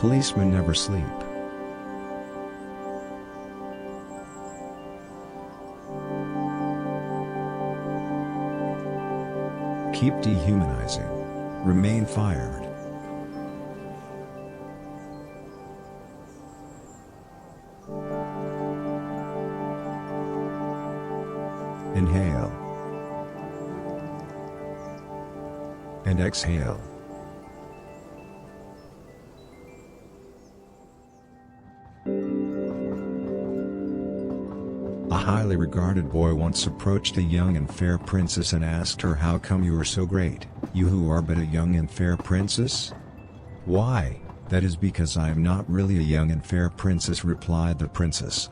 Policemen never sleep. Keep dehumanizing. Remain fired. Inhale. And exhale. A highly regarded boy once approached a young and fair princess and asked her, "How come you are so great, you who are but a young and fair princess?" "Why, that is because I am not really a young and fair princess," replied the princess.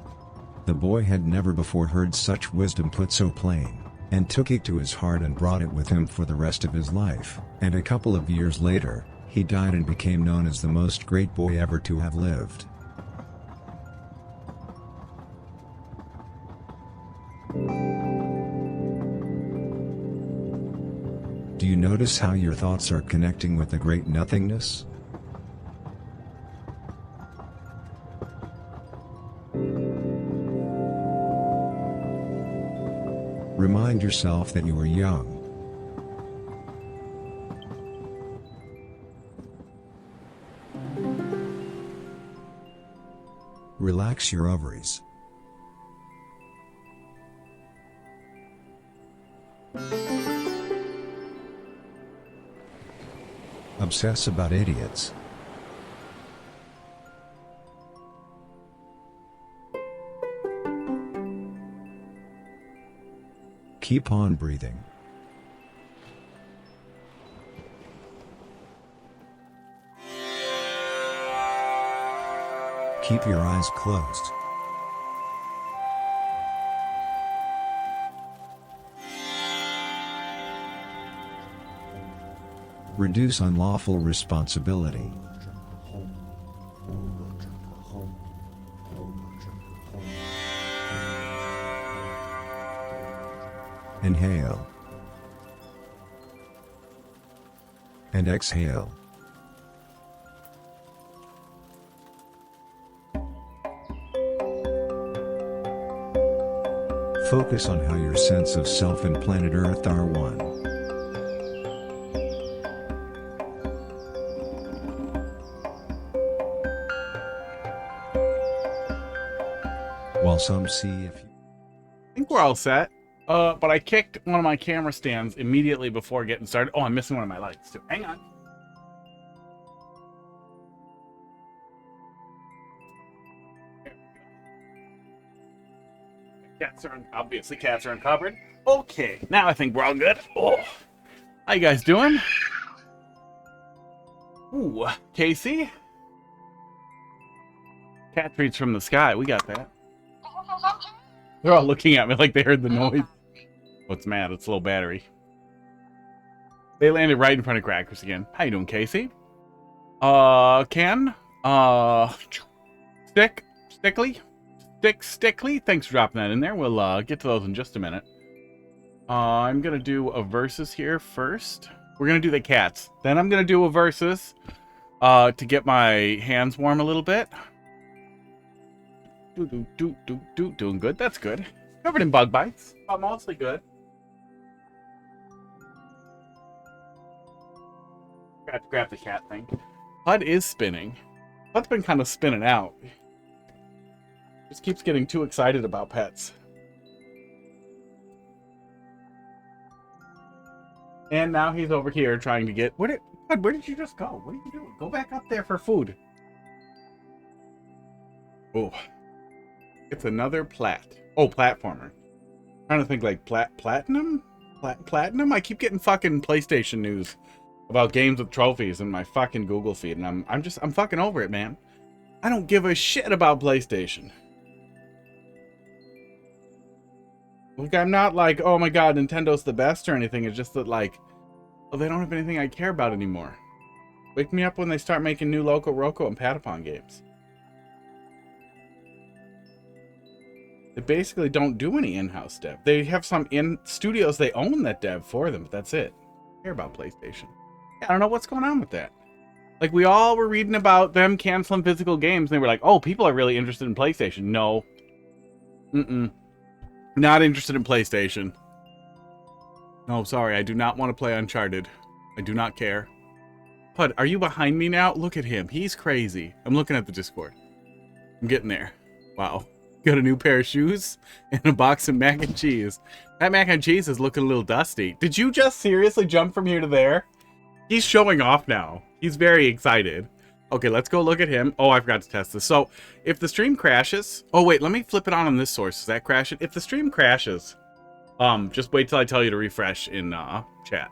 The boy had never before heard such wisdom put so plain, and took it to his heart and brought it with him for the rest of his life, and a couple of years later, he died and became known as the most great boy ever to have lived. Do you notice how your thoughts are connecting with the great nothingness? Remind yourself that you are young. Relax your ovaries. Obsess about idiots. Keep on breathing. Keep your eyes closed. Reduce unlawful responsibility. Inhale. And exhale. Focus on how your sense of self and planet Earth are one. While some see if you... I think we're all set. But I kicked one of my camera stands immediately before getting started. Oh, I'm missing one of my lights too. Hang on. Cats are obviously cats are uncovered. Okay, now I think we're all good. Oh, how you guys doing? Ooh, Casey. Cat treats from the sky. We got that. They're all looking at me like they heard the noise. What's mad? It's low battery. They landed right in front of Crackers again. How you doing, Casey? Ken? Stickly? Thanks for dropping that in there. We'll get to those in just a minute. I'm gonna do a versus here first. We're gonna do the cats. Then I'm gonna do a versus to get my hands warm a little bit. Doing good. That's good. Covered in bug bites, but mostly good. Got to grab the cat thing. HUD is spinning. HUD's been kind of spinning out. Just keeps getting too excited about pets. And now he's over here trying to get... HUD, where did you just go? What are you doing? Go back up there for food. Oh. It's another platformer. I'm trying to think like platinum? Platinum? I keep getting fucking PlayStation news about games with trophies in my fucking Google feed, and I'm fucking over it, man. I don't give a shit about PlayStation. Like, I'm not like, oh my god, Nintendo's the best or anything. It's just that, like, oh, they don't have anything I care about anymore. Wake me up when they start making new Loco Roco and Patapon games. They basically don't do any in-house dev. They have some in-studios they own that dev for them, but that's it. I care about PlayStation. Yeah, I don't know what's going on with that. Like, we all were reading about them canceling physical games, and they were like, oh, people are really interested in PlayStation. No. Not interested in PlayStation. No, sorry, I do not want to play Uncharted. I do not care. Pud, are you behind me now? Look at him. He's crazy. I'm looking at the Discord. I'm getting there. Wow. Got a new pair of shoes and a box of mac and cheese. That mac and cheese is looking a little dusty. Did you just seriously jump from here to there? He's showing off now. He's very excited. Okay, let's go look at him. Oh, I forgot to test this. So, if the stream crashes... Oh, wait, let me flip it on this source. Does that crash it? If the stream crashes, just wait till I tell you to refresh in chat.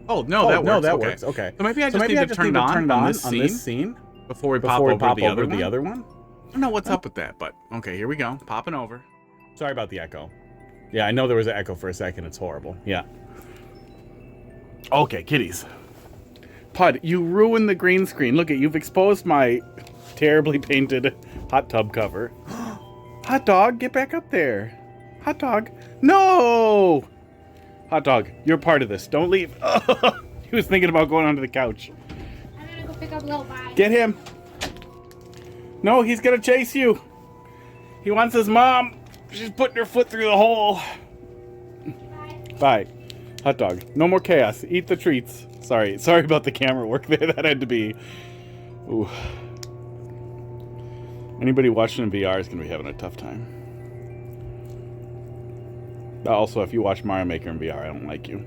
Oh, no, that works. No, that works. Okay. So maybe I just need to turn it on this scene before we pop over the other one. I don't know what's up with that, but okay, here we go. Popping over. Sorry about the echo. Yeah, I know there was an echo for a second. It's horrible. Yeah. Okay, kitties. Pud, you ruined the green screen. Look, you've exposed my terribly painted hot tub cover. Hot dog, get back up there. Hot dog. No! Hot dog, you're part of this. Don't leave. He was thinking about going onto the couch. I'm gonna go pick up Little Bye. Get him. No, he's gonna chase you. He wants his mom. She's putting her foot through the hole. Bye. Hot dog. No more chaos. Eat the treats. Sorry about the camera work there. That had to be... Ooh. Anybody watching in VR is going to be having a tough time. Also, if you watch Mario Maker in VR, I don't like you.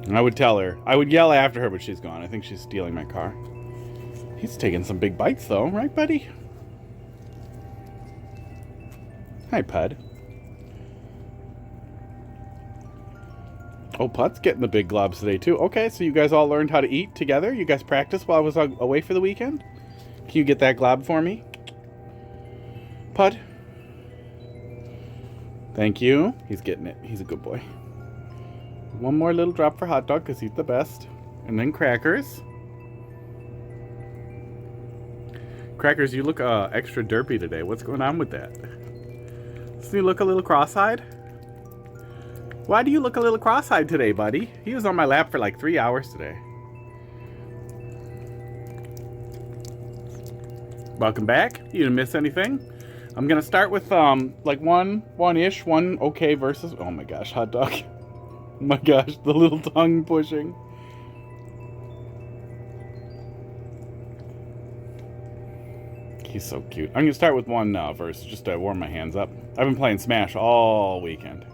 And I would tell her. I would yell after her, but she's gone. I think she's stealing my car. He's taking some big bites, though. Right, buddy? Hi, Pud. Oh, Pud's getting the big globs today, too. Okay, so you guys all learned how to eat together? You guys practiced while I was away for the weekend? Can you get that glob for me? Pud? Thank you. He's getting it. He's a good boy. One more little drop for Hot Dog, because he's the best. And then Crackers. Crackers, you look extra derpy today. What's going on with that? Doesn't he look a little cross-eyed? Why do you look a little cross-eyed today, buddy? He was on my lap for like 3 hours today. Welcome back. You didn't miss anything. I'm gonna start with like one okay versus. Oh my gosh, Hot Dog. Oh my gosh, the little tongue pushing. He's so cute. I'm gonna start with one verse just to warm my hands up. I've been playing Smash all weekend.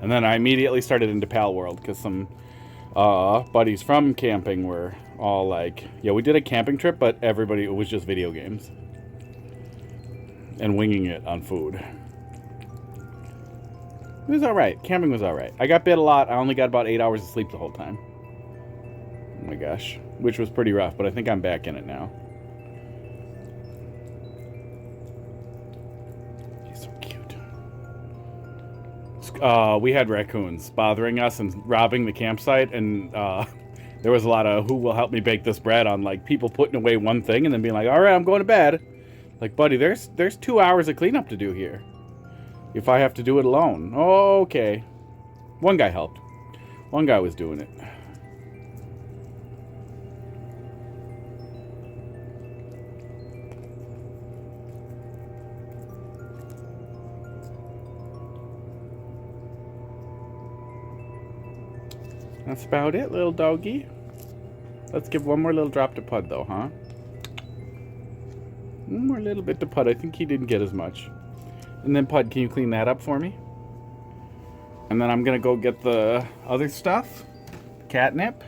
And then I immediately started into Pal World because some buddies from camping were all like, yeah, we did a camping trip, but everybody, it was just video games. And winging it on food. It was alright. Camping was alright. I got bit a lot. I only got about 8 hours of sleep the whole time. Oh my gosh. Which was pretty rough, but I think I'm back in it now. We had raccoons bothering us and robbing the campsite, and there was a lot of who will help me bake this bread on like people putting away one thing and then being like, all right, I'm going to bed. Like, buddy, there's 2 hours of cleanup to do here. If I have to do it alone. Oh, okay. One guy helped. One guy was doing it. That's about it, little doggy. Let's give one more little drop to Pud, though, huh? One more little bit to Pud. I think he didn't get as much. And then, Pud, can you clean that up for me? And then I'm going to go get the other stuff. Catnip.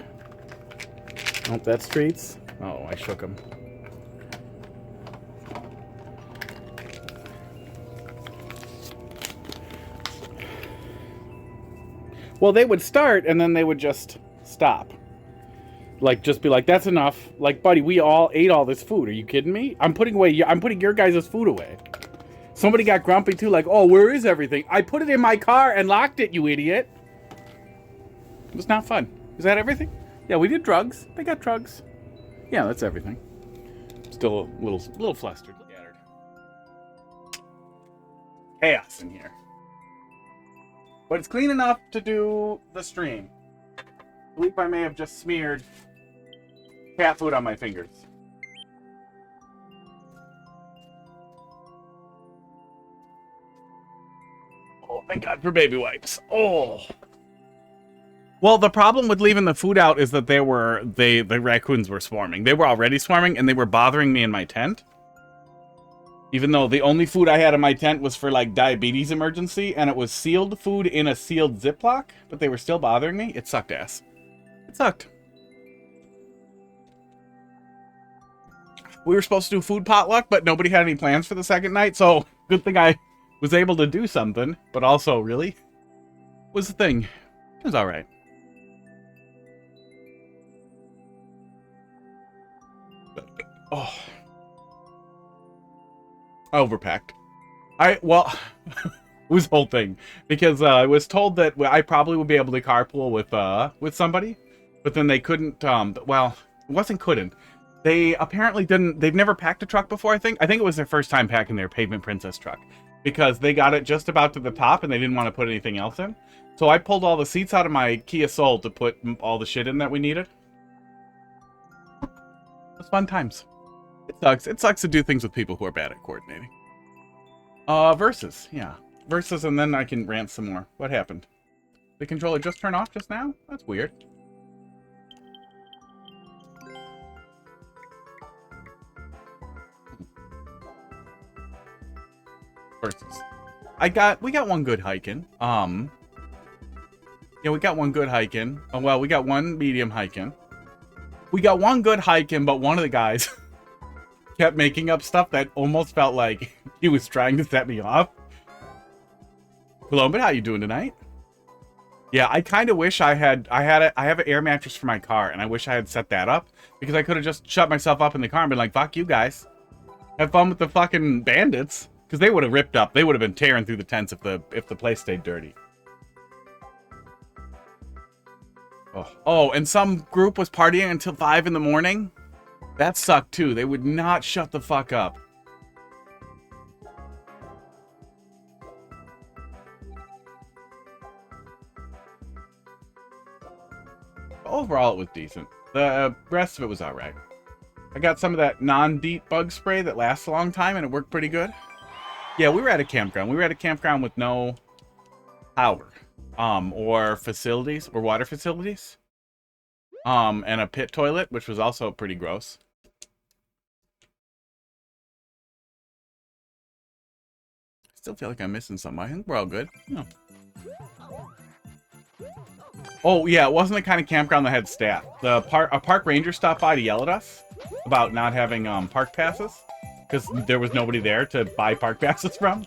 Oh, that's treats. Oh, I shook him. Well, they would start, and then they would just stop. Like, just be like, that's enough. Like, buddy, we all ate all this food. Are you kidding me? I'm putting your guys' food away. Somebody got grumpy, too, like, oh, where is everything? I put it in my car and locked it, you idiot. It was not fun. Is that everything? Yeah, we did drugs. They got drugs. Yeah, that's everything. Still a little flustered. chaos in here. But it's clean enough to do the stream. I believe I may have just smeared cat food on my fingers. Oh, thank God for baby wipes. Oh. Well, the problem with leaving the food out is that the raccoons were swarming. They were already swarming, and they were bothering me in my tent. Even though the only food I had in my tent was for, like, diabetes emergency, and it was sealed food in a sealed Ziploc, but they were still bothering me. It sucked ass. It sucked. We were supposed to do food potluck, but nobody had any plans for the second night, so good thing I was able to do something, but also, really, was the thing. It was alright. Oh. I overpacked. Well, it was the whole thing. Because I was told that I probably would be able to carpool with somebody. But then they couldn't, well, it wasn't couldn't. They apparently didn't, they've never packed a truck before, I think. I think it was their first time packing their Pavement Princess truck. Because they got it just about to the top and they didn't want to put anything else in. So I pulled all the seats out of my Kia Soul to put all the shit in that we needed. It was fun times. It sucks. It sucks to do things with people who are bad at coordinating. Versus. Yeah. Versus, and then I can rant some more. What happened? The controller just turned off just now? That's weird. Versus. We got one good hike in. Yeah, we got one good hike in. Oh, well, we got one medium hike in. We got one good hike in, but one of the guys kept making up stuff that almost felt like he was trying to set me off. Hello, but how you doing tonight? Yeah, I kind of wish I have an air mattress for my car, and I wish I had set that up because I could have just shut myself up in the car and been like, "Fuck you guys, have fun with the fucking bandits," because they would have ripped up. They would have been tearing through the tents if the place stayed dirty. Oh, and some group was partying until 5 in the morning. That sucked too. They would not shut the fuck up. Overall, it was decent. The rest of it was alright. I got some of that non-DEET bug spray that lasts a long time, and it worked pretty good. Yeah, we were at a campground. We were at a campground with no power, or facilities, or water facilities. And a pit toilet, which was also pretty gross. I still feel like I'm missing something. I think we're all good. No. Oh, yeah, it wasn't the kind of campground that had staff. A park ranger stopped by to yell at us about not having park passes, because there was nobody there to buy park passes from.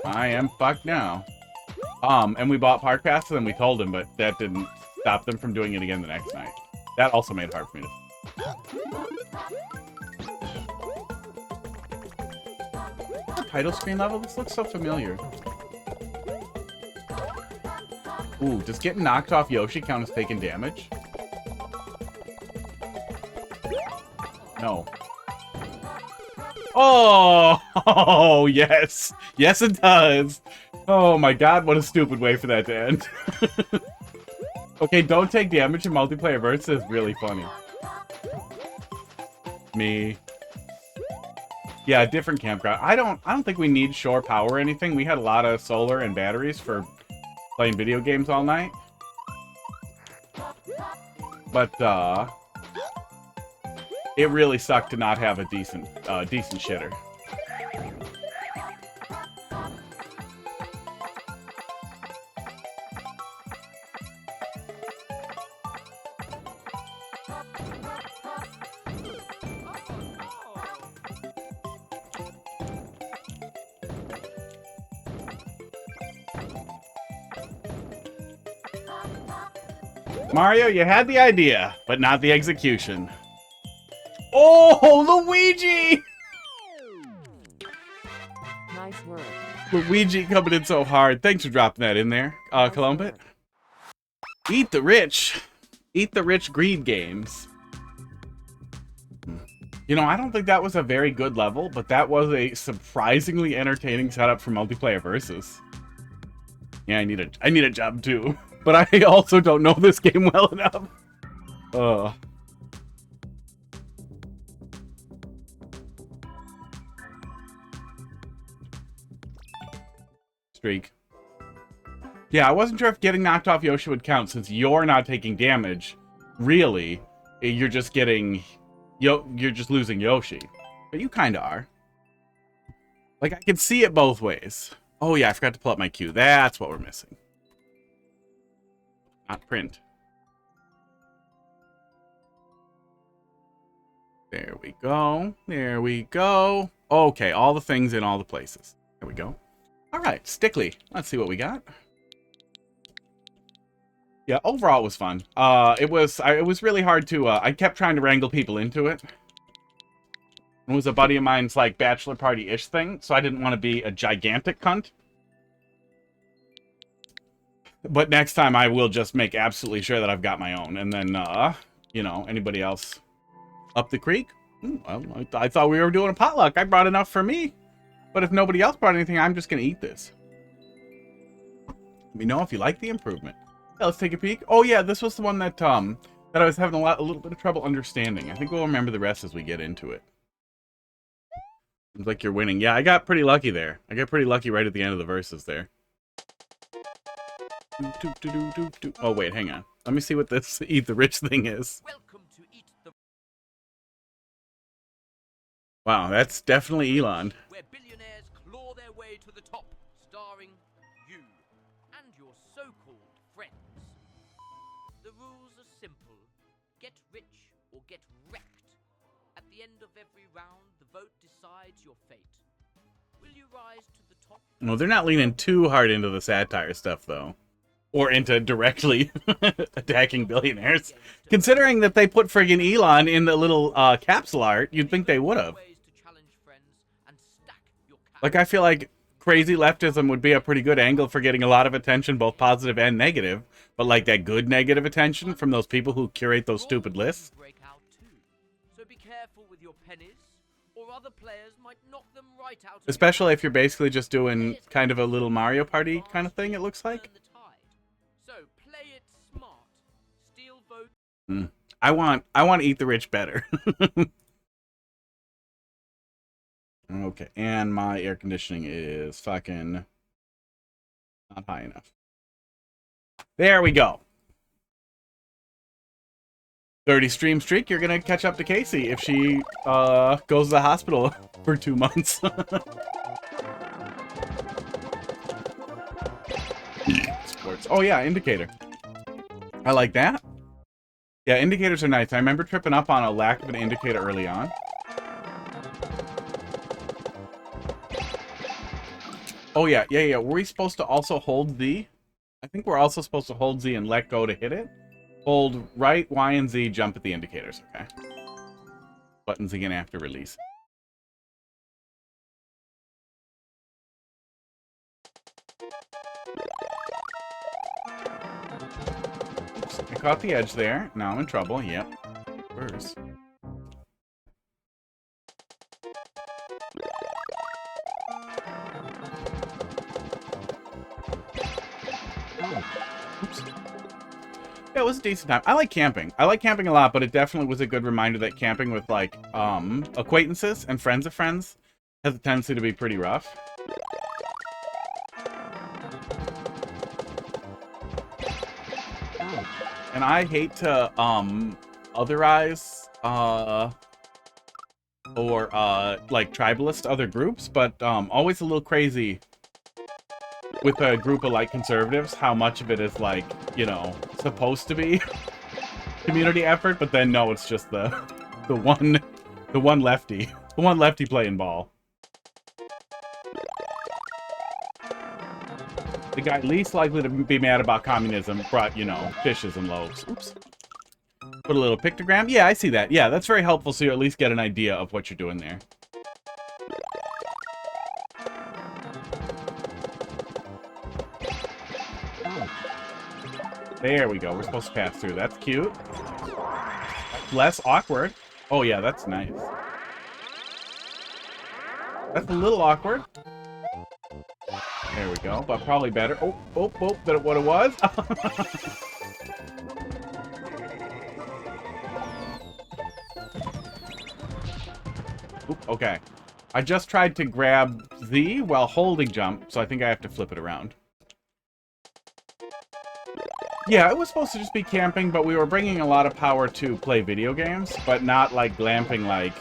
I am fucked now. And we bought park passes and we told him, but that didn't stop them from doing it again the next night. That also made it hard for me to... Title screen level? This looks so familiar. Ooh, does getting knocked off Yoshi count as taking damage? No. Oh, yes. Yes, it does. Oh my god, what a stupid way for that to end. Okay, don't take damage in multiplayer versus is really funny. Me. Yeah, different campground. I don't think we need shore power or anything. We had a lot of solar and batteries for playing video games all night. But it really sucked to not have a decent shitter. Mario, you had the idea, but not the execution. Oh, Luigi! Nice work. Luigi coming in so hard. Thanks for dropping that in there, Columbit. Eat the rich. Eat the rich greed games. You know, I don't think that was a very good level, but that was a surprisingly entertaining setup for multiplayer versus. Yeah, I need a job too, but I also don't know this game well enough. Streak. Yeah, I wasn't sure if getting knocked off Yoshi would count since you're not taking damage. Really, you're just getting you're just losing Yoshi. But you kind of are. Like, I can see it both ways. Oh yeah, I forgot to pull up my queue. That's what we're missing. Not print. There we go. There we go. Okay, all the things in all the places. There we go. All right, Stickly. Let's see what we got. Yeah, overall it was fun. It was really hard to, I kept trying to wrangle people into it. It was a buddy of mine's, like, bachelor party-ish thing, so I didn't want to be a gigantic cunt. But next time I will just make absolutely sure that I've got my own. And then, you know, anybody else up the creek? Well, I thought we were doing a potluck. I brought enough for me. But if nobody else brought anything, I'm just going to eat this. Let me know if you like the improvement. Yeah, let's take a peek. Oh, yeah, this was the one that I was having a little bit of trouble understanding. I think we'll remember the rest as we get into it. Seems like you're winning. Yeah, I got pretty lucky there. I got pretty lucky right at the end of the verses there. Oh, wait, hang on. Let me see what this Eat the Rich thing is. Welcome to Eat the... Wow, that's definitely Elon. Where billionaires claw their way to the top, starring you and your so-called friends. The rules are simple. Get rich or get wrecked. At the end of every round, the vote decides your fate. Will you rise to the top? No, they're not leaning too hard into the satire stuff, though. Or into directly attacking billionaires. Considering that they put friggin' Elon in the little capsule art, you'd think they would have. Like, I feel like crazy leftism would be a pretty good angle for getting a lot of attention, both positive and negative. But, like, that good negative attention from those people who curate those stupid lists. So be careful with your pennies, or other players might knock them right out. Especially if you're basically just doing kind of a little Mario Party kind of thing, it looks like. So play it smart. Steal vote. I want to Eat the Rich better. Okay, and my air conditioning is fucking not high enough. There we go. 30 stream streak, you're gonna catch up to Casey if she goes to the hospital for 2 months. Sports. Oh yeah, indicator. I like that. Yeah, indicators are nice. I remember tripping up on a lack of an indicator early on. Oh yeah. Were we supposed to also hold Z? I think we're also supposed to hold Z and let go to hit it. Hold right, Y, and Z, jump at the indicators, okay? Buttons again after release. Oops, I caught the edge there. Now I'm in trouble, yep. Where's... Oops. Yeah, it was a decent time. I like camping. I like camping a lot, but it definitely was a good reminder that camping with, like, acquaintances and friends of friends has a tendency to be pretty rough. And I hate to, otherize, or, like, tribalist other groups, but, always a little crazy with a group of, like, conservatives, how much of it is, like, you know, supposed to be community effort, but then no, it's just the one lefty playing ball. The guy least likely to be mad about communism brought, you know, fishes and loaves. Oops. Put a little pictogram. Yeah, I see that. Yeah, that's very helpful, so you at least get an idea of what you're doing there. There we go. We're supposed to pass through. That's cute. Less awkward. Oh, yeah, that's nice. That's a little awkward. There we go, but probably better. Oh, than what it was. Oop, okay. I just tried to grab Z while holding jump, so I think I have to flip it around. Yeah, it was supposed to just be camping, but we were bringing a lot of power to play video games, but not like glamping like...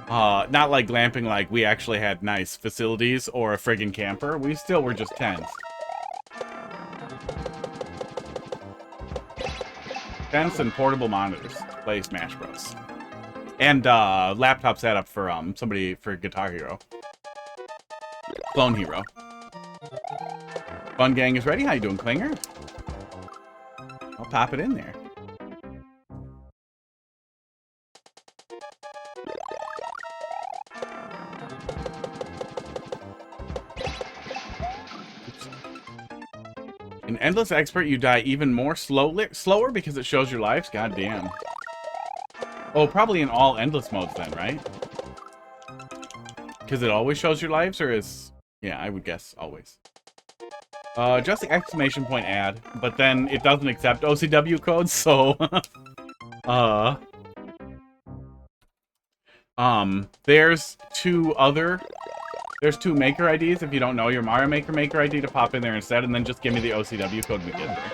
not like glamping like we actually had nice facilities or a friggin' camper. We still were just tents. Tents and portable monitors to play Smash Bros. And laptop setup for somebody for Guitar Hero. Clone Hero. Fun Gang is ready. How you doing, Klinger? I'll pop it in there. In Endless Expert, you die even more slower because it shows your lives? God damn. Oh, probably in all Endless modes then, right? Because it always shows your lives, or is... Yeah, I would guess always. Just the exclamation point ad, but then it doesn't accept OCW codes, so... There's two maker IDs if you don't know your Mariya maker ID to pop in there instead, and then just give me the OCW code when we get there.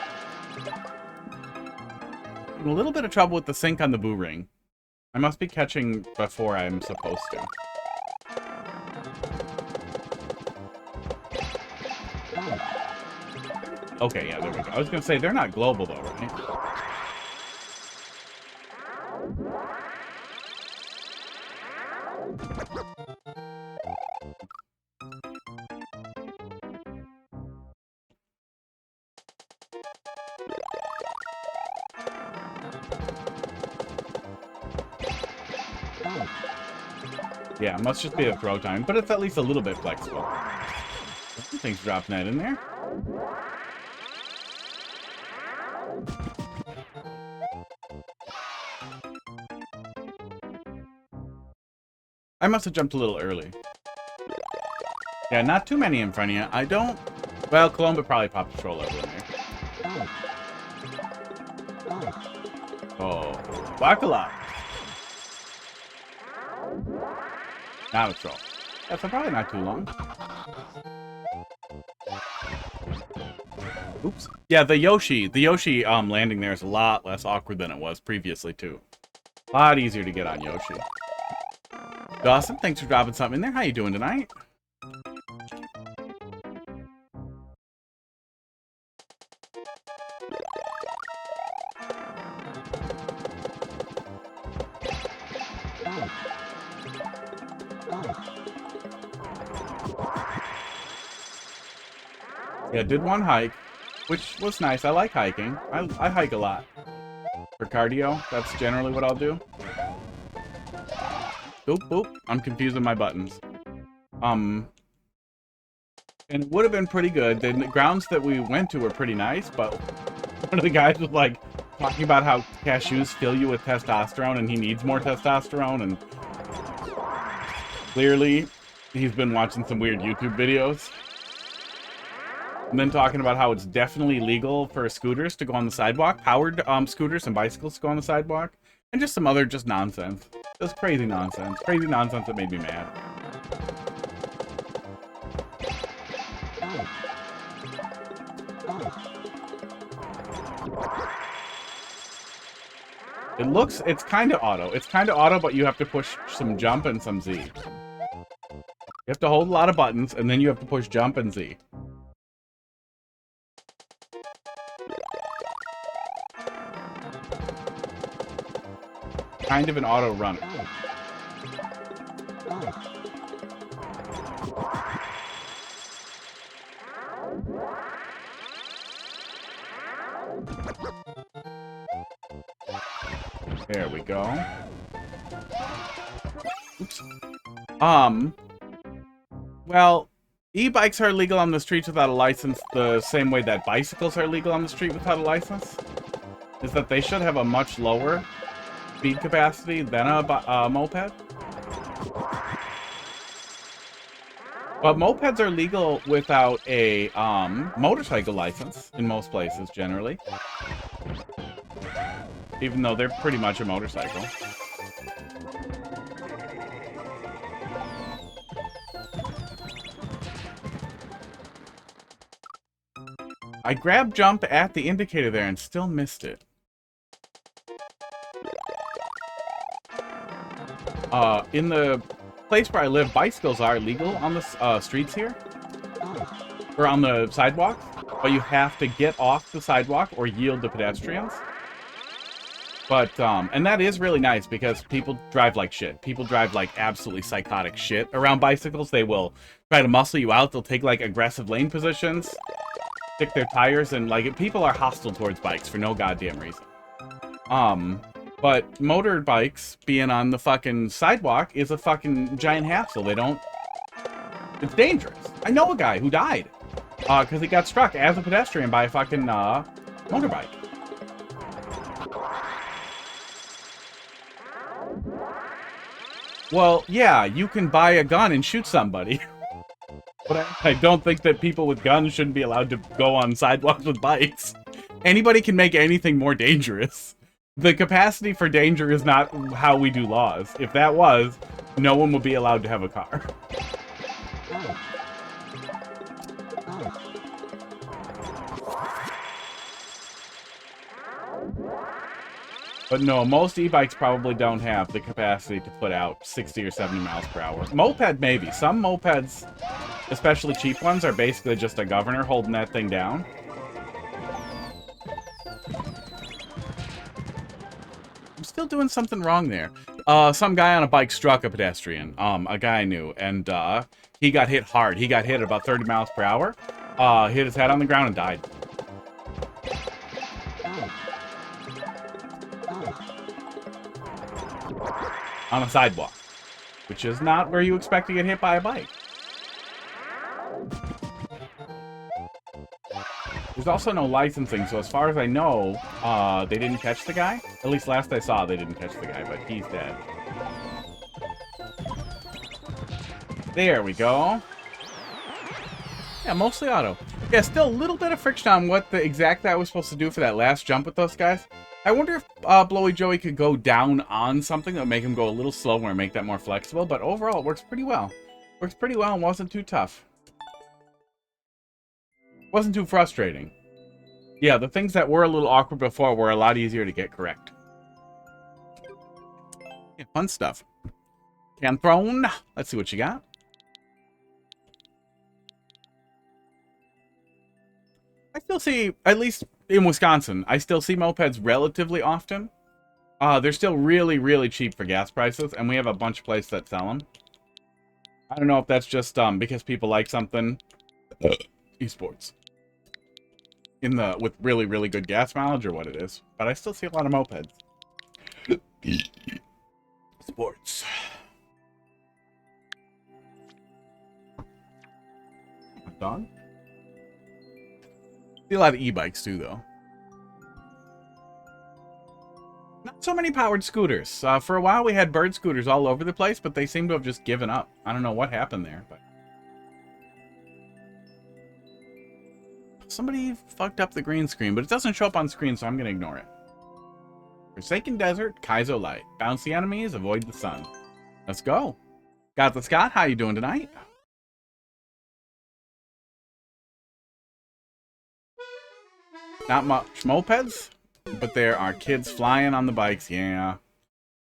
I'm in a little bit of trouble with the sync on the boo ring. I must be catching before I'm supposed to. Okay, yeah, there we go. I was gonna say, they're not global though, right? Yeah, it must just be a throw time, but it's at least a little bit flexible. Something's dropping that in there. I must have jumped a little early. Yeah, not too many in front of you. I don't... Well, Colomba probably popped a troll level in there. Oh, Bacala. Not a troll. That's probably not too long. Oops. Yeah, the Yoshi landing there is a lot less awkward than it was previously, too. A lot easier to get on Yoshi. Dawson, thanks for dropping something in there. How you doing tonight? Yeah, did one hike, which was nice. I like hiking. I hike a lot. For cardio, that's generally what I'll do. Boop, boop. I'm confusing my buttons. And it would have been pretty good. The grounds that we went to were pretty nice, but one of the guys was like talking about how cashews fill you with testosterone and he needs more testosterone, and clearly he's been watching some weird YouTube videos. And then talking about how it's definitely legal for scooters to go on the sidewalk, powered scooters and bicycles to go on the sidewalk, and just some other just nonsense. Just crazy nonsense. Crazy nonsense that made me mad. It's kind of auto. It's kind of auto, but you have to push some jump and some Z. You have to hold a lot of buttons, and then you have to push jump and Z. Kind of an auto runner. There we go. Oops. Well, e-bikes are legal on the streets without a license the same way that bicycles are legal on the street without a license. Is that they should have a much lower speed capacity than a moped. But mopeds are legal without a motorcycle license in most places, generally. Even though they're pretty much a motorcycle. I grabbed jump at the indicator there and still missed it. In the place where I live, bicycles are legal on the streets here. Or on the sidewalks. But you have to get off the sidewalk or yield to pedestrians. But, and that is really nice because people drive like shit. People drive like absolutely psychotic shit around bicycles. They will try to muscle you out. They'll take like aggressive lane positions. Stick their tires and like people are hostile towards bikes for no goddamn reason. But motorbikes being on the fucking sidewalk is a fucking giant hassle. They don't... It's dangerous. I know a guy who died. Because he got struck as a pedestrian by a fucking, motorbike. Well, yeah, you can buy a gun and shoot somebody. But I don't think that people with guns shouldn't be allowed to go on sidewalks with bikes. Anybody can make anything more dangerous. The capacity for danger is not how we do laws. If that was, no one would be allowed to have a car. But no, most e-bikes probably don't have the capacity to put out 60 or 70 miles per hour. Moped, maybe. Some mopeds, especially cheap ones, are basically just a governor holding that thing down. I'm still doing something wrong there. Some guy on a bike struck a pedestrian, a guy I knew, and he got hit hard. He got hit at about 30 miles per hour, hit his head on the ground and died. On a sidewalk, which is not where you expect to get hit by a bike. There's also no licensing, so as far as I know, they didn't catch the guy. At least last I saw, they didn't catch the guy, but he's dead. There we go. Yeah, mostly auto. Yeah, still a little bit of friction on what the exact I was supposed to do for that last jump with those guys. I wonder if Blowy Joey could go down on something that would make him go a little slower and make that more flexible, but overall it works pretty well. Works pretty well and wasn't too tough. Wasn't too frustrating. Yeah, the things that were a little awkward before were a lot easier to get correct. Yeah, fun stuff. Can thrown. Let's see what you got. I still see, at least in Wisconsin, I still see mopeds relatively often. They're still really, really cheap for gas prices, and we have a bunch of places that sell them. I don't know if that's just because people like something. Esports. With really, really good gas mileage or what it is. But I still see a lot of mopeds. Sports. Dog? See a lot of e-bikes too, though. Not so many powered scooters. For a while we had bird scooters all over the place, but they seem to have just given up. I don't know what happened there, but... Somebody fucked up the green screen, but it doesn't show up on screen, so I'm gonna ignore it. Forsaken Desert, Kaizo Lite. Bounce the enemies, avoid the sun. Let's go. Got the Scott, how you doing tonight? Not much mopeds, but there are kids flying on the bikes, yeah.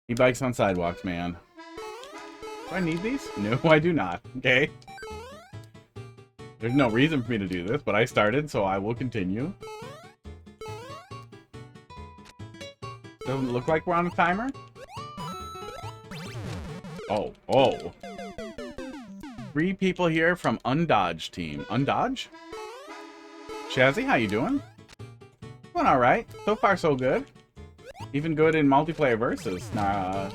E-bikes on sidewalks, man. Do I need these? No, I do not, okay? There's no reason for me to do this, but I started, so I will continue. Doesn't look like we're on a timer. Oh, oh. 3 people here from Undodge team. Undodge? Shazzyy, how you doing? Doing alright. So far, so good. Even good in multiplayer versus. Knock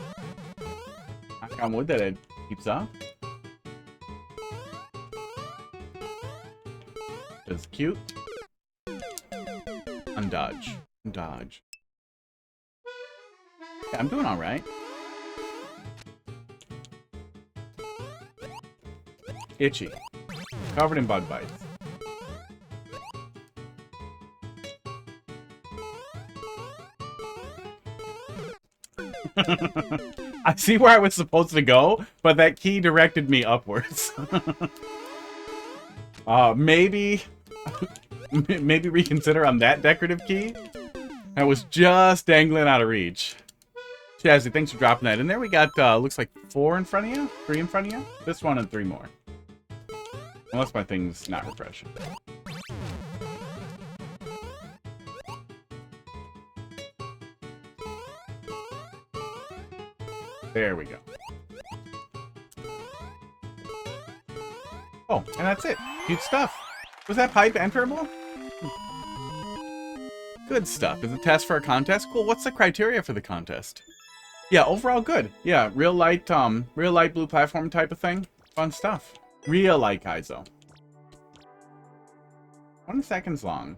on wood that it keeps up. It's cute. Undodge. Dodge. Yeah, I'm doing alright. Itchy. Covered in bug bites. I see where I was supposed to go, but that key directed me upwards. Maybe reconsider on that decorative key. That was just dangling out of reach. Shazzyy, thanks for dropping that in there. We got, looks like 4 in front of you, 3 in front of you. This one and 3 more. Unless my thing's not refreshing. There we go. Oh, and that's it. Cute stuff. Was that pipe enterable? Good stuff. Is it a test for a contest? Cool. What's the criteria for the contest? Yeah, overall good. Yeah, real light blue platform type of thing. Fun stuff. Real light Kaizo. 20 seconds long.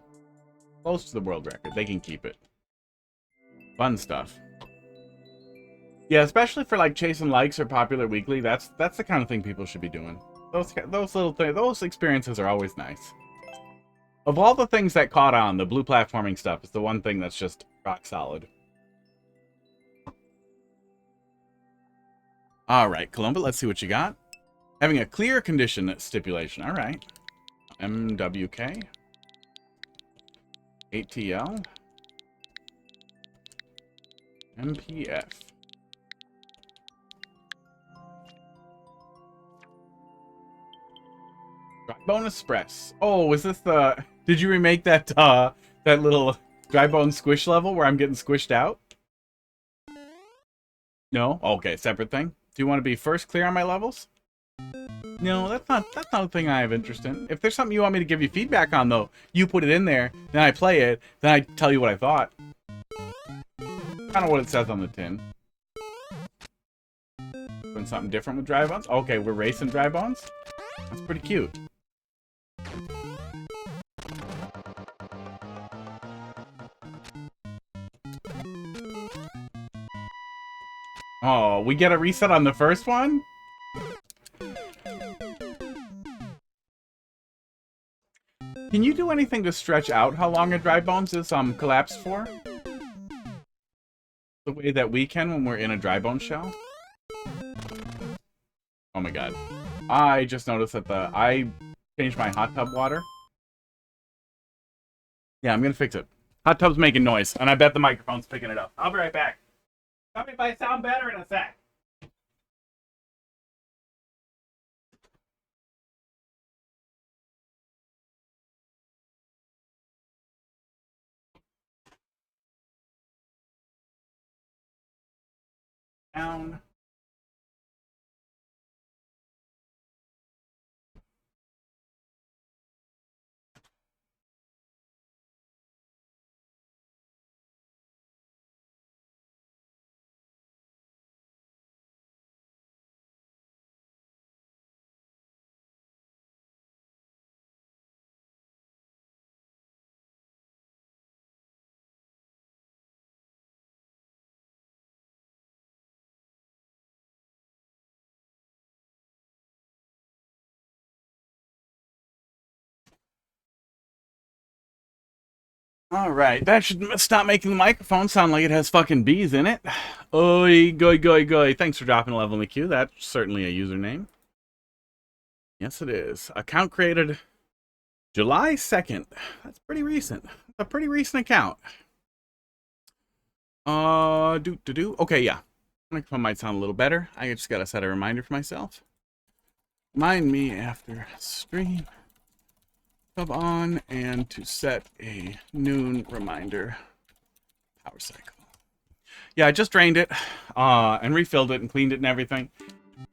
Close to the world record. They can keep it. Fun stuff. Yeah, especially for like chasing likes or popular weekly, that's the kind of thing people should be doing. Those little things, those experiences are always nice. Of all the things that caught on, the blue platforming stuff is the one thing that's just rock solid. All right, Columba, let's see what you got. Having a clear condition stipulation. All right. MWK. ATL. MPF. Drybone Express. Oh, is this the... Did you remake that that little Drybone squish level where I'm getting squished out? No? Okay, separate thing. Do you want to be first clear on my levels? No, that's not a thing I have interest in. If there's something you want me to give you feedback on, though, you put it in there, then I play it, then I tell you what I thought. Kind of what it says on the tin. Doing something different with Drybones? Okay, we're racing Drybones? That's pretty cute. Oh, we get a reset on the first one? Can you do anything to stretch out how long a Drybones is collapsed for? The way that we can when we're in a Drybone shell? Oh my god. I just noticed that I changed my hot tub water. Yeah, I'm gonna fix it. Hot tub's making noise, and I bet the microphone's picking it up. I'll be right back. Tell me if I sound better in a sec. Down. Alright, that should stop making the microphone sound like it has fucking bees in it. Oi, goy, goy, goy. Thanks for dropping a level in the queue. That's certainly a username. Yes, it is. Account created July 2nd. That's pretty recent. A pretty recent account. Okay, yeah. Microphone might sound a little better. I just gotta set a reminder for myself. Remind me after stream. Sub on and to set a noon reminder power cycle. Yeah, I just drained it and refilled it and cleaned it and everything.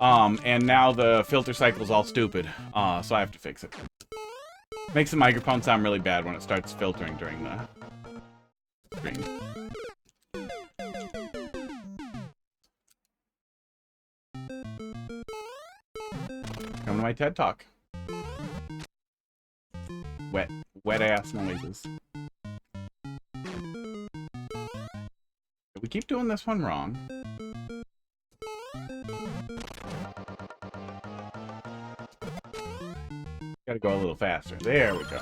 And now the filter cycle's all stupid, so I have to fix it. Makes the microphone sound really bad when it starts filtering during the stream. Come to my TED Talk. Wet ass noises. We keep doing this one wrong. Gotta go a little faster. There we go.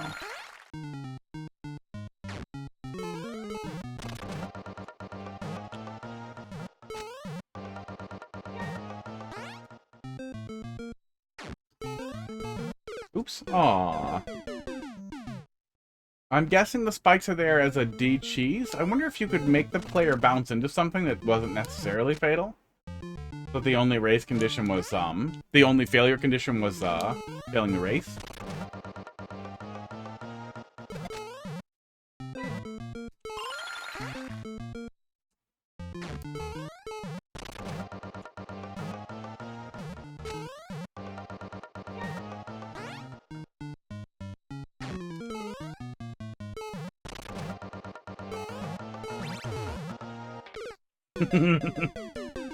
Oops. Aww. I'm guessing the spikes are there as a D cheese. I wonder if you could make the player bounce into something that wasn't necessarily fatal. But the only race condition was, the only failure condition was, failing the race.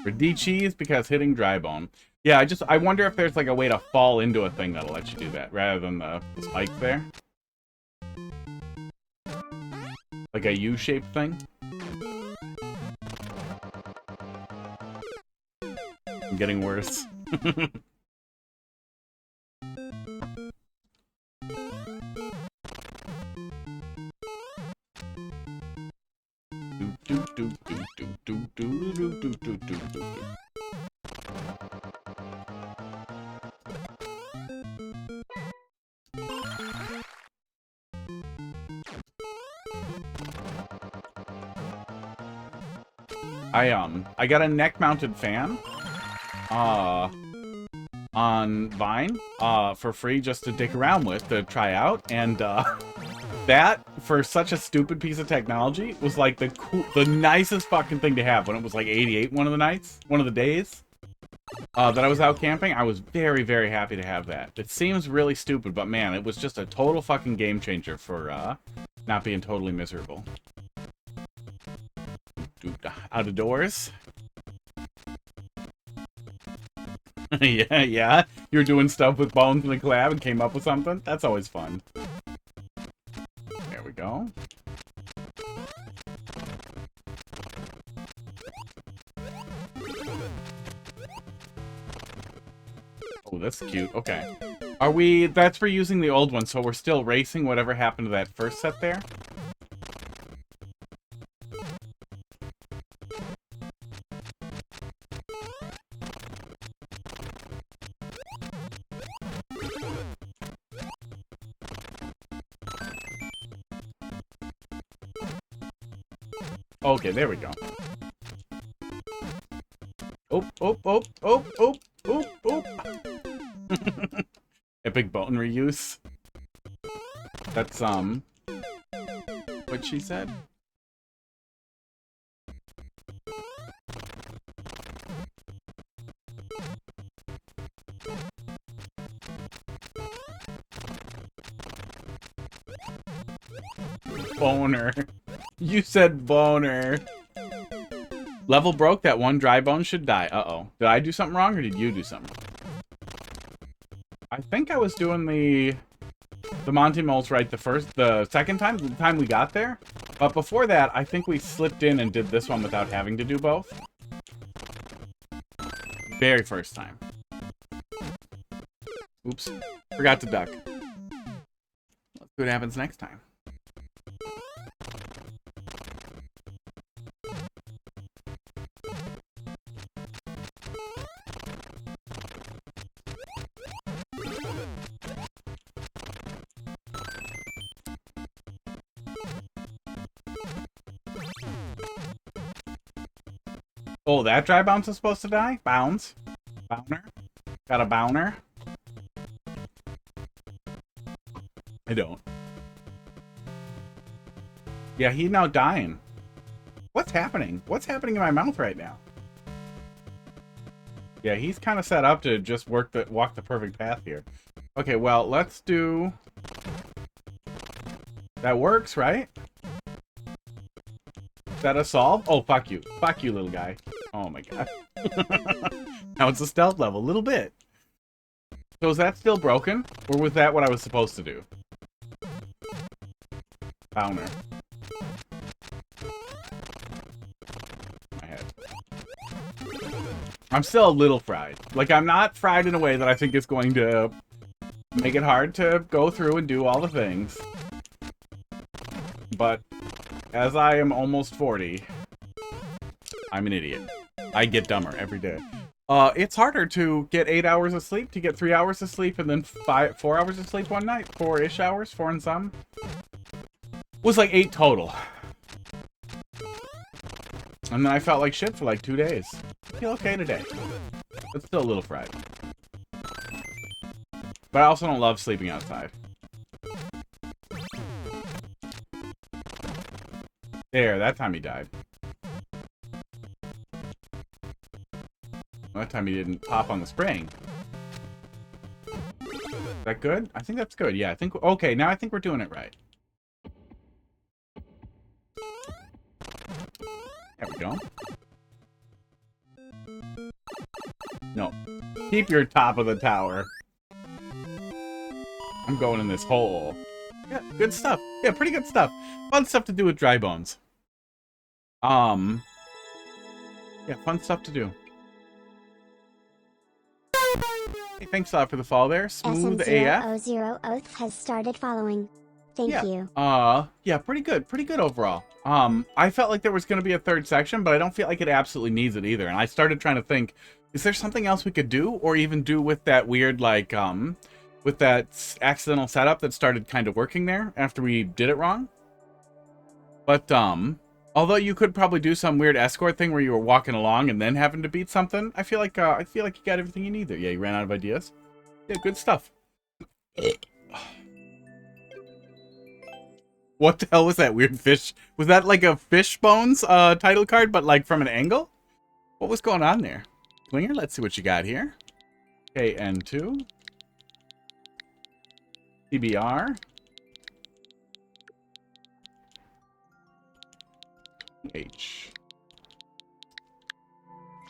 For D cheese because hitting Drybone. Yeah, I wonder if there's like a way to fall into a thing that'll let you do that rather than the spike there. Like a U-shaped thing. I'm getting worse. I got a neck-mounted fan on Vine for free just to dick around with, to try out, and that, for such a stupid piece of technology, was like the nicest fucking thing to have when it was like 88 one of the days that I was out camping. I was very, very happy to have that. It seems really stupid, but man, it was just a total fucking game changer for not being totally miserable. Out of doors. yeah. You were doing stuff with Bones in the collab and came up with something? That's always fun. There we go. Oh, that's cute. Okay. Are we... That's for using the old one, so we're still racing whatever happened to that first set there? Okay, there we go. Oh. Epic bone reuse. That's, what she said? Boner. You said boner. Level broke, that one Drybone should die. Uh-oh. Did I do something wrong, or did you do something? I think I was doing the Monty Moles right the second time, the time we got there. But before that, I think we slipped in and did this one without having to do both. Very first time. Oops. Forgot to duck. Let's see what happens next time. Oh, that dry bounce is supposed to die? Bounce. Bowner. Got a bowner. I don't. Yeah, he's now dying. What's happening? What's happening in my mouth right now? Yeah, he's kind of set up to just walk the perfect path here. Okay, well, let's do... That works, right? Is that a solve? Oh, fuck you. Fuck you, little guy. Oh my god. Now it's a stealth level, a little bit. So is that still broken? Or was that what I was supposed to do? Bowner. My head. I'm still a little fried. Like, I'm not fried in a way that I think is going to make it hard to go through and do all the things. But as I am almost 40, I'm an idiot. I get dumber every day. It's harder to get 8 hours of sleep, to get 3 hours of sleep, and then 4 hours of sleep one night. 4-ish hours, 4 and some. Was like 8 total. And then I felt like shit for like 2 days. I feel okay today. But still a little fried. But I also don't love sleeping outside. There, that time he died. That time he didn't pop on the spring. Is that good? I think that's good. Yeah, I think... Okay, now I think we're doing it right. There we go. No. Keep your top of the tower. I'm going in this hole. Yeah, good stuff. Yeah, pretty good stuff. Fun stuff to do with Drybones. Yeah, fun stuff to do. Hey, thanks a lot for the follow there. SmoothAF. SM000 has started following. Thank you. Yeah, pretty good. Pretty good overall. I felt like there was going to be a third section, but I don't feel like it absolutely needs it either. And I started trying to think, is there something else we could do? Or even do with that weird, like, with that accidental setup that started kind of working there after we did it wrong? But, although you could probably do some weird escort thing where you were walking along and then having to beat something, I feel like you got everything you need there. Yeah, you ran out of ideas. Yeah, good stuff. What the hell was that weird fish? Was that like a fish bones title card, but like from an angle? What was going on there? Klinger, let's see what you got here. KN2. CBR. H.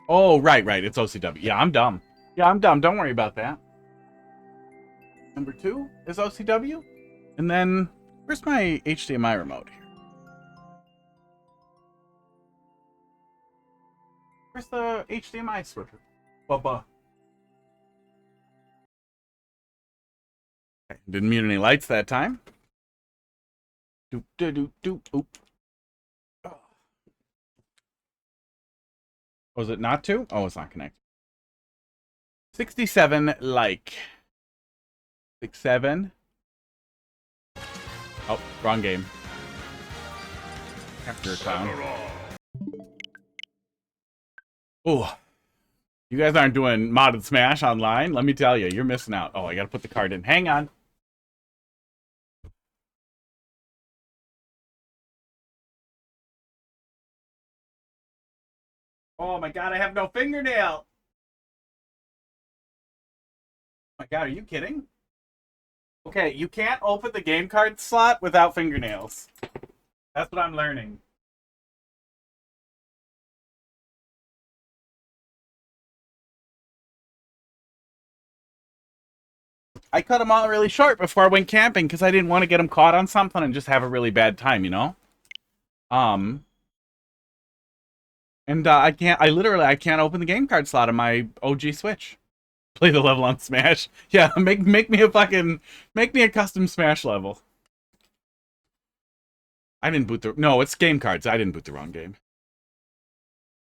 Oh, right. It's OCW. Yeah, I'm dumb. Don't worry about that. Number 2 is OCW. And then, where's my HDMI remote here? Where's the HDMI switcher? Bubba. Okay, didn't mute any lights that time. Doop, doop, doop, doop. Oop. Was it not to? Oh, it's not connected. 67 like. 67. Oh, wrong game. After a clown. Oh. You guys aren't doing modded Smash online. Let me tell you, you're missing out. Oh, I gotta put the card in. Hang on. Oh my god, I have no fingernail! Oh my god, are you kidding? Okay, you can't open the game card slot without fingernails. That's what I'm learning. I cut them all really short before I went camping because I didn't want to get them caught on something and just have a really bad time, you know? And I can't open the game card slot on my OG Switch. Play the level on Smash. Yeah, make me a custom Smash level. I didn't boot the... No, it's game cards. I didn't boot the wrong game.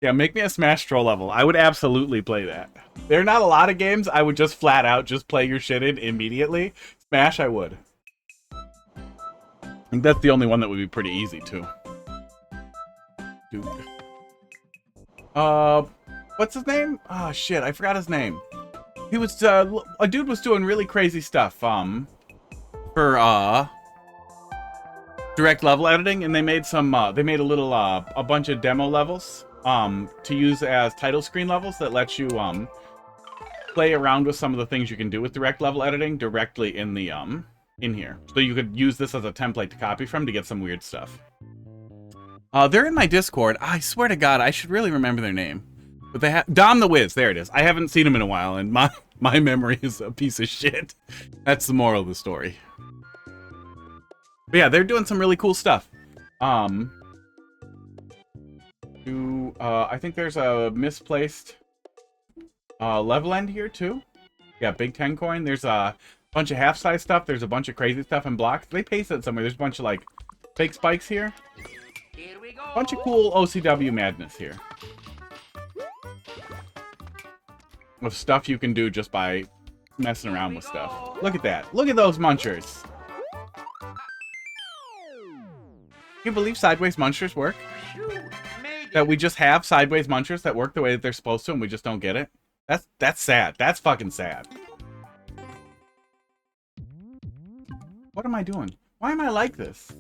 Yeah, make me a Smash Troll level. I would absolutely play that. There are not a lot of games I would just flat out just play your shit in immediately. Smash, I would. I think that's the only one that would be pretty easy, too. Dude. What's his name? Oh, shit, I forgot his name. He was, a dude was doing really crazy stuff, for, direct level editing, and they made some, they made a bunch of demo levels, to use as title screen levels that lets you, play around with some of the things you can do with direct level editing directly in the, in here. So you could use this as a template to copy from to get some weird stuff. They're in my Discord. I swear to God, I should really remember their name. But they have Dom the Wiz. There it is. I haven't seen him in a while, and my memory is a piece of shit. That's the moral of the story. But yeah, they're doing some really cool stuff. I think there's a misplaced level end here too. Yeah, Big 10 coin. There's bunch of half-size stuff. There's a bunch of crazy stuff in blocks. They pasted it somewhere. There's a bunch of, like, fake spikes here. Here we go. Bunch of cool OCW madness here. Of stuff you can do just by messing around with stuff. Look at that. Look at those munchers. Can you believe sideways munchers work? That we just have sideways munchers that work the way that they're supposed to and we just don't get it? That's sad. That's fucking sad. What am I doing? Why am I like this?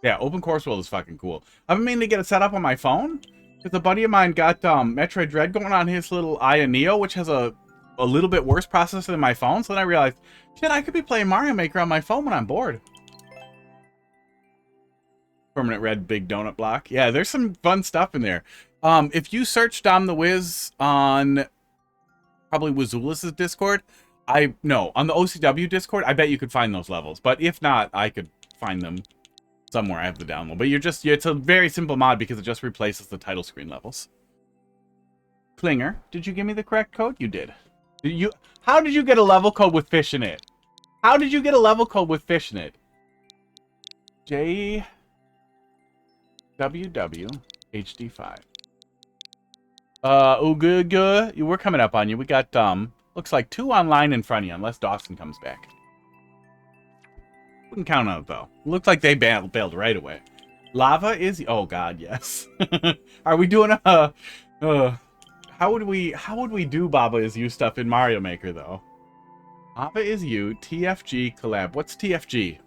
Yeah, Open Course World is fucking cool. I've been meaning to get it set up on my phone. Because a buddy of mine got Metroid Dread going on his little Aya Neo, which has a little bit worse processor than my phone. So then I realized, shit, I could be playing Mario Maker on my phone when I'm bored. Permanent red big donut block. Yeah, there's some fun stuff in there. If you search Dom the Wiz on probably Wazulis's Discord, on the OCW Discord, I bet you could find those levels. But if not, I could find them somewhere. I have the download. But it's a very simple mod because it just replaces the title screen levels. Klinger, did you give me the correct code? You did. How did you get a level code with fish in it? How did you get a level code with fish in it? JWW HD5. Oh, good. We're coming up on you. We got, looks like 2 online in front of you, unless Dawson comes back. Wouldn't count on it, though. Looks like they bailed right away. Lava is... Oh, God, yes. Are we doing a... how would we do Baba Is You stuff in Mario Maker, though? Baba Is You, TFG, collab. What's TFG?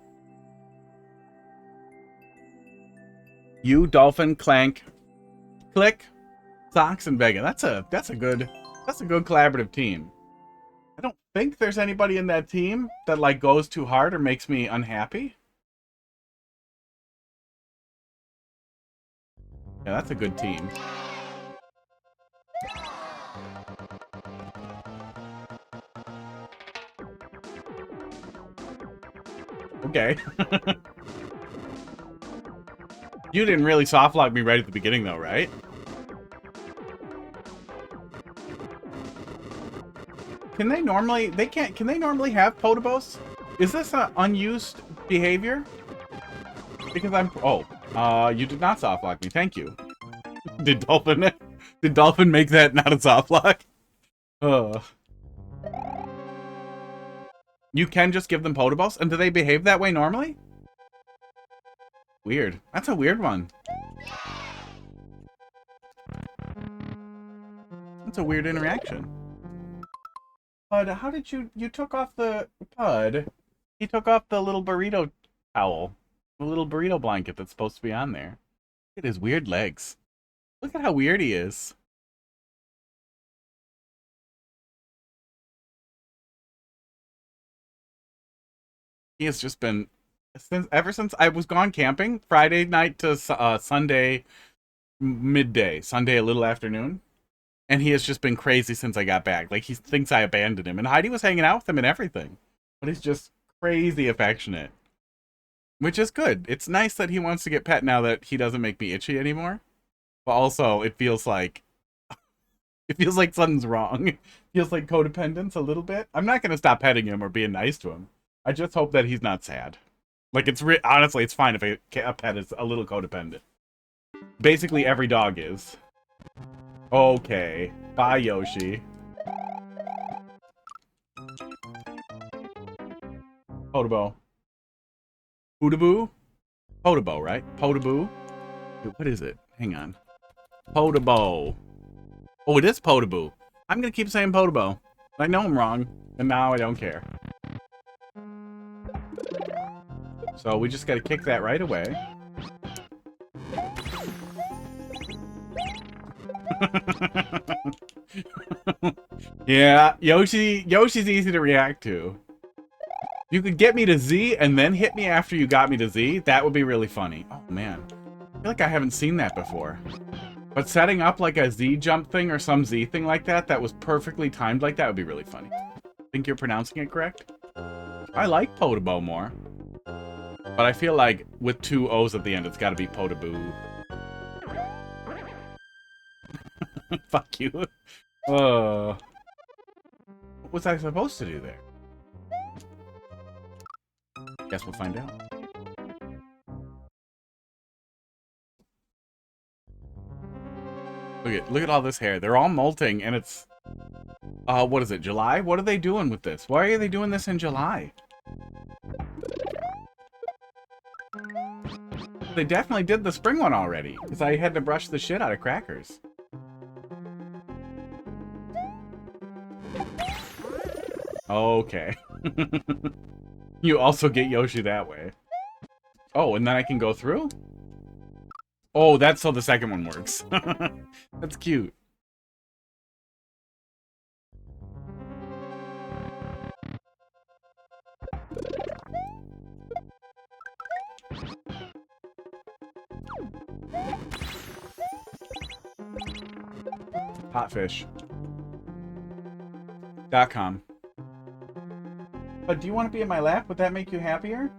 You, Dolphin, Clank, Click, Sox, and Vega. That's a good collaborative team. I don't think there's anybody in that team that like goes too hard or makes me unhappy. Yeah, that's a good team. Okay. You didn't really softlock me right at the beginning, though, right? Can they normally... Can they normally have Potobos? Is this an unused behavior? Because I'm... Oh. You did not softlock me. Thank you. Did Dolphin make that not a softlock? You can just give them Potobos? And do they behave that way normally? Weird. That's a weird one. That's a weird interaction. Bud, how did you took off the... Bud, he took off the little burrito towel. The little burrito blanket that's supposed to be on there. Look at his weird legs. Look at how weird he is. He has just been... Ever since I was gone camping, Friday night to Sunday midday, Sunday a little afternoon, and he has just been crazy since I got back. Like, he thinks I abandoned him, and Heidi was hanging out with him and everything, but he's just crazy affectionate, which is good. It's nice that he wants to get pet now that he doesn't make me itchy anymore, but also it feels like something's wrong. It feels like codependence a little bit. I'm not gonna stop petting him or being nice to him. I just hope that he's not sad. Like, honestly, it's fine if a pet is a little codependent. Basically, every dog is. Okay. Bye, Yoshi. Podoboo. Podoboo? Podoboo, right? Podoboo? What is it? Hang on. Podoboo. Oh, it is Podoboo. I'm gonna keep saying Podoboo. I know I'm wrong, and now I don't care. So we just gotta kick that right away. Yeah, Yoshi's easy to react to. If you could get me to Z and then hit me after you got me to Z, that would be really funny. Oh man, I feel like I haven't seen that before. But setting up like a Z jump thing or some Z thing like that was perfectly timed like that would be really funny. Think you're pronouncing it correct? I like Podoboo more. But I feel like with 2 O's at the end, it's got to be Podoboo. Fuck you. What was I supposed to do there? Guess we'll find out. Look at all this hair. They're all molting, and it's what is it, July? What are they doing with this? Why are they doing this in July? They definitely did the spring one already, because I had to brush the shit out of crackers. Okay. You also get Yoshi that way. Oh, and then I can go through? Oh, that's how the second one works. That's cute. Hotfish.com. But do you want to be in my lap? Would that make you happier?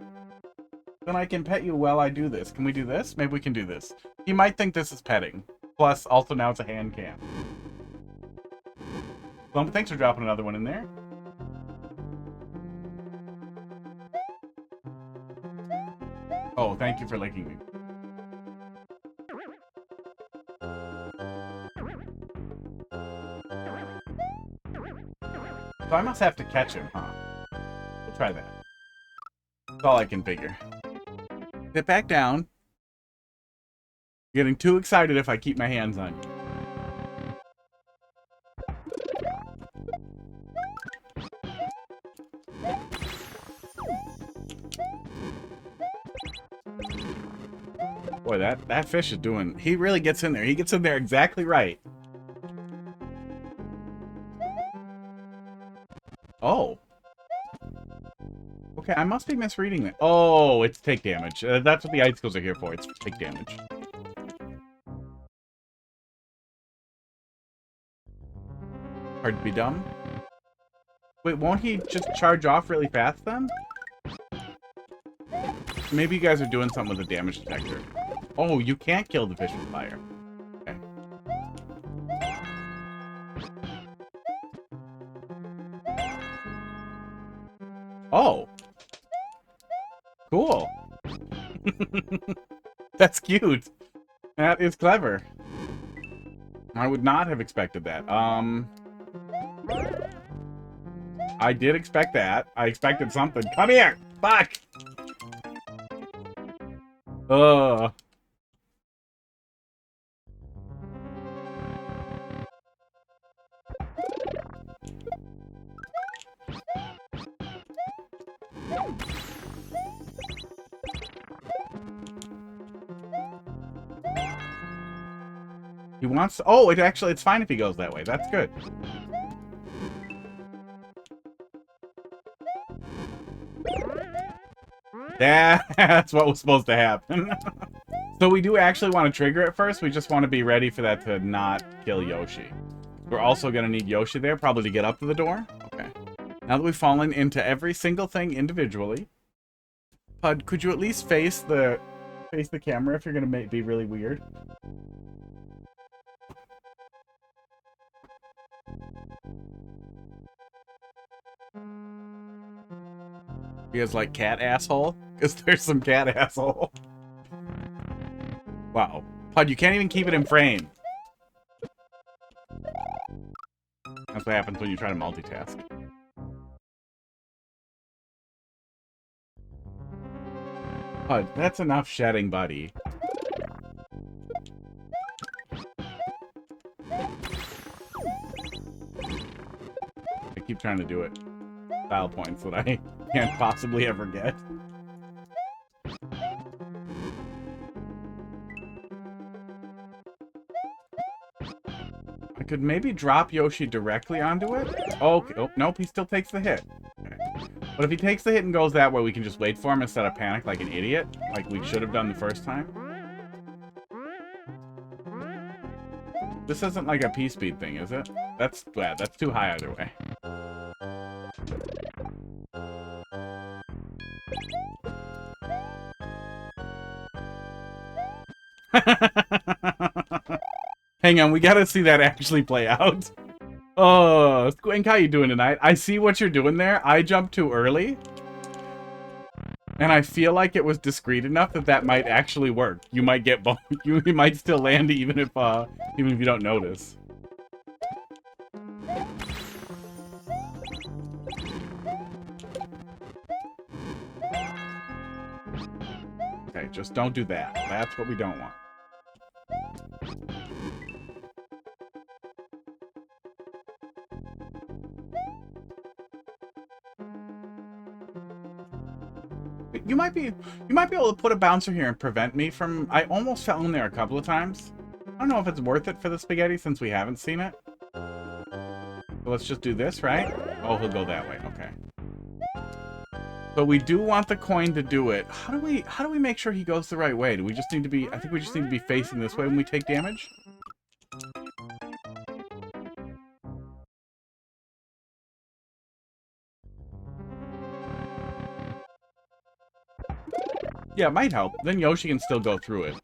Then I can pet you while I do this. Can we do this? Maybe we can do this. You might think this is petting. Plus, also now it's a hand cam. Well, thanks for dropping another one in there. Oh, thank you for licking me. So I must have to catch him, huh? We'll try that. That's all I can figure. Get back down. Getting too excited if I keep my hands on you. Boy, that fish is doing... He really gets in there. He gets in there exactly right. Oh. Okay, I must be misreading that. Oh, it's take damage. That's what the icicles are here for. It's take damage. Hard to be dumb. Wait, won't he just charge off really fast then? Maybe you guys are doing something with the damage detector. Oh, you can't kill the fish with fire. Okay. Oh. Cool. That's cute. That is clever. I would not have expected that. I did expect that. I expected something. Come here! Fuck! Ugh. He wants to... Oh, it's fine if he goes that way. That's good. That's what was supposed to happen. So we do actually want to trigger it first. We just want to be ready for that to not kill Yoshi. We're also going to need Yoshi there, probably to get up to the door. Okay. Now that we've fallen into every single thing individually, Pud, could you at least face the camera if you're going to be really weird? You guys like cat asshole? Because there's some cat asshole. Wow. Pud, you can't even keep it in frame. That's what happens when you try to multitask. Pud, that's enough shedding, buddy. I keep trying to do it. Style points that I can't possibly ever get. I could maybe drop Yoshi directly onto it. Oh, okay. Oh, nope, he still takes the hit. Okay. But if he takes the hit and goes that way, we can just wait for him instead of panic like an idiot, like we should have done the first time. This isn't like a P-speed thing, is it? That's too high either way. Hang on, we gotta see that actually play out. Oh, Squink, how you doing tonight? I see what you're doing there. I jumped too early. And I feel like it was discreet enough that that might actually work. You might get you might still land even if you don't notice. Okay, just don't do that. That's what we don't want. You might be able to put a bouncer here and prevent me from... I almost fell in there a couple of times. I don't know if it's worth it for the spaghetti since we haven't seen it. So let's just do this, right? Oh, he'll go that way. Okay. But we do want the coin to do it. How do we make sure he goes the right way? Do we just need to be... I think we just need to be facing this way when we take damage. Yeah, it might help. Then Yoshi can still go through it.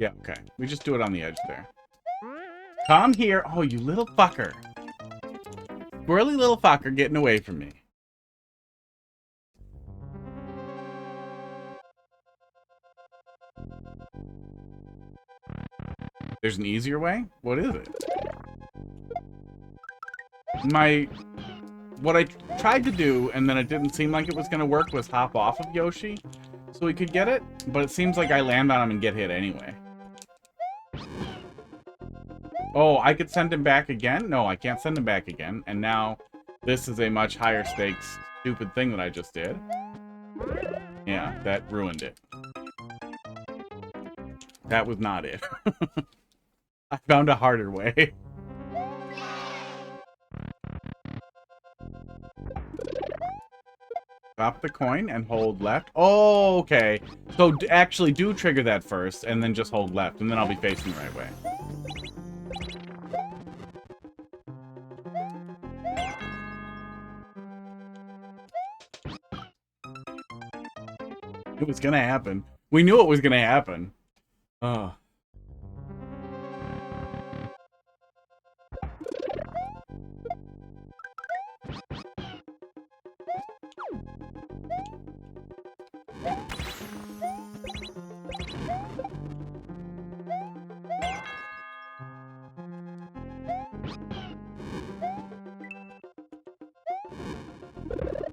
Yeah, okay. We just do it on the edge there. Come here. Oh, you little fucker. Squirrely little fucker getting away from me. There's an easier way? What is it? What I tried to do, and then it didn't seem like it was going to work, was hop off of Yoshi so we could get it, but it seems like I land on him and get hit anyway. Oh, I could send him back again? No, I can't send him back again, and now this is a much higher stakes stupid thing that I just did. Yeah, that ruined it. That was not it. I found a harder way. Drop the coin and hold left. Oh, okay. So actually do trigger that first, and then just hold left, and then I'll be facing the right way. It was gonna happen. We knew it was gonna happen. Oh.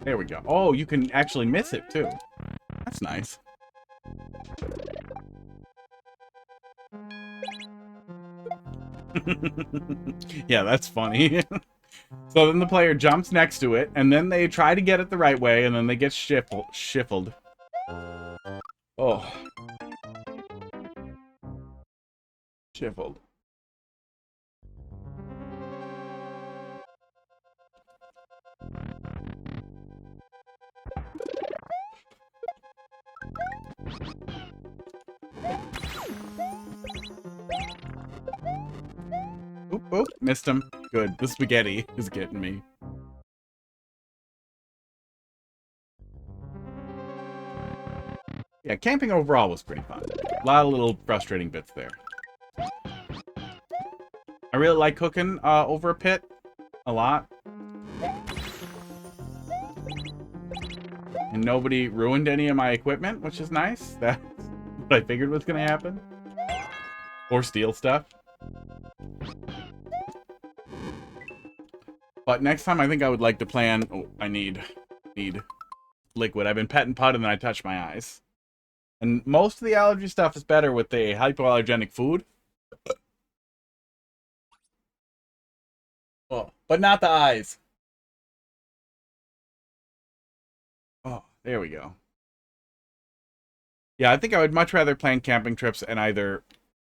There we go. Oh, you can actually miss it, too. That's nice. Yeah, that's funny. So then the player jumps next to it, and then they try to get it the right way, and then they get shiffled. Oh. Shiffled. Oop, oop, missed him. Good. The spaghetti is getting me. Yeah, camping overall was pretty fun. A lot of little frustrating bits there. I really like cooking over a pit. A lot. And nobody ruined any of my equipment, which is nice. That's what I figured was going to happen. Or steal stuff. But next time I think I would like to plan... Oh, I need liquid. I've been pet and put and then I touch my eyes. And most of the allergy stuff is better with the hypoallergenic food. Oh, but not the eyes. Oh, there we go. Yeah, I think I would much rather plan camping trips and either...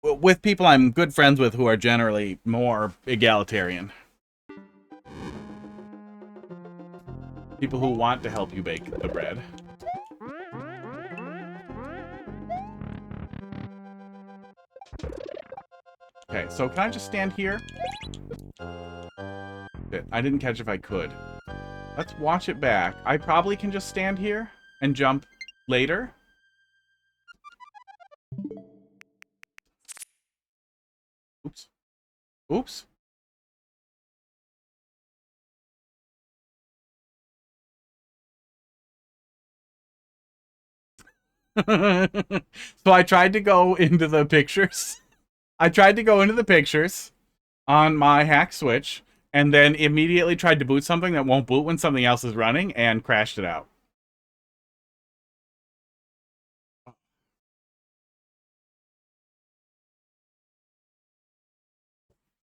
with people I'm good friends with who are generally more egalitarian. People who want to help you bake the bread. Okay, so can I just stand here? it. I didn't catch if I could. Let's watch it back. I probably can just stand here and jump later. Oops. Oops. So I tried to go into the pictures. I tried to go into the pictures on my hack switch and then immediately tried to boot something that won't boot when something else is running and crashed it out.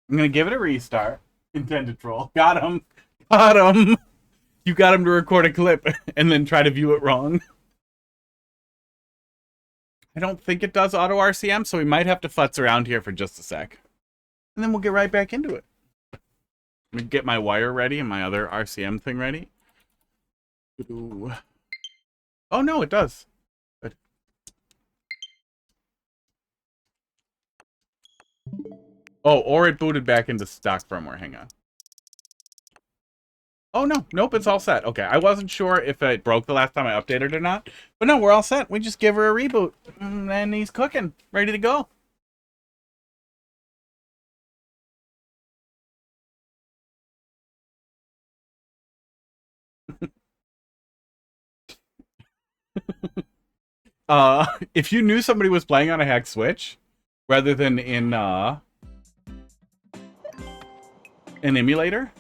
I'm going to give it a restart. Intended troll. Got him. Got him. You got him to record a clip and then try to view it wrong. I don't think it does auto RCM, so we might have to futz around here for just a sec. And then we'll get right back into it. Let me get my wire ready and my other RCM thing ready. Ooh. Oh, no, it does. Good. Oh, or it booted back into stock firmware. Hang on. Oh, no. Nope, it's all set. Okay, I wasn't sure if it broke the last time I updated or not. But no, we're all set. We just give her a reboot. And then he's cooking. Ready to go. If you knew somebody was playing on a hack switch, rather than in, an emulator,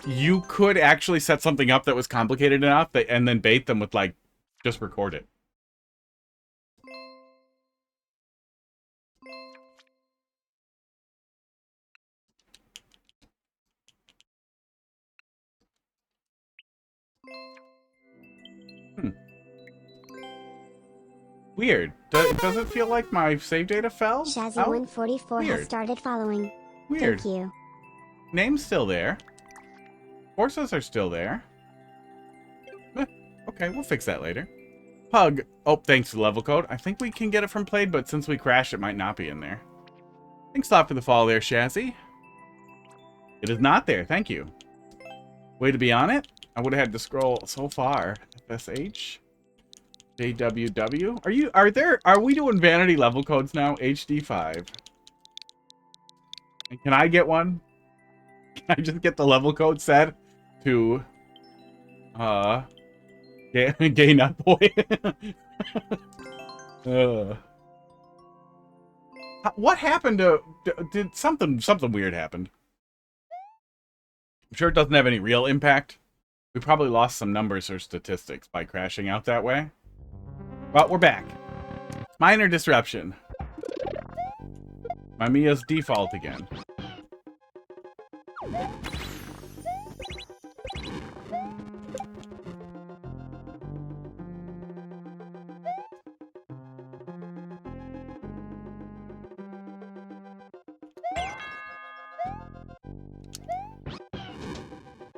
you could actually set something up that was complicated enough that, and then bait them with, like, just record it. Weird. Does it feel like my save data fell? Shazzyy144 has started following. Weird. Thank you. Name's still there. Forces are still there. Okay, we'll fix that later. Pug. Oh, thanks for the level code. I think we can get it from Played, but since we crashed, it might not be in there. Thanks a lot for the follow there, Shazzyy. It is not there. Thank you. Way to be on it. I would have had to scroll so far. FSH. JWW. Are we doing vanity level codes now? HD5. And can I get one? Can I just get the level code set to gay nut boy? What happened to did something weird happened? I'm sure it doesn't have any real impact. We probably lost some numbers or statistics by crashing out that way. But we're back. Minor disruption. Mariya's default again.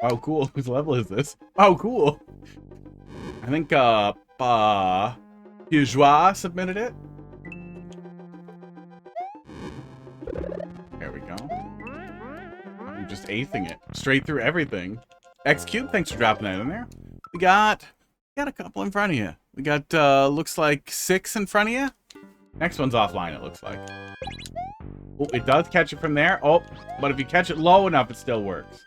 Oh, cool. Whose level is this? Oh, cool. I think, Bourgeois submitted it. There we go. I'm just acing it. Straight through everything. Xcube, thanks for dropping that in there. We got a couple in front of you. We got, looks like 6 in front of you. Next one's offline, it looks like. Oh, it does catch it from there. Oh, but if you catch it low enough, it still works.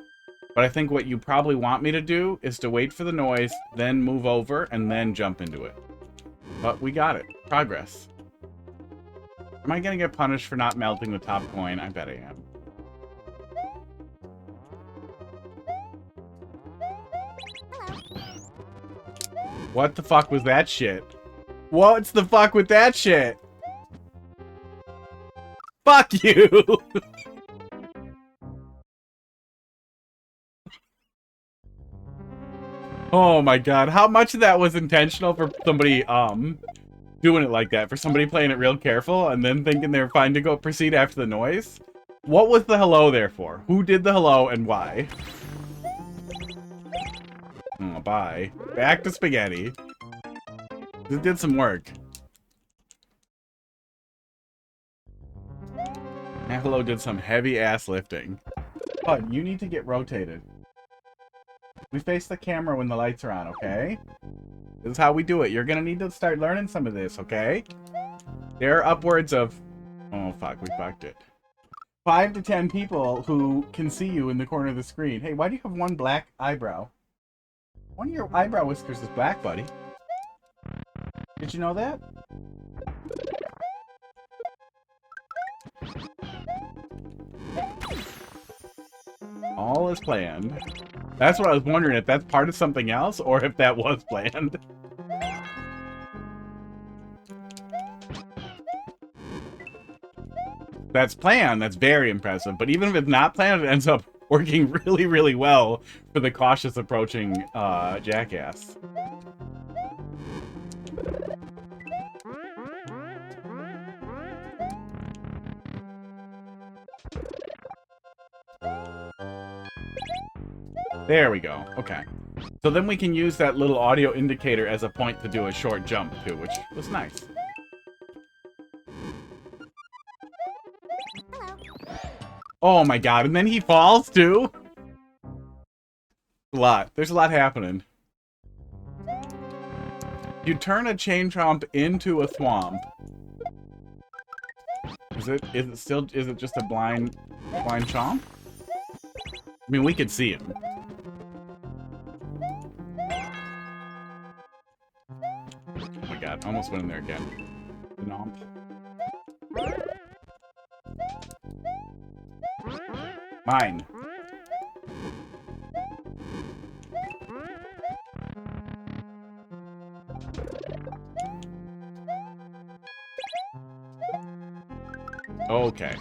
But I think what you probably want me to do is to wait for the noise, then move over, and then jump into it. But we got it. Progress. Am I gonna get punished for not melting the top coin? I bet I am. What the fuck was that shit? What's the fuck with that shit? Fuck you! Oh my god, how much of that was intentional for somebody, doing it like that? For somebody playing it real careful and then thinking they're fine to go proceed after the noise? What was the hello there for? Who did the hello and why? Oh, bye. Back to spaghetti. This did some work. That hello did some heavy ass lifting. Bud, you need to get rotated. We face the camera when the lights are on, okay? This is how we do it. You're gonna need to start learning some of this, okay? There are upwards of... Oh, fuck, we fucked it. 5 to 10 people who can see you in the corner of the screen. Hey, why do you have one black eyebrow? One of your eyebrow whiskers is black, buddy. Did you know that? All is planned. That's what I was wondering, if that's part of something else, or if that was planned. That's planned. That's very impressive. But even if it's not planned, it ends up working really, really well for the cautious approaching jackass. There we go. Okay. So then we can use that little audio indicator as a point to do a short jump, too, which was nice. Oh my god, and then he falls, too? A lot. There's a lot happening. You turn a chain chomp into a thwomp. Is it just a blind chomp? I mean, we could see him. Oh my god, almost went in there again. Nomp. Mine. Okay.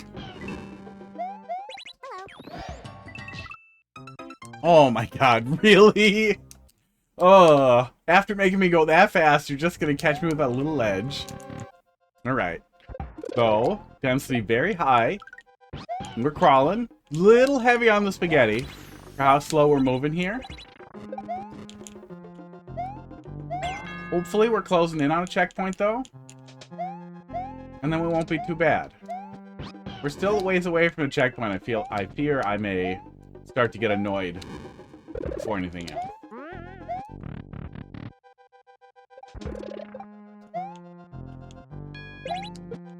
Oh my god, really? Oh, after making me go that fast, you're just gonna catch me with that little ledge. Alright. So, density very high. We're crawling. Little heavy on the spaghetti for how slow we're moving here. Hopefully we're closing in on a checkpoint though. And then we won't be too bad. We're still a ways away from a checkpoint. I fear I may start to get annoyed before anything else.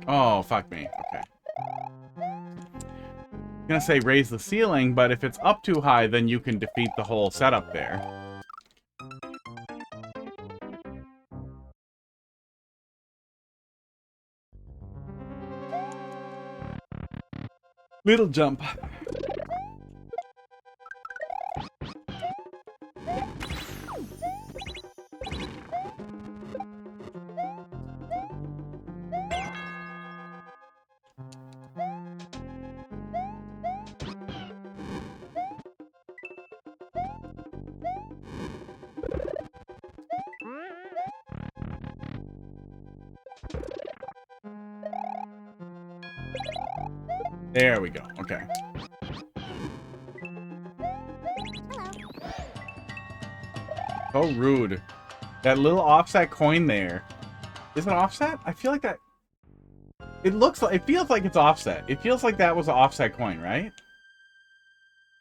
Oh, fuck me. Okay. I'm gonna say raise the ceiling, but if it's up too high, then you can defeat the whole setup there. Little jump. There we go. Okay. So rude. That little offset coin there. Is it offset? I feel like that... It feels like it's offset. It feels like that was an offset coin, right?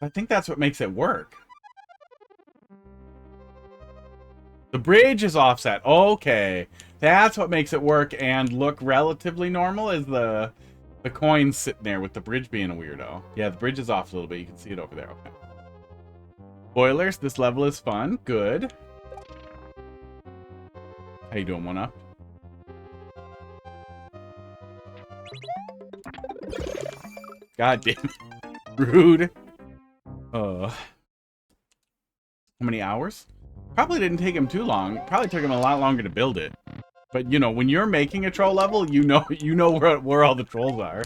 I think that's what makes it work. The bridge is offset. Okay. That's what makes it work and look relatively normal, is the coin's sitting there with the bridge being a weirdo. Yeah, the bridge is off a little bit. You can see it over there. Okay. Spoilers, this level is fun. Good. How you doing, 1-up? God damn it. Rude. How many hours? Probably didn't take him too long. Probably took him a lot longer to build it. But, you know, when you're making a troll level, you know where all the trolls are.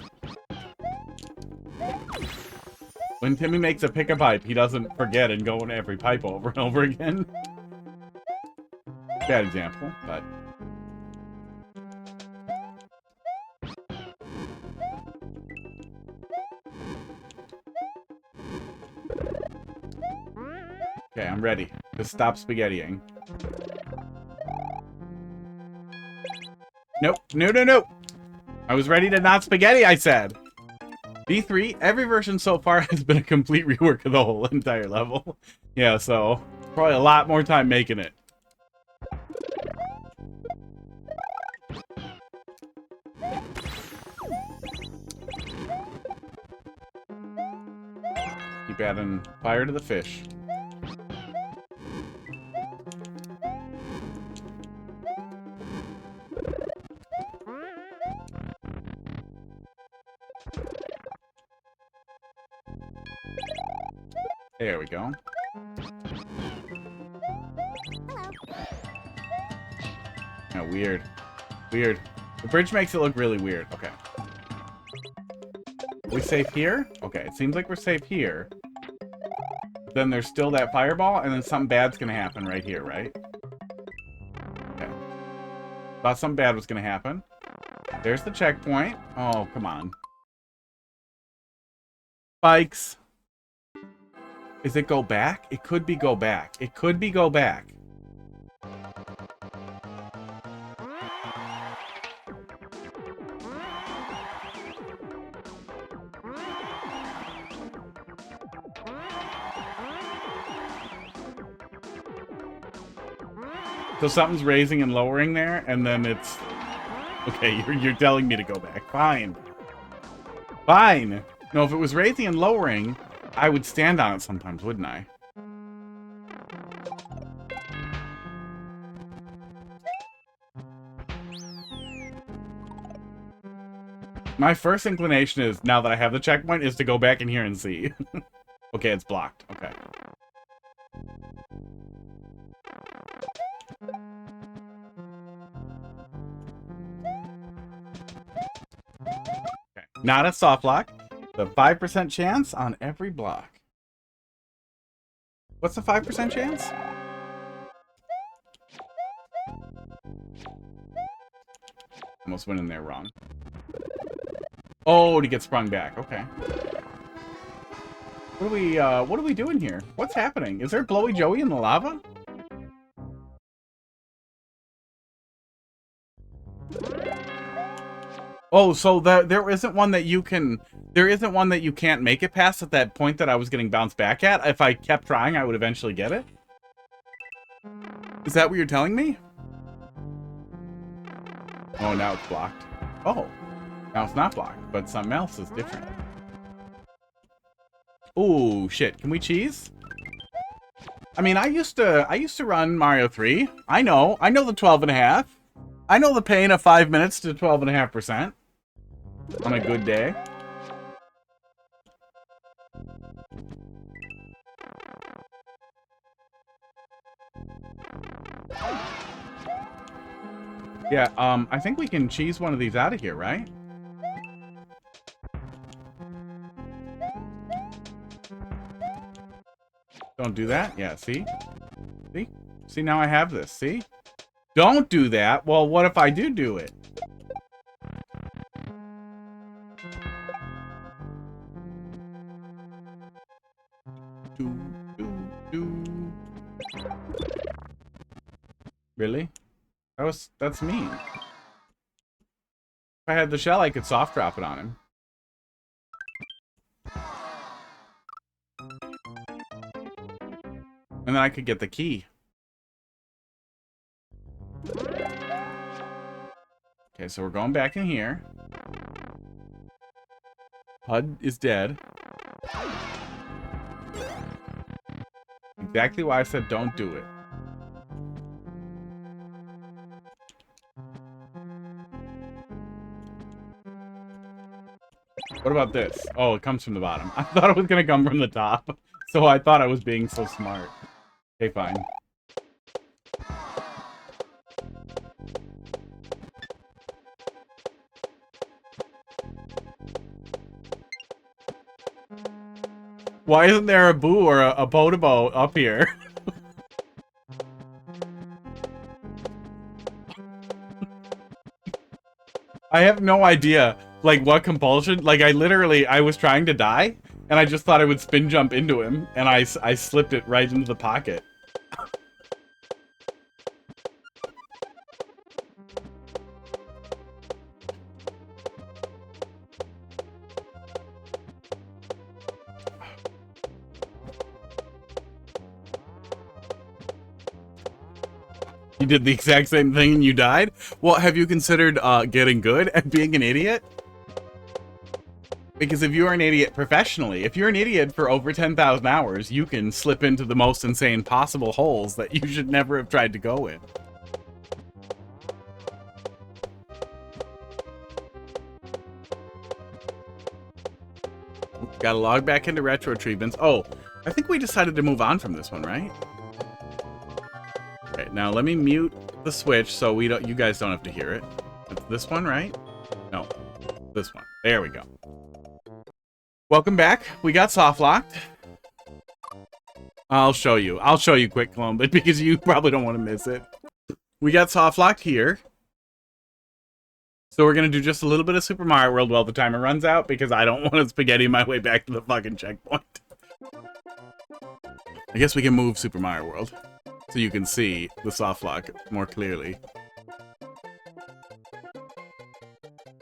When Timmy makes a pick a pipe, he doesn't forget and go in every pipe over and over again. Bad example, but... Okay, I'm ready to stop spaghettiing. Nope. No, no, no. I was ready to not spaghetti, I said. V3, every version so far has been a complete rework of the whole entire level. Yeah, so probably a lot more time making it. Keep adding fire to the fish. There we go. Oh, weird. Weird. The bridge makes it look really weird. Okay. Are we safe here? Okay, it seems like we're safe here. Then there's still that fireball, and then something bad's gonna happen right here, right? Okay. Thought something bad was gonna happen. There's the checkpoint. Oh, come on. Spikes. Is it go back? It could be go back. It could be go back. So something's raising and lowering there, and then it's... Okay, you're telling me to go back. Fine. Fine. No, if it was raising and lowering, I would stand on it sometimes, wouldn't I? My first inclination is, now that I have the checkpoint, is to go back in here and see. Okay, it's blocked. Okay. Okay. Not a soft lock. The 5% chance on every block. What's the 5% chance? Almost went in there wrong. Oh, to get sprung back. Okay. What are we doing here? What's happening? Is there Blowy Joey in the lava? Oh, so there isn't one that you can... There isn't one that you can't make it past at that point that I was getting bounced back at? If I kept trying, I would eventually get it? Is that what you're telling me? Oh, now it's blocked. Oh. Now it's not blocked, but something else is different. Ooh, shit. Can we cheese? I mean, I used to run Mario 3. I know the 12.5. I know the pain of 5 minutes to 12.5% on a good day. Yeah, I think we can cheese one of these out of here, right? Don't do that. Yeah, see? See? See, now I have this. See? Don't do that. Well, what if I do it? Really? That's mean. If I had the shell, I could soft drop it on him. And then I could get the key. Okay, so we're going back in here. HUD is dead. Exactly why I said don't do it. What about this? Oh, it comes from the bottom. I thought it was gonna come from the top. So I thought I was being so smart. Okay, fine. Why isn't there a Boo or a Botobo up here? I have no idea, like, what compulsion. Like, I was trying to die, and I just thought I would spin jump into him, and I slipped it right into the pocket. You did the exact same thing and you died? Well, have you considered getting good at being an idiot? Because if you are an idiot professionally, if you're an idiot for over 10,000 hours, you can slip into the most insane possible holes that you should never have tried to go in. Gotta log back into retro treatments. Oh, I think we decided to move on from this one, right? Okay, now let me mute the switch so you guys don't have to hear it. It's this one, right? No, this one. There we go. Welcome back. We got soft locked. I'll show you. I'll show you quick, Clone, but because you probably don't want to miss it. We got soft locked here. So we're going to do just a little bit of Super Mario World while the timer runs out because I don't want to spaghetti my way back to the fucking checkpoint. I guess we can move Super Mario World so you can see the soft lock more clearly.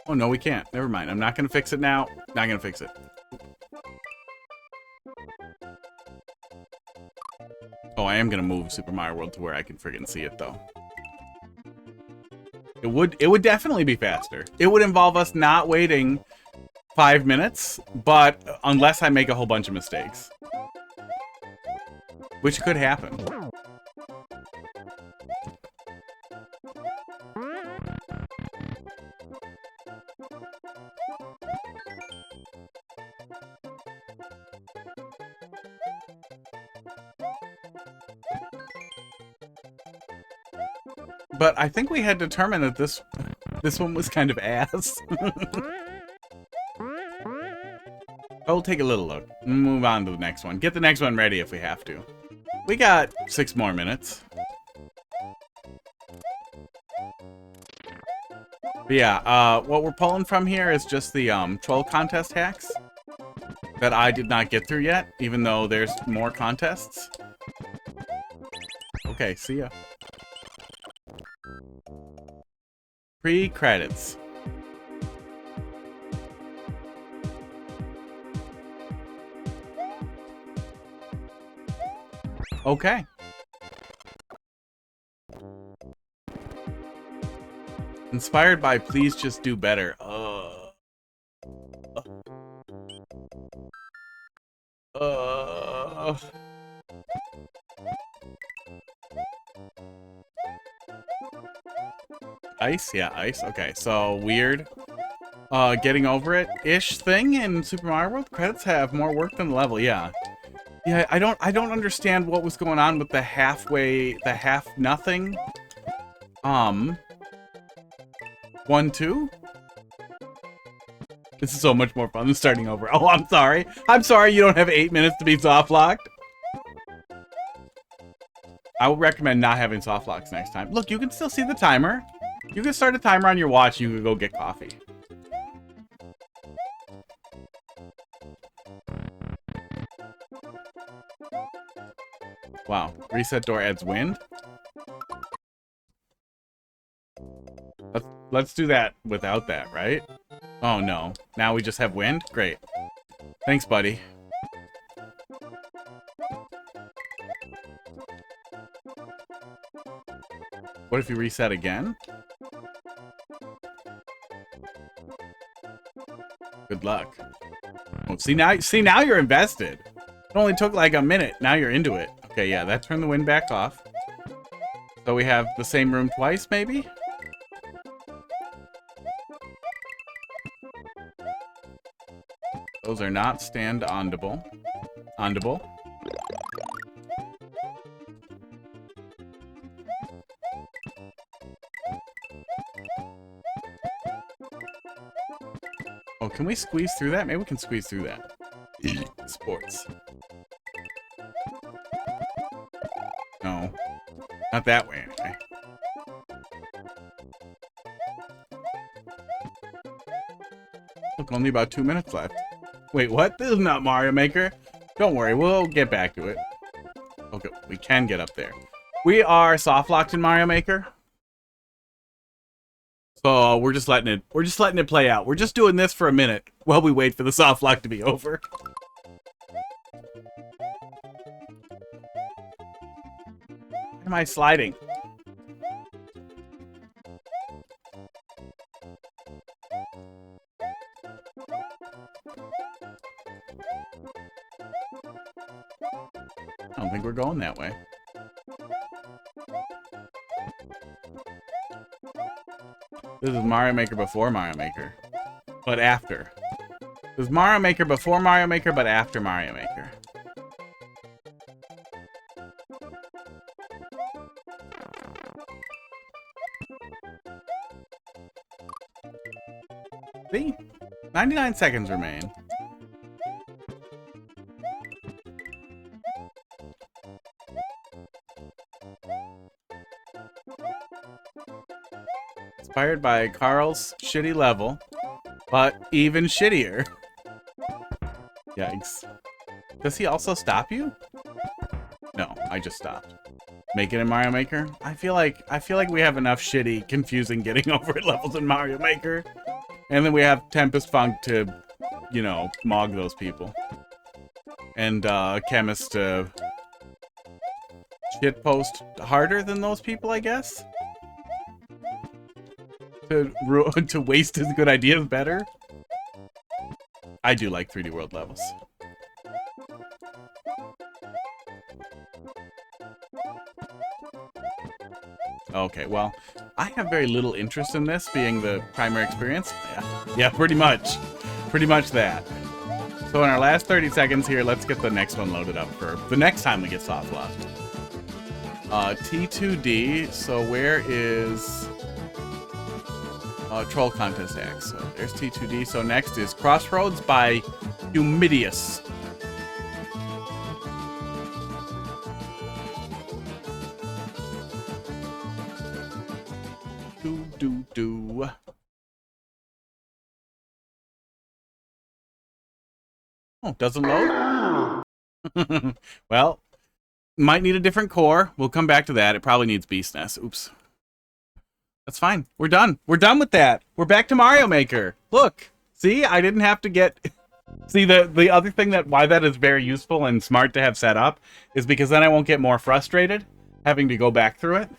Oh, no, we can't. Never mind. I'm not going to fix it now. Not going to fix it. Oh, I am going to move Super Mario World to where I can friggin' see it, though. It would definitely be faster. It would involve us not waiting 5 minutes, but unless I make a whole bunch of mistakes. Which could happen. But I think we had determined that this one was kind of ass. I'll take a little look. Move on to the next one. Get the next one ready if we have to. We got 6 more minutes. But yeah, what we're pulling from here is just the troll contest hacks that I did not get through yet, even though there's more contests. Okay, see ya. Pre-credits. Okay. Inspired by Please Just Do Better. Ice? Yeah, ice. Okay, so weird. Getting over it-ish thing in Super Mario World. Credits have more work than the level, yeah. Yeah, I don't understand what was going on with the half nothing. 1-2? This is so much more fun than starting over. Oh, I'm sorry. I'm sorry you don't have 8 minutes to be soft locked. I would recommend not having soft locks next time. Look, you can still see the timer. You can start a timer on your watch and you can go get coffee. Wow. Reset door adds wind? Let's do that without that, right? Oh no. Now we just have wind? Great. Thanks, buddy. What if you reset again? Good luck. Oh, see now you're invested. It only took like a minute. Now you're into it. Okay, yeah, that turned the wind back off. So we have the same room twice, maybe? Those are not stand-ondable. Ondable. Oh, can we squeeze through that? Maybe we can squeeze through that. Sports. No. Not that way, anyway. Look, only about 2 minutes left. Wait, what? This is not Mario Maker. Don't worry, we'll get back to it. Okay, we can get up there. We are soft locked in Mario Maker. So we're just letting it play out. We're just doing this for a minute while we wait for the soft lock to be over. Why am I sliding? I don't think we're going that way. This is Mario Maker before Mario Maker. But after. This is Mario Maker before Mario Maker, but after Mario Maker. See? 99 seconds remain. Inspired by Carl's shitty level, but even shittier. Yikes. Does he also stop you? No, I just stopped. Make it in Mario Maker? I feel like we have enough shitty, confusing getting over it levels in Mario Maker. And then we have Tempest Funk to, you know, mog those people. And Chemist to shitpost harder than those people, I guess? To waste his good ideas better? I do like 3D World levels. Okay, well, I have very little interest in this being the primary experience. Yeah, pretty much. Pretty much that. So in our last 30 seconds here, let's get the next one loaded up for the next time we get soft locked. T2D, so where is... Troll Contest X. So there's T2D. So next is Crossroads by Humidius. Do. Oh, doesn't load? Well, might need a different core. We'll come back to that. It probably needs Beast Nest. Oops. That's fine. We're done. We're done with that. We're back to Mario Maker. Look. See, I didn't have to get... See, the other thing why that is very useful and smart to have set up is because then I won't get more frustrated having to go back through it.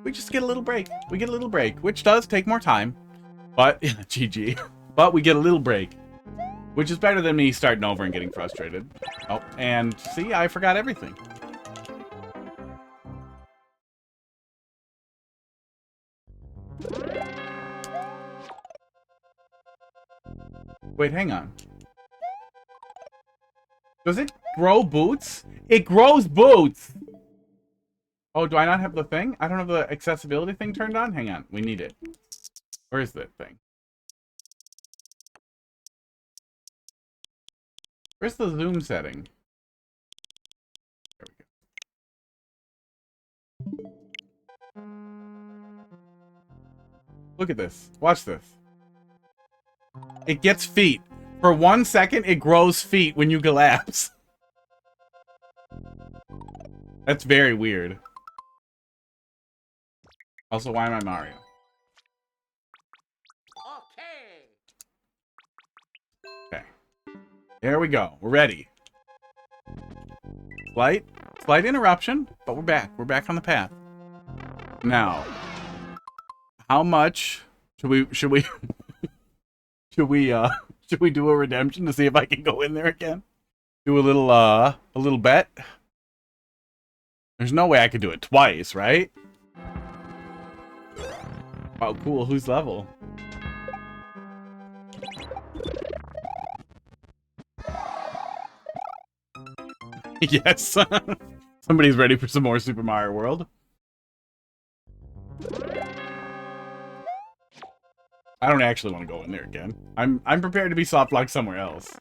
We just get a little break. We get a little break, which does take more time. But, GG. But we get a little break. Which is better than me starting over and getting frustrated. Oh, and see, I forgot everything. Wait, hang on. Does it grow boots? It grows boots! Oh, do I not have the thing? I don't have the accessibility thing turned on? Hang on, we need it. Where is that thing? Where's the zoom setting? There we go. Look at this. Watch this. It gets feet. For 1 second, it grows feet when you collapse. That's very weird. Also, why am I Mario? Okay. There we go. We're ready. Slight interruption, but we're back. We're back on the path. Now, how much should we should we do a redemption to see if I can go in there again? Do a little bet. There's no way I could do it twice, right? Wow, cool. Who's level? Yes. Somebody's ready for some more Super Mario World. I don't actually want to go in there again. I'm prepared to be soft locked somewhere else.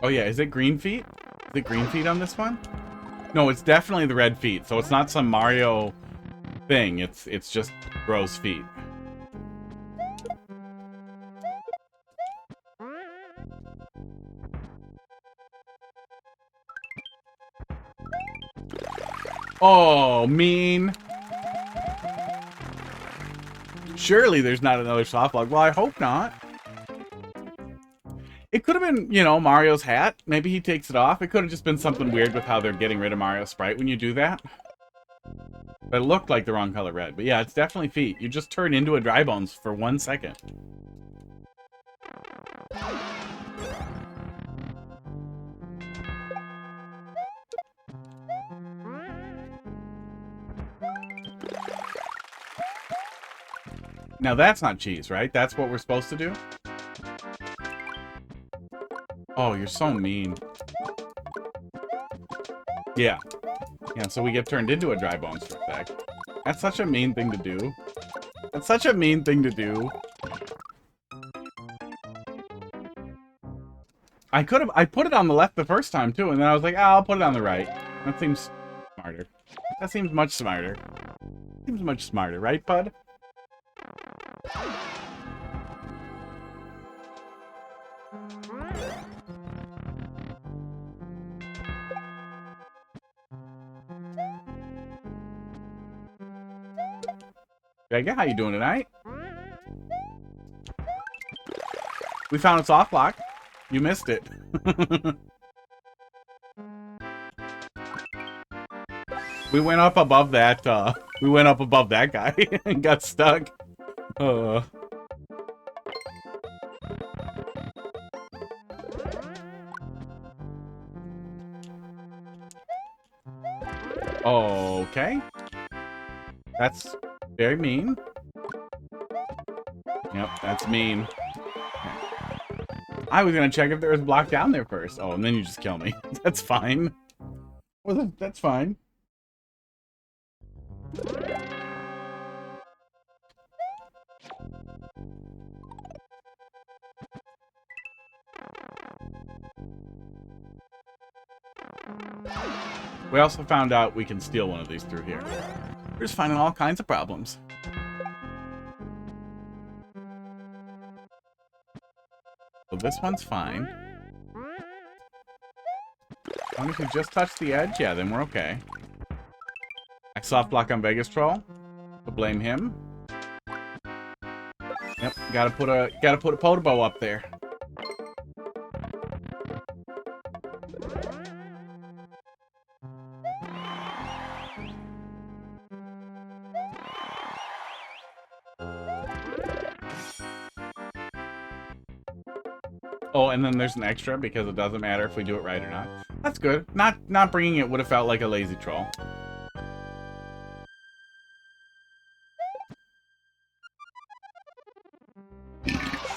Oh yeah, is it green feet? Is it green feet on this one? No, it's definitely the red feet. So it's not some Mario thing. It's just gross feet. Oh, mean. Surely there's not another soft lock. Well, I hope not. It could have been, you know, Mario's hat. Maybe he takes it off. It could have just been something weird with how they're getting rid of Mario's sprite when you do that. But it looked like the wrong color red. But yeah, it's definitely feet. You just turn into a Drybones for 1 second. Now that's not cheese, right? That's what we're supposed to do? Oh, you're so mean. Yeah. Yeah, so we get turned into a Drybone for a sec. That's such a mean thing to do. That's such a mean thing to do. I put it on the left the first time too, and then I was like, oh, I'll put it on the right. That seems smarter. That seems much smarter. Seems much smarter, right, bud? Vega, how you doing tonight? We found a soft lock. You missed it. We went up above that, guy and got stuck. Okay. That's very mean. Yep, that's mean. I was gonna check if there was a block down there first. Oh, and then you just kill me. That's fine. Well, that's fine. We also found out we can steal one of these through here. We're just finding all kinds of problems. So this one's fine. As long as we just touch the edge, yeah, then we're okay. I soft block on Vegas Troll. To blame him. Yep, gotta put a Podobo up there. Oh, and then there's an extra because it doesn't matter if we do it right or not. That's good. Not bringing it would have felt like a lazy troll.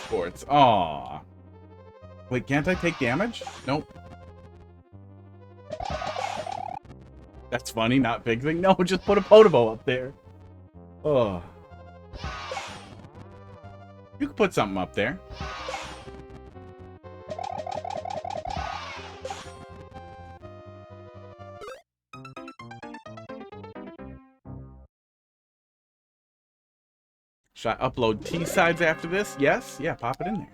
Sports. Aww. Wait, can't I take damage? Nope. That's funny, not big thing. No, just put a Podobo up there. Oh. You could put something up there. Should I upload T-sides after this? Yes? Yeah, pop it in there.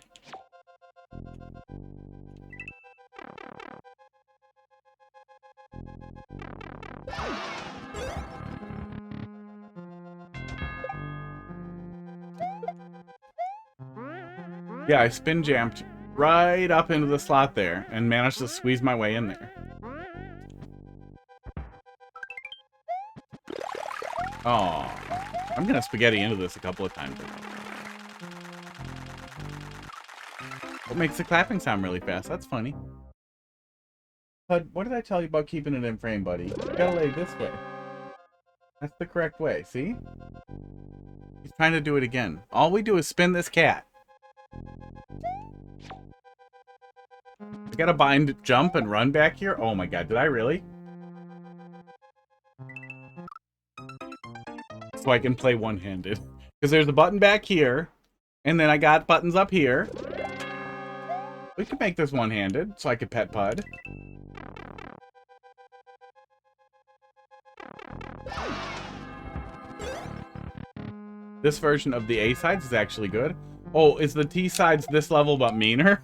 Yeah, I spin jammed right up into the slot there and managed to squeeze my way in there. Oh, I'm gonna spaghetti into this a couple of times. What makes the clapping sound really fast? That's funny. Bud, what did I tell you about keeping it in frame, buddy? You gotta lay this way. That's the correct way, see? He's trying to do it again. All we do is spin this cat. I gotta bind, jump, and run back here? Oh my god, did I really? So I can play one-handed. Because there's a button back here, and then I got buttons up here. We could make this one-handed, so I could pet Pud. This version of the A-sides is actually good. Oh, is the T-sides this level but meaner?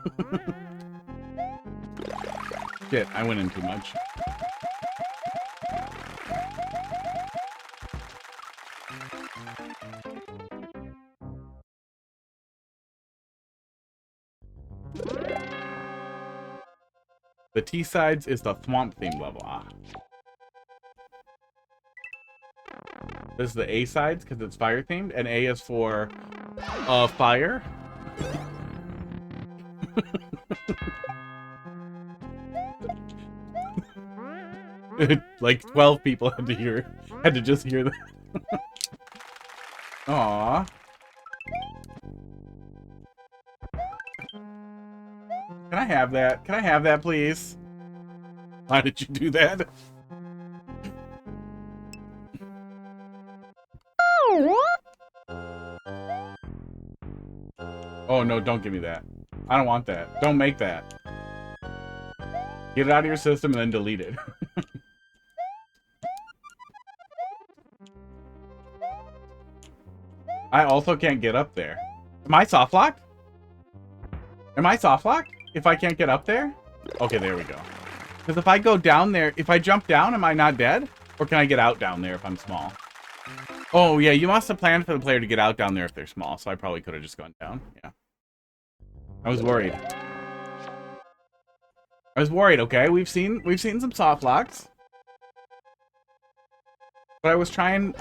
Shit, I went in too much. The T-sides is the Thwomp theme level. Ah. This is the A-sides because it's fire themed, and A is for fire. Like 12 people had to just hear that. Aww. I have that? Can I have that, please? Why did you do that? Oh, no, don't give me that. I don't want that. Don't make that. Get it out of your system and then delete it. I also can't get up there. Am I soft locked? Am I soft locked? If I can't get up there? Okay, there we go. Because if I go down there, if I jump down, am I not dead? Or can I get out down there if I'm small? Oh, yeah, you must have planned for the player to get out down there if they're small, so I probably could have just gone down. Yeah. I was worried. I was worried, okay? We've seen some soft locks. But I was trying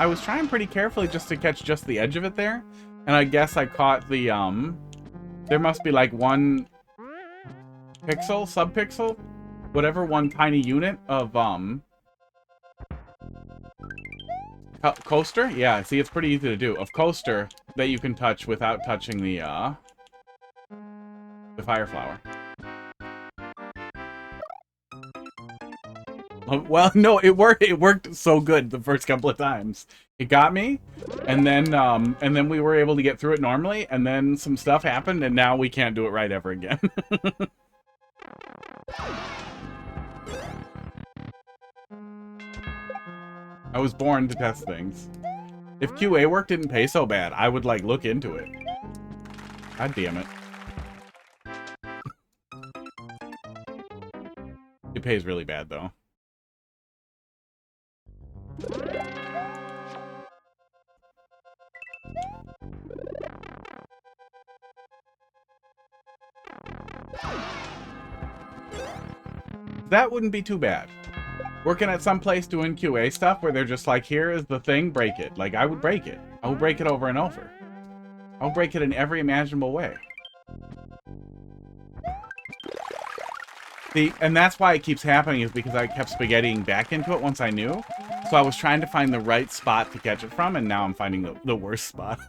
pretty carefully just to catch just the edge of it there. And I guess I caught the, there must be like one pixel, sub-pixel, whatever, one tiny unit of, coaster? Yeah, see, it's pretty easy to do. Of coaster that you can touch without touching the fire flower. Well, no, it worked. It worked so good the first couple of times. It got me, and then we were able to get through it normally, and then some stuff happened, and now we can't do it right ever again. I was born to test things. If QA work didn't pay so bad, I would, like, look into it. God damn it. It pays really bad, though. That wouldn't be too bad. Working at some place doing QA stuff where they're just like, here is the thing, break it. Like, I would break it. I would break it over and over. I'll break it in every imaginable way. See, and that's why it keeps happening, is because I kept spaghettiing back into it once I knew. So I was trying to find the right spot to catch it from, and now I'm finding the worst spot.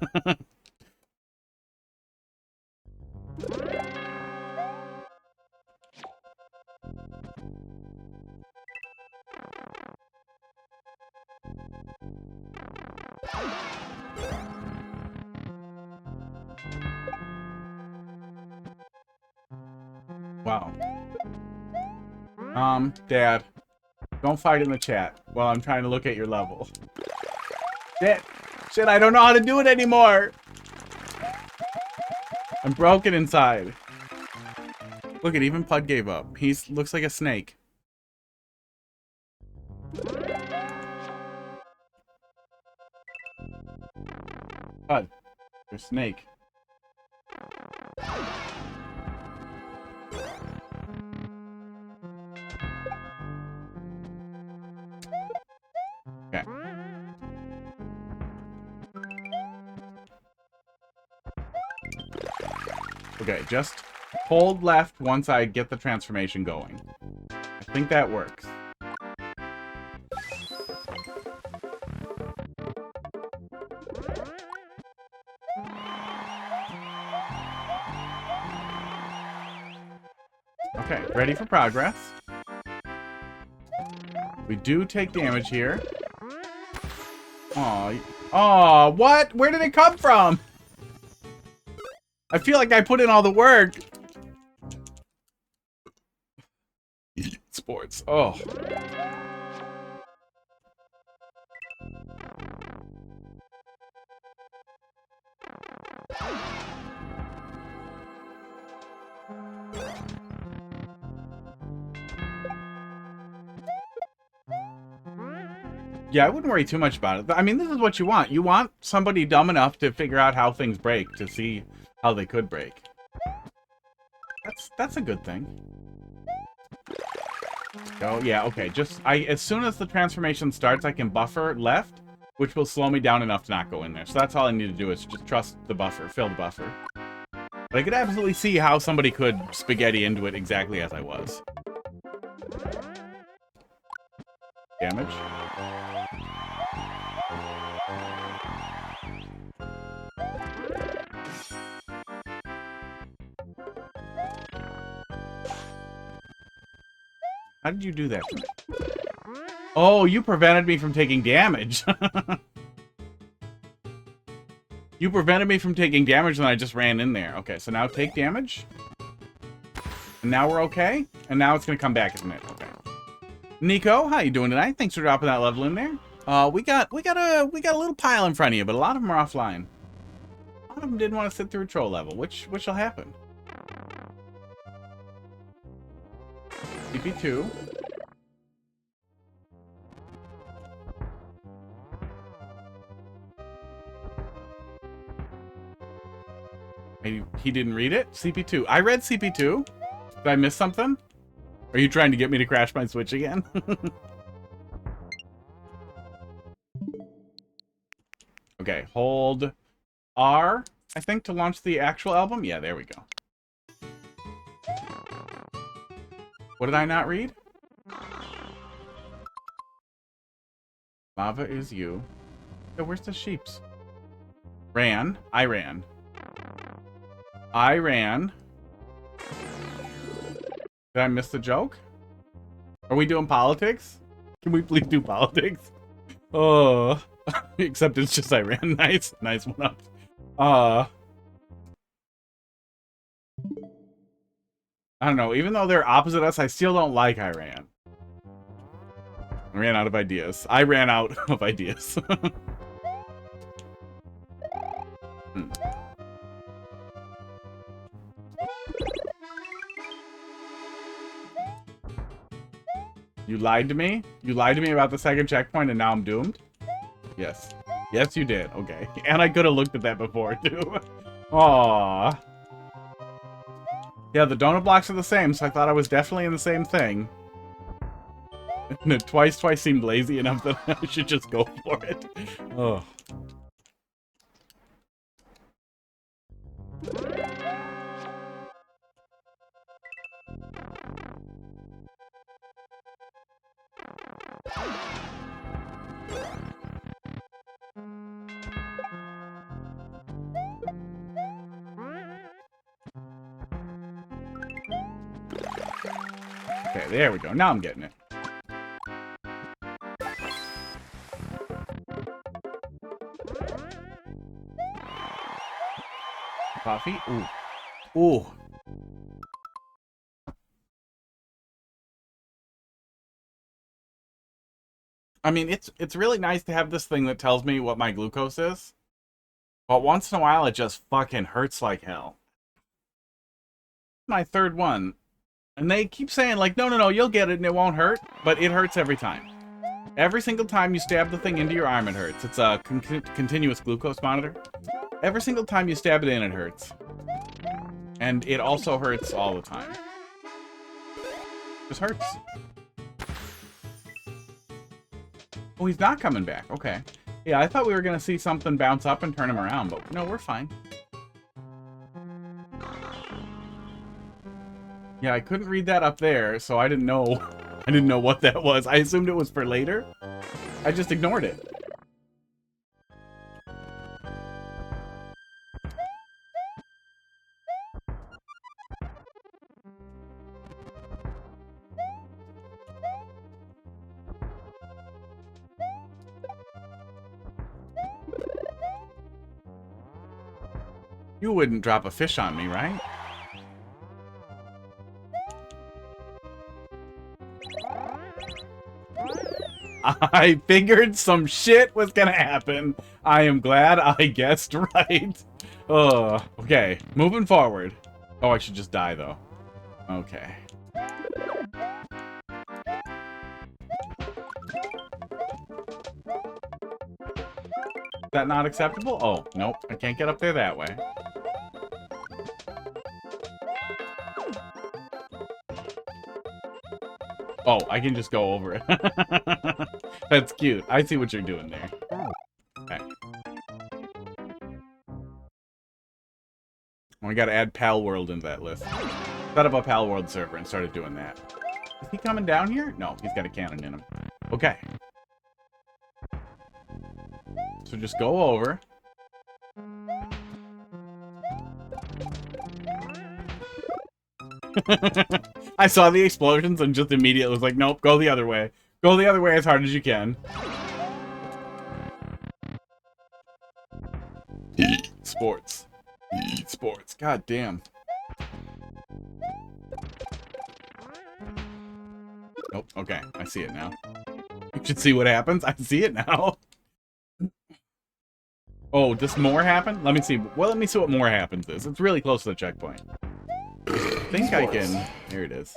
Wow. Dad, don't fight in the chat while I'm trying to look at your level. Shit, I don't know how to do it anymore. I'm broken inside. Look, even Pud gave up. He looks like a snake. Pud, you're a snake. Okay. Okay, just hold left once I get the transformation going. I think that works. Okay, ready for progress. We do take damage here. Aw. Aw, what? Where did it come from? I feel like I put in all the work. Sports. Oh. Yeah, I wouldn't worry too much about it. I mean, this is what you want. You want somebody dumb enough to figure out how things break, to see how they could break. That's a good thing. Oh, yeah, okay. As soon as the transformation starts, I can buffer left, which will slow me down enough to not go in there. So that's all I need to do, is just trust the buffer, fill the buffer. But I could absolutely see how somebody could spaghetti into it exactly as I was. Damage. How did you do that to me? Oh, you prevented me from taking damage. You prevented me from taking damage when I just ran in there. Okay, so now take damage. And now we're okay. And now it's gonna come back, isn't it? Okay. Nico, how you doing tonight? Thanks for dropping that level in there. We got a little pile in front of you, but a lot of them are offline. A lot of them didn't want to sit through a troll level, which will happen. CP2. Maybe he didn't read it? CP2. I read CP2. Did I miss something? Are you trying to get me to crash my Switch again? Okay, hold R, I think, to launch the actual album. Yeah, there we go. What did I not read? Lava is you. Yo, where's the sheeps? Ran. I ran. I ran. Did I miss the joke? Are we doing politics? Can we please do politics? Oh, except it's just I ran. Nice, nice one up. I don't know. Even though they're opposite us, I still don't like Iran. I ran out of ideas. I ran out of ideas. You lied to me? You lied to me about the second checkpoint and now I'm doomed? Yes. Yes, you did. Okay. And I could have looked at that before, too. Aww. Yeah, the donut blocks are the same, so I thought I was definitely in the same thing. And twice seemed lazy enough that I should just go for it. Oh. Okay, there we go. Now I'm getting it. Coffee? Ooh. Ooh. I mean, it's really nice to have this thing that tells me what my glucose is. But once in a while, it just fucking hurts like hell. My third one. And they keep saying, like, no, you'll get it and it won't hurt. But it hurts every time. Every single time you stab the thing into your arm, it hurts. It's a continuous glucose monitor. Every single time you stab it in, it hurts. And it also hurts all the time. Just hurts. Oh, he's not coming back. Okay. Yeah, I thought we were going to see something bounce up and turn him around, but no, we're fine. Yeah, I couldn't read that up there, so I didn't know. I didn't know what that was. I assumed it was for later. I just ignored it. You wouldn't drop a fish on me, right? I figured some shit was gonna happen. I am glad I guessed right. Okay. Moving forward. Oh, I should just die, though. Okay. Is that not acceptable? Oh, nope. I can't get up there that way. Oh, I can just go over it. That's cute. I see what you're doing there. Okay. Well, we gotta add Pal World into that list. Set up a Pal World server and started doing that. Is he coming down here? No, he's got a cannon in him. Okay. So just go over. I saw the explosions and just immediately was like, nope, go the other way. Go the other way as hard as you can. Sports. Sports. God damn. Nope. Okay. I see it now. You should see what happens. I see it now. Oh, does more happen? Let me see. Well, let me see what more happens is. It's really close to the checkpoint. I think I can... There it is.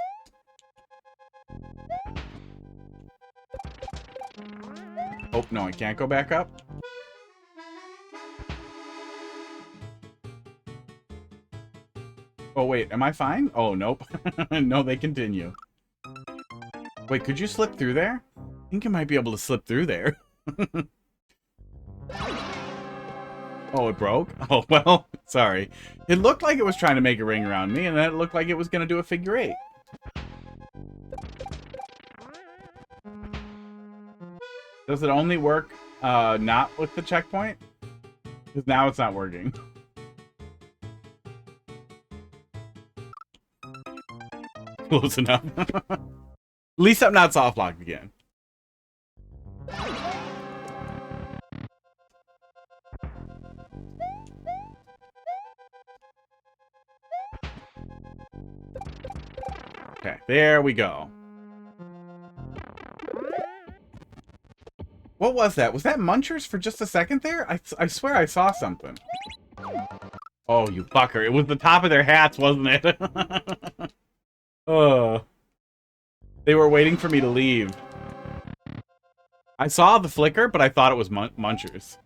Oh, no, I can't go back up. Oh, wait, am I fine? Oh, nope. No, they continue. Wait, could you slip through there? I think you might be able to slip through there. Oh, it broke? Oh, well, sorry. It looked like it was trying to make a ring around me, and then it looked like it was going to do a figure 8. Does it only work not with the checkpoint? Because now it's not working. Close enough. At least I'm not soft locked again. Okay, there we go. What was that? Was that Munchers for just a second there? I swear I saw something. Oh, you fucker. It was the top of their hats, wasn't it? Oh. They were waiting for me to leave. I saw the flicker, but I thought it was Munchers.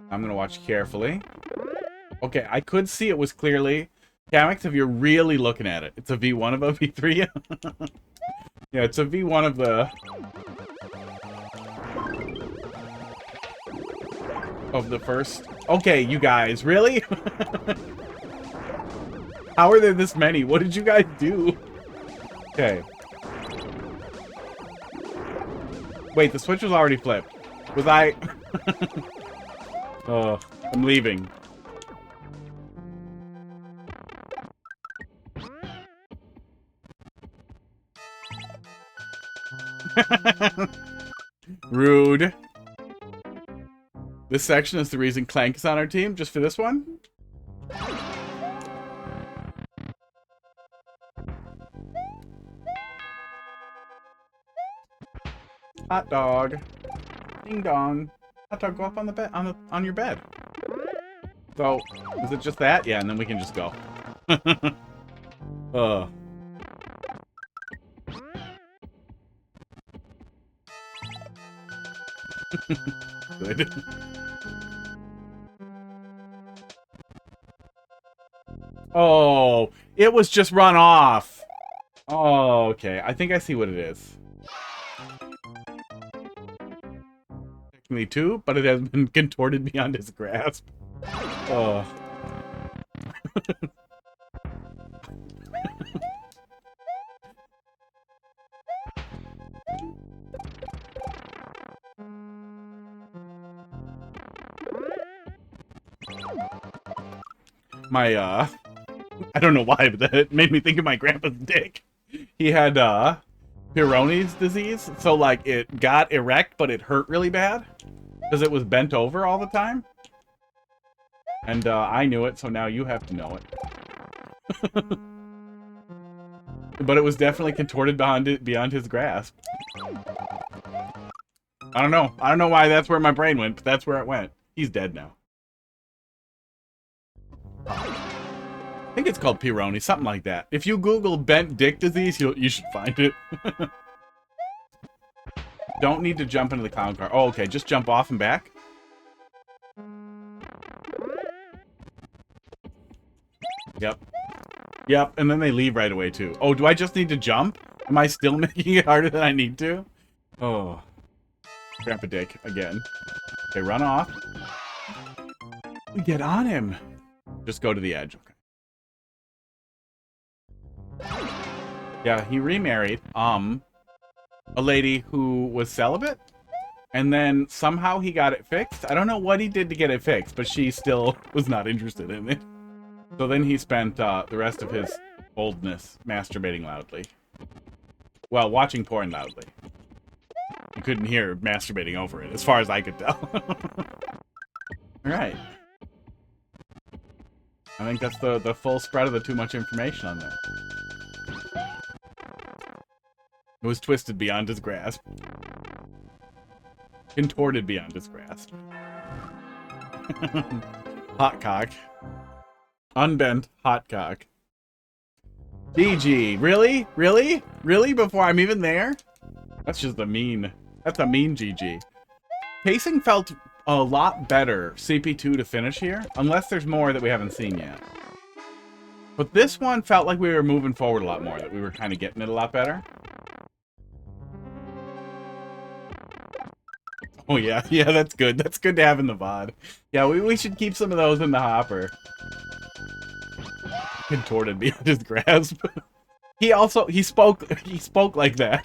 I'm gonna watch carefully. Okay, I could see it was clearly... Kamix, if you're really looking at it, it's a V1 of a V3. Yeah, it's a V1 of the... Of the first... Okay, you guys, really? How are there this many? What did you guys do? Okay. Wait, the switch was already flipped. Was I... Oh, I'm leaving. Rude. This section is the reason Clank is on our team, just for this one? Hot dog. Ding dong. Hot dog, go up on the bed, on your bed. So, is it just that? Yeah, and then we can just go. Good. Oh, it was just run off. Oh, okay. I think I see what it is. Technically too, but it has been contorted beyond his grasp. Oh. My, I don't know why, but that made me think of my grandpa's dick. He had, Peyronie's disease, so, like, it got erect, but it hurt really bad. Because it was bent over all the time. And, I knew it, so now you have to know it. But it was definitely contorted beyond his grasp. I don't know. I don't know why that's where my brain went, but that's where it went. He's dead now. I think it's called Peyronie, something like that. If you Google bent dick disease, you should find it. Don't need to jump into the clown car. Oh, okay, just jump off and back. Yep. Yep, and then they leave right away, too. Oh, do I just need to jump? Am I still making it harder than I need to? Oh. Grandpa Dick, again. Okay, run off. Get on him. Just go to the edge, okay. Yeah, he remarried, a lady who was celibate, And then somehow he got it fixed. I don't know what he did to get it fixed, but she still was not interested in it. So then he spent the rest of his oldness masturbating loudly. Well, watching porn loudly. You couldn't hear masturbating over it, as far as I could tell. Alright. I think that's the full spread of the too much information on there. It was twisted beyond his grasp. Contorted beyond his grasp. Hot cock. Unbent hot cock. GG. Really? Really? Really? Before I'm even there? That's just a mean... That's a mean GG. Pacing felt a lot better CP2 to finish here. Unless there's more that we haven't seen yet. But this one felt like we were moving forward a lot more. That we were kind of getting it a lot better. Oh yeah, yeah, that's good. That's good to have in the VOD. Yeah, we should keep some of those in the hopper. Contorted beyond his grasp. He spoke like that.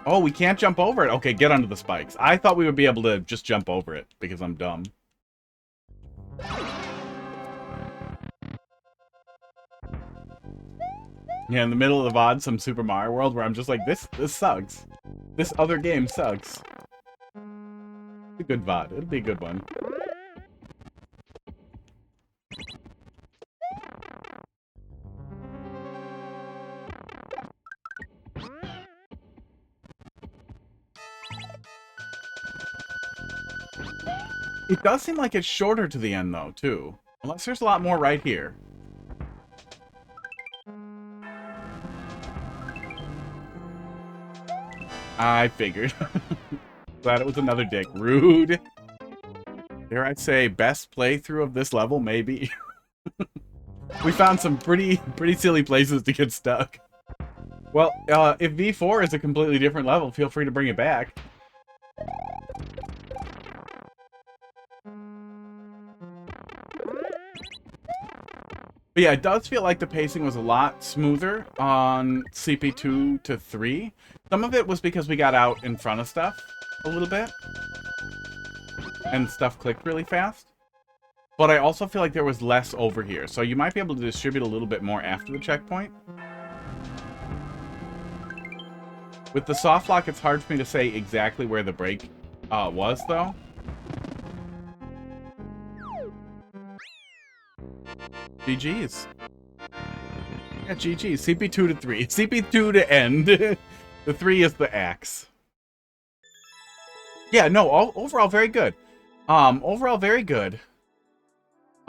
Oh, we can't jump over it. Okay, get under the spikes. I thought we would be able to just jump over it because I'm dumb. Yeah, in the middle of the VOD, some Super Mario World where I'm just like, this sucks. This other game sucks. It's a good VOD. It'll be a good one. It does seem like it's shorter to the end, though, too. Unless there's a lot more right here. I figured. Glad it was another dick. Rude. Dare I say, best playthrough of this level, maybe? We found some pretty silly places to get stuck. Well, if V4 is a completely different level, feel free to bring it back. But yeah, it does feel like the pacing was a lot smoother on CP2 to 3. Some of it was because we got out in front of stuff a little bit. And stuff clicked really fast. But I also feel like there was less over here. So you might be able to distribute a little bit more after the checkpoint. With the soft lock, it's hard for me to say exactly where the break was, though. GG's. Yeah, GG's. CP2 to 3. CP2 to end. The 3 is the axe. Yeah, no, overall very good. Overall very good.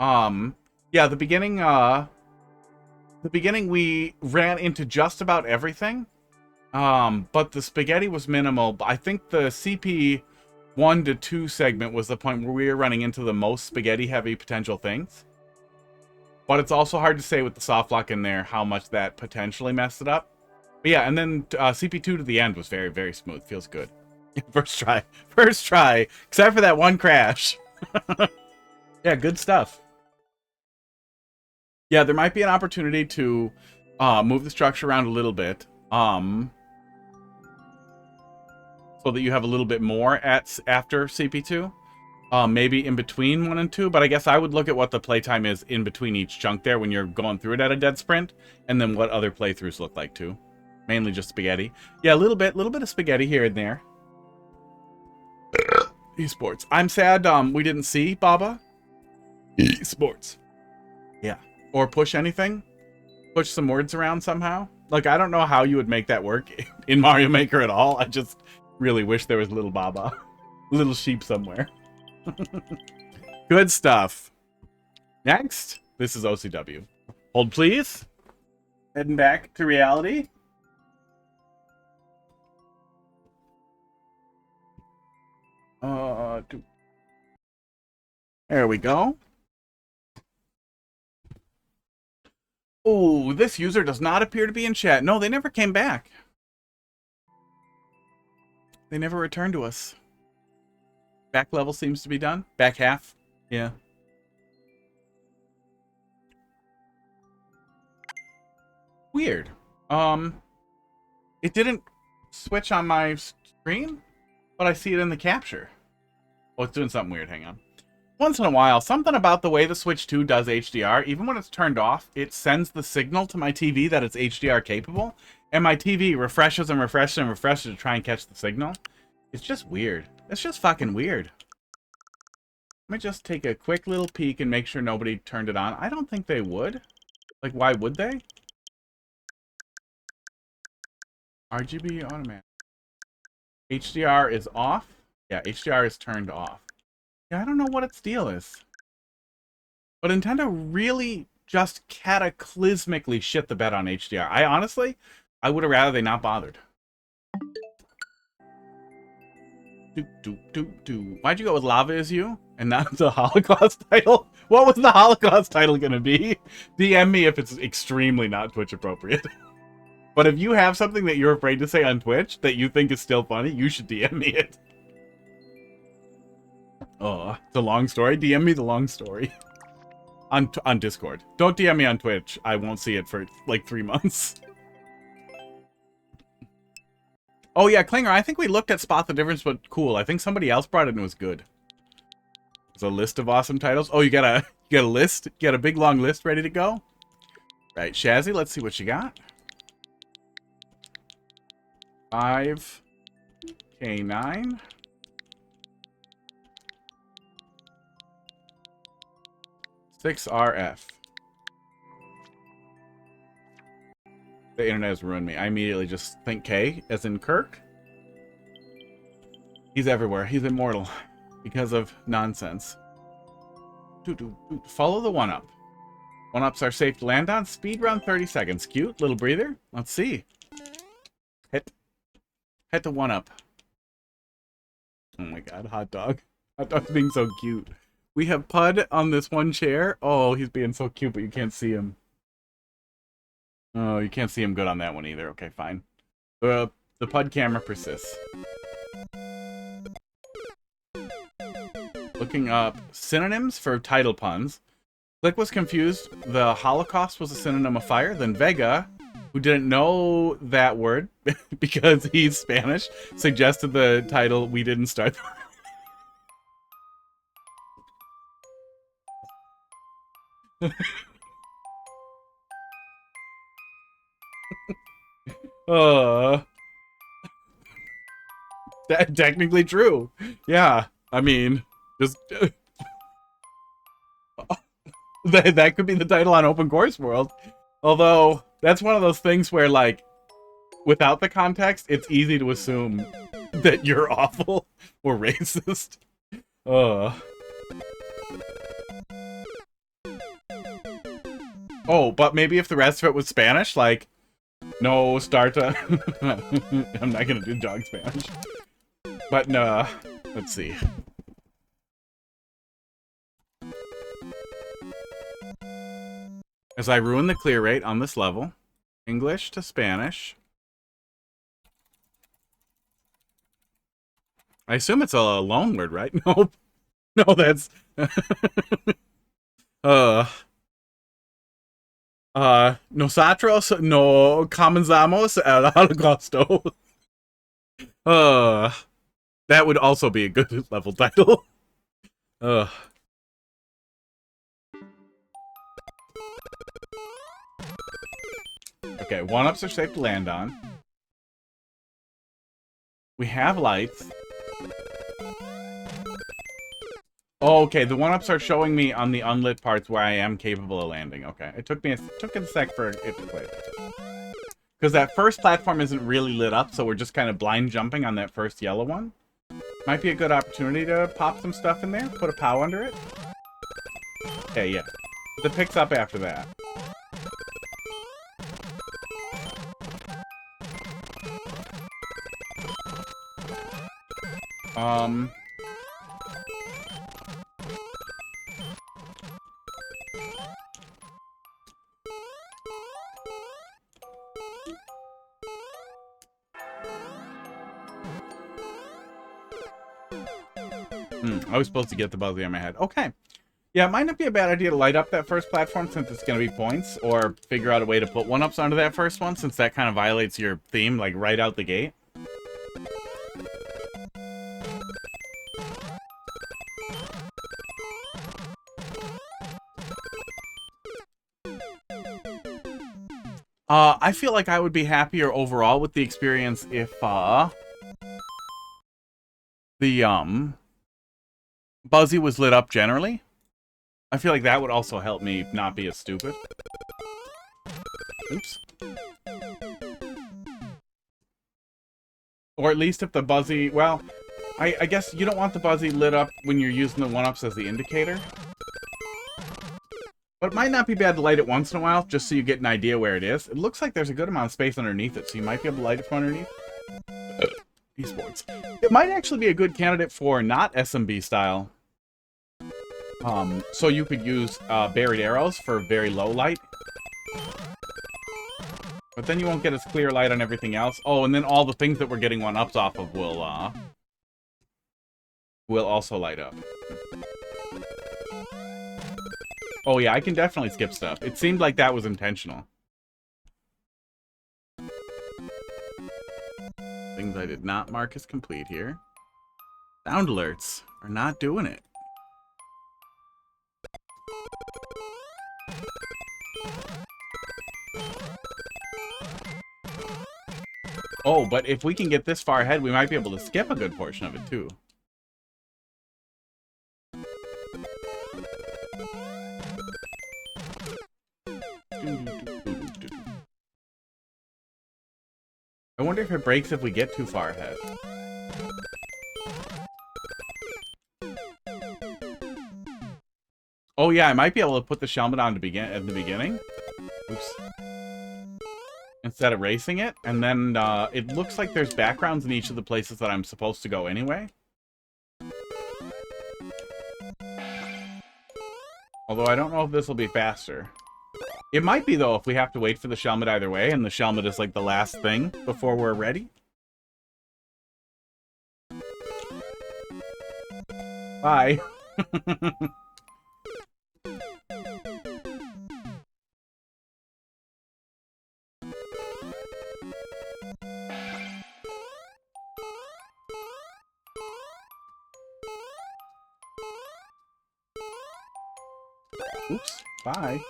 Yeah, the beginning we ran into just about everything. But the spaghetti was minimal. I think the CP 1 to 2 segment was the point where we were running into the most spaghetti heavy potential things. But it's also hard to say with the soft lock in there how much that potentially messed it up. But yeah, and then CP2 to the end was very, very smooth. Feels good. First try. First try. Except for that one crash. Yeah, good stuff. Yeah, there might be an opportunity to move the structure around a little bit. So that you have a little bit more after CP2. Maybe in between 1 and 2, but I guess I would look at what the playtime is in between each chunk there when you're going through it at a dead sprint, and then what other playthroughs look like too. Mainly just spaghetti. Yeah, a little bit of spaghetti here and there. Esports. I'm sad we didn't see Baba. Esports. Yeah. Or push anything. Push some words around somehow. Like, I don't know how you would make that work in Mario Maker at all. I just really wish there was little Baba. Little sheep somewhere. Good stuff. Next, this is OCW. Hold please. Heading back to reality. There we go. Oh, this user does not appear to be in chat. No, they never came back. They never returned to us. Back level seems to be done. Back half. Yeah. Weird. It didn't switch on my screen, but I see it in the capture. Oh, it's doing something weird. Hang on. Once in a while, something about the way the Switch 2 does HDR, even when it's turned off, it sends the signal to my TV that it's HDR capable, and my TV refreshes and refreshes and refreshes to try and catch the signal. It's just weird. It's just fucking weird. Let me just take a quick little peek and make sure nobody turned it on. I don't think they would. Like, why would they? RGB automatic. HDR is off. Yeah, HDR is turned off. Yeah, I don't know what its deal is. But Nintendo really just cataclysmically shit the bed on HDR. I would have rather they not bothered. Why'd you go with Lava Is You and not the Holocaust title? What was the Holocaust title gonna be? DM me if it's extremely not Twitch appropriate. But if you have something that you're afraid to say on Twitch that you think is still funny, you should DM me it. Oh, it's a long story. DM me the long story. On Discord. Don't DM me on Twitch. I won't see it for like 3 months. Oh yeah, Klinger, I think we looked at Spot the Difference, but cool. I think somebody else brought it and it was good. There's a list of awesome titles. Oh, you got a list? You got a big long list ready to go? Right, Shazzyy, let's see what you got. 5K9. RF. The internet has ruined me. I immediately just think K as in Kirk. He's everywhere. He's immortal because of nonsense. Follow the 1-up. 1-ups are safe to land on. Speed run 30 seconds. Cute. Little breather. Let's see. Hit the 1-up. Oh my god, hot dog. Hot dog's being so cute. We have Pud on this one chair. Oh, he's being so cute, but you can't see him. Oh, you can't see him good on that one either. Okay, fine. The Pud camera persists. Looking up synonyms for title puns. Click was confused. The Holocaust was a synonym of fire. Then Vega, who didn't know that word because he's Spanish, suggested the title We Didn't Start the That technically true. Yeah, I mean, just that could be the title on Open Course World. Although that's one of those things where, like, without the context, it's easy to assume that you're awful or racist. Oh, but maybe if the rest of it was Spanish, like, no, starta. I'm not gonna do dog Spanish. But, no, let's see. As I ruin the clear rate on this level, English to Spanish. I assume it's a loan word, right? Nope. No, that's... Nosotros no comenzamos el holocausto. That would also be a good level title. Okay, 1-ups are safe to land on. We have lights. Oh, okay, the 1-ups are showing me on the unlit parts where I am capable of landing. Okay, it took a sec for it to play. Because that first platform isn't really lit up, so we're just kind of blind jumping on that first yellow one. Might be a good opportunity to pop some stuff in there, put a POW under it. Okay, yeah. It picks up after that. I was supposed to get the buzzy on my head. Okay. Yeah, it might not be a bad idea to light up that first platform since it's going to be points, or figure out a way to put 1-ups onto that first one since that kind of violates your theme, like, right out the gate. I feel like I would be happier overall with the experience if the Buzzy was lit up generally. I feel like that would also help me not be as stupid. Oops. Or at least if the Buzzy, well, I guess you don't want the Buzzy lit up when you're using the 1-ups as the indicator. But it might not be bad to light it once in a while, just so you get an idea where it is. It looks like there's a good amount of space underneath it, so you might be able to light it from underneath. Esports. It might actually be a good candidate for not SMB style. So you could use buried arrows for very low light. But then you won't get as clear light on everything else. Oh, and then all the things that we're getting 1-ups off of will also light up. Oh yeah, I can definitely skip stuff. It seemed like that was intentional. Things I did not mark as complete here. Sound alerts are not doing it. Oh, but if we can get this far ahead, we might be able to skip a good portion of it too. I wonder if it breaks if we get too far ahead. Oh yeah, I might be able to put the Shelmet on to at the beginning. Oops. Instead of racing it, and then it looks like there's backgrounds in each of the places that I'm supposed to go anyway. Although I don't know if this will be faster. It might be, though, if we have to wait for the Shelmet either way, and the Shelmet is, like, the last thing before we're ready. Bye. Oops. Bye.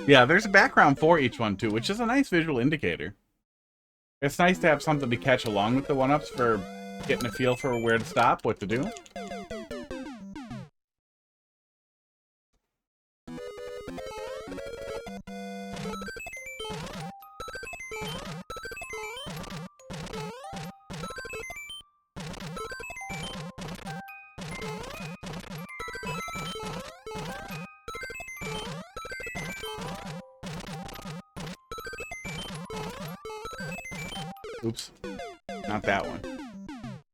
Yeah, there's a background for each one, too, which is a nice visual indicator. It's nice to have something to catch along with the 1-ups for getting a feel for where to stop, what to do. Oops. Not that one.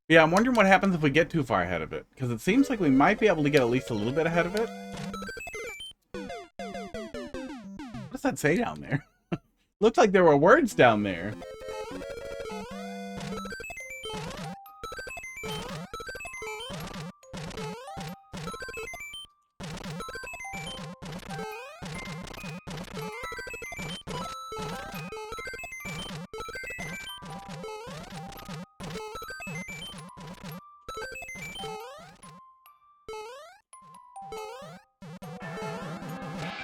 Yeah, I'm wondering what happens if we get too far ahead of it. Because it seems like we might be able to get at least a little bit ahead of it. What does that say down there? Looked like there were words down there.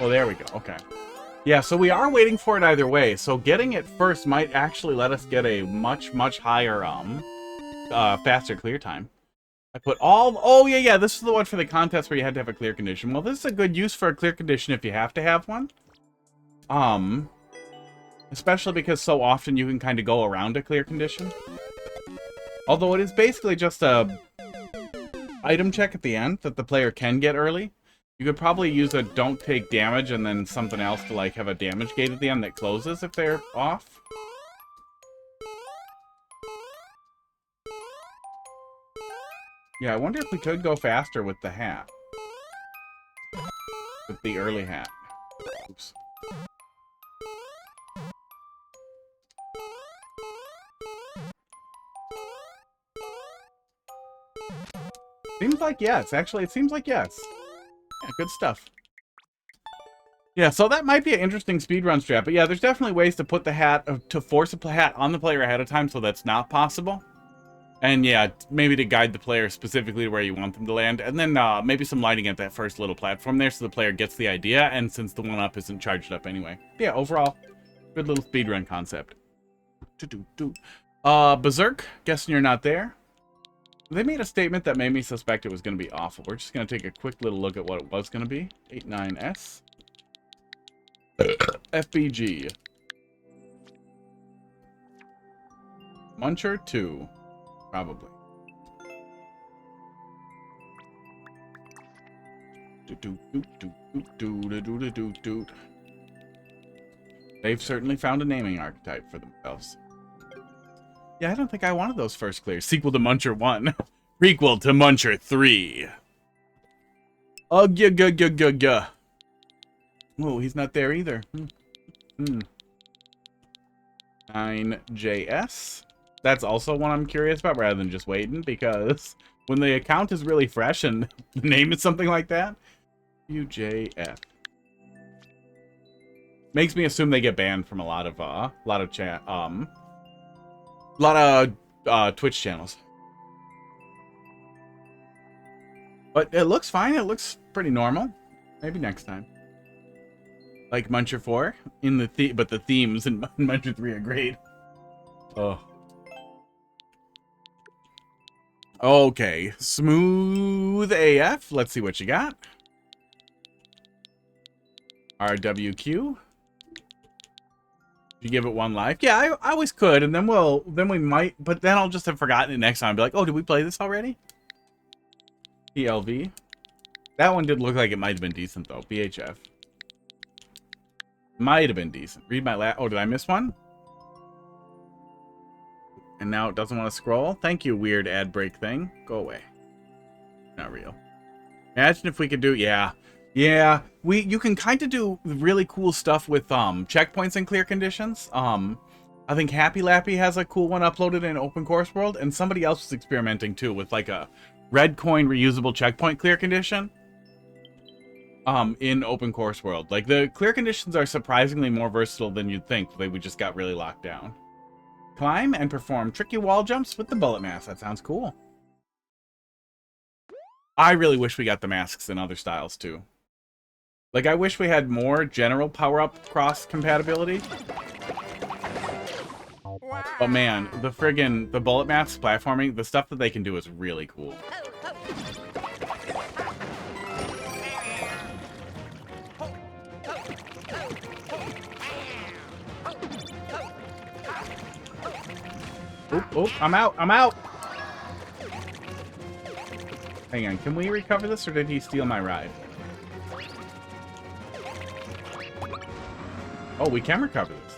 Oh, there we go. Okay. Yeah, so we are waiting for it either way. So getting it first might actually let us get a much, much higher, faster clear time. I put all... Oh, yeah, this is the one for the contest where you had to have a clear condition. Well, this is a good use for a clear condition if you have to have one. Especially because so often you can kind of go around a clear condition. Although it is basically just a item check at the end that the player can get early. You could probably use a don't take damage and then something else to like have a damage gate at the end that closes if they're off. Yeah, I wonder if we could go faster with the hat. With the early hat. Oops. Seems like yes. Actually, it seems like yes. Yeah, good stuff. Yeah, so that might be an interesting speedrun strat. But yeah, there's definitely ways to put the hat, to force a hat on the player ahead of time so that's not possible. And yeah, maybe to guide the player specifically to where you want them to land. And then maybe some lighting at that first little platform there so the player gets the idea. And since the 1-up isn't charged up anyway. Yeah, overall, good little speedrun concept. BzERK, guessing you're not there. They made a statement that made me suspect it was going to be awful. We're just going to take a quick little look at what it was going to be. 89S. FBG. Muncher 2. Probably. They've certainly found a naming archetype for themselves. Yeah, I don't think I wanted those first clears. Sequel to Muncher 1. Prequel to Muncher 3. Oh, he's not there either. 9JS. That's also one I'm curious about rather than just waiting, because when the account is really fresh and the name is something like that, UJF. Makes me assume they get banned from a lot of Twitch channels. But it looks fine. It looks pretty normal. Maybe next time. Like Muncher 4 in the but the themes in Muncher 3 are great. Oh. Okay, SmoothAF. Let's see what you got. RWQ. You give it one life. Yeah, I always could, and then we might, but then I'll just have forgotten it next time. Be like, oh, did we play this already? PLV. That one did look like it might have been decent though. BHF. Might have been decent. Read my last. Oh, did I miss one? And now it doesn't want to scroll. Thank you, weird ad break thing. Go away. Not real. Imagine if we could do. Yeah. Yeah, you can kind of do really cool stuff with checkpoints and clear conditions. I think Happy Lappy has a cool one uploaded in Open Course World, and somebody else was experimenting too with like a red coin reusable checkpoint clear condition. In Open Course World, like the clear conditions are surprisingly more versatile than you'd think. They would just got really locked down. Climb and perform tricky wall jumps with the bullet mask. That sounds cool. I really wish we got the masks in other styles too. Like, I wish we had more general power-up cross-compatibility. But man, the bullet masks platforming, the stuff that they can do is really cool. Oop, I'm out! Hang on, can we recover this, or did he steal my ride? Oh, we can recover this.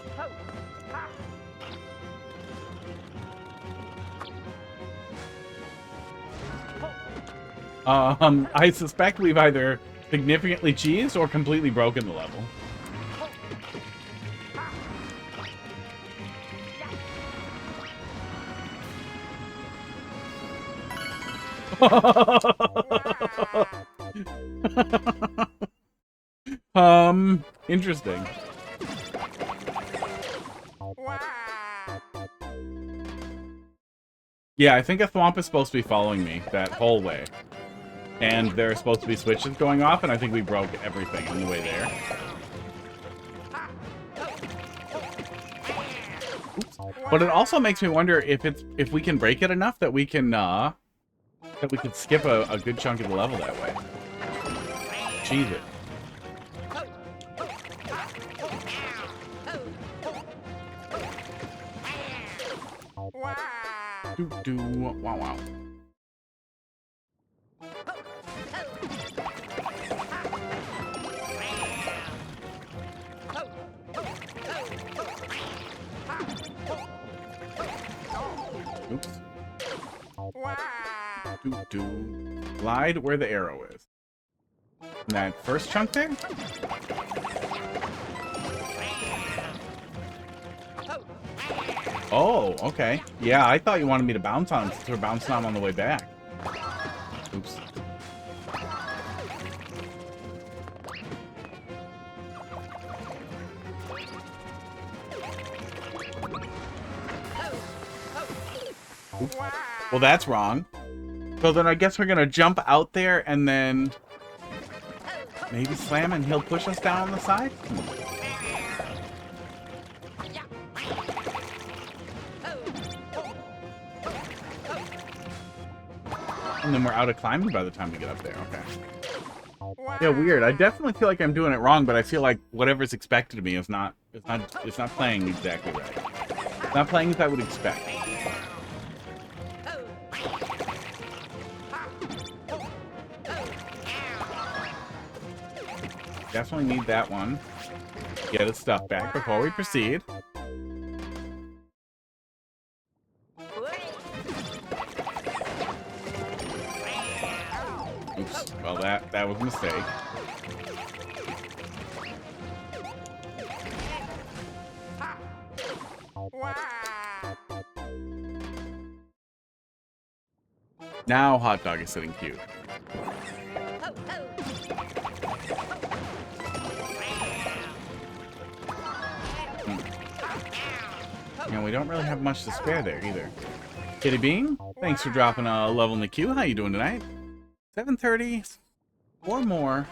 I suspect we've either significantly cheesed or completely broken the level. Interesting. Yeah, I think a thwomp is supposed to be following me that whole way. And there are supposed to be switches going off, and I think we broke everything on the way there. Oops. But it also makes me wonder if we can break it enough that we can skip a good chunk of the level that way. Cheese it. Wow. Oops. Glide where the arrow is. And that first chunk there? Oh, okay. Yeah, I thought you wanted me to bounce on him since we're bouncing on him on the way back. Oops. Oops. Well, that's wrong. So then I guess we're gonna jump out there and then maybe slam and he'll push us down on the side? And then we're out of climbing by the time we get up there. Okay. Yeah, weird. I definitely feel like I'm doing it wrong, but I feel like whatever's expected of me is not it's not playing exactly right. It's not playing as I would expect. Definitely need that one. Get his stuff back before we proceed. Oops. Well, that was a mistake. Now Hot Dog is sitting cute. And we don't really have much to spare there either. Kitty Bean, thanks for dropping a level in the queue. How you doing tonight? 7:30, 4 more.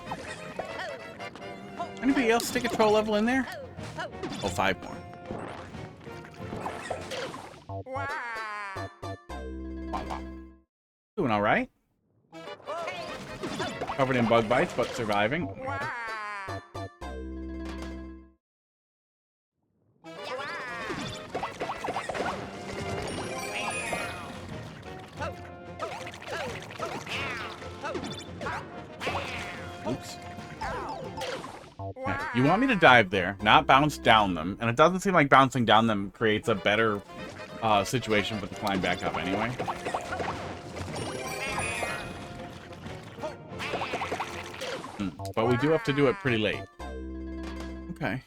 Anybody else stick a troll level in there? Oh, 5 more. Wow, wow. Doing all right. Covered in bug bites, but surviving. Oops. Okay. You want me to dive there, not bounce down them, and it doesn't seem like bouncing down them creates a better situation for the climb back up anyway. But we do have to do it pretty late. Okay.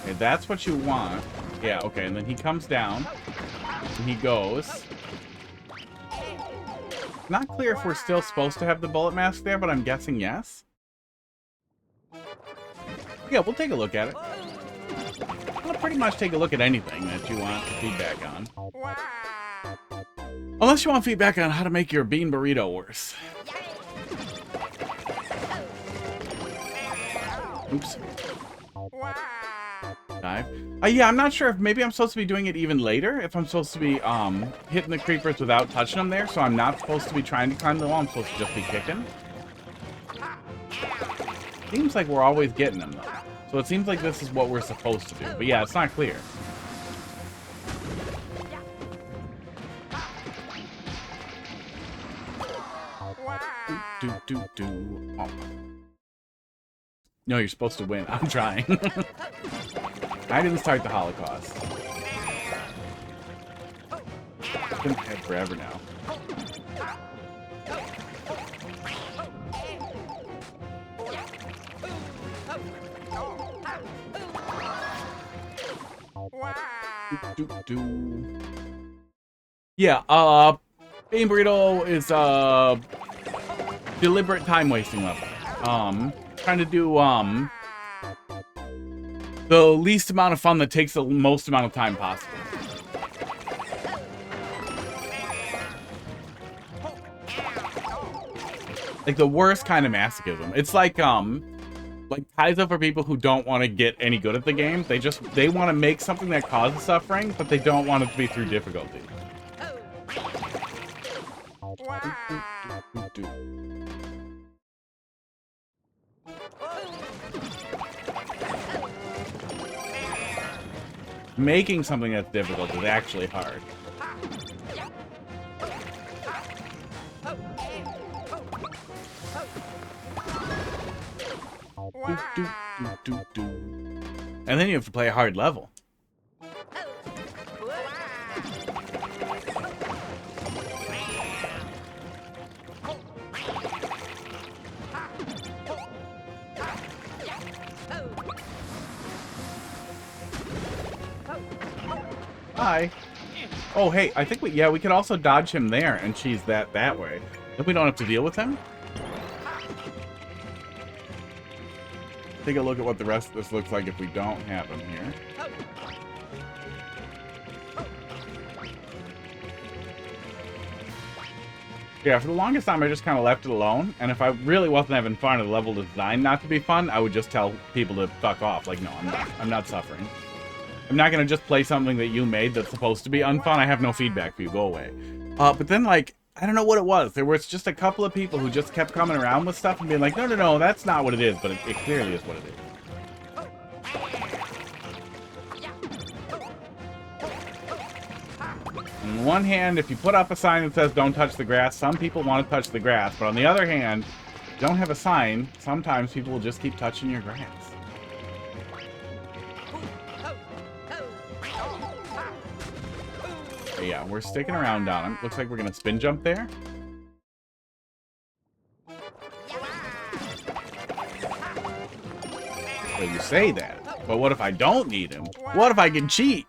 Okay, that's what you want. Yeah, okay, and then he comes down. And he goes. Not clear if we're still supposed to have the bullet mask there, but I'm guessing yes. Yeah, we'll take a look at it. We'll pretty much take a look at anything that you want feedback on. Unless you want feedback on how to make your bean burrito worse. Oops. Dive. Yeah, I'm not sure if maybe I'm supposed to be doing it even later. If I'm supposed to be hitting the creepers without touching them there, so I'm not supposed to be trying to climb the wall. I'm supposed to just be kicking. Seems like we're always getting them though. So it seems like this is what we're supposed to do. But yeah, it's not clear. Oh. No, you're supposed to win. I'm trying. I didn't start the Holocaust. It's been dead forever now. Yeah, Bean Burrito is deliberate time wasting level. Trying to do the least amount of fun that takes the most amount of time possible. Like the worst kind of masochism. It's like Kaizo for people who don't want to get any good at the game. They want to make something that causes suffering, but they don't want it to be through difficulty. Making something that's difficult is actually hard. And then you have to play a hard level. Hi. Oh, hey, I think we could also dodge him there and cheese that way. If we don't have to deal with him. Take a look at what the rest of this looks like if we don't have him here. Yeah, for the longest time, I just kind of left it alone. And if I really wasn't having fun or the level designed not to be fun, I would just tell people to fuck off. Like, no, I'm not suffering. I'm not going to just play something that you made that's supposed to be unfun. I have no feedback for you. Go away. But then, like, I don't know what it was. There was just a couple of people who just kept coming around with stuff and being like, no, that's not what it is. But it clearly is what it is. On the one hand, if you put up a sign that says don't touch the grass, some people want to touch the grass. But on the other hand, if you don't have a sign, sometimes people will just keep touching your grass. But yeah, we're sticking around on him. Looks like we're going to spin jump there. Well, you say that. But what if I don't need him? What if I can cheat?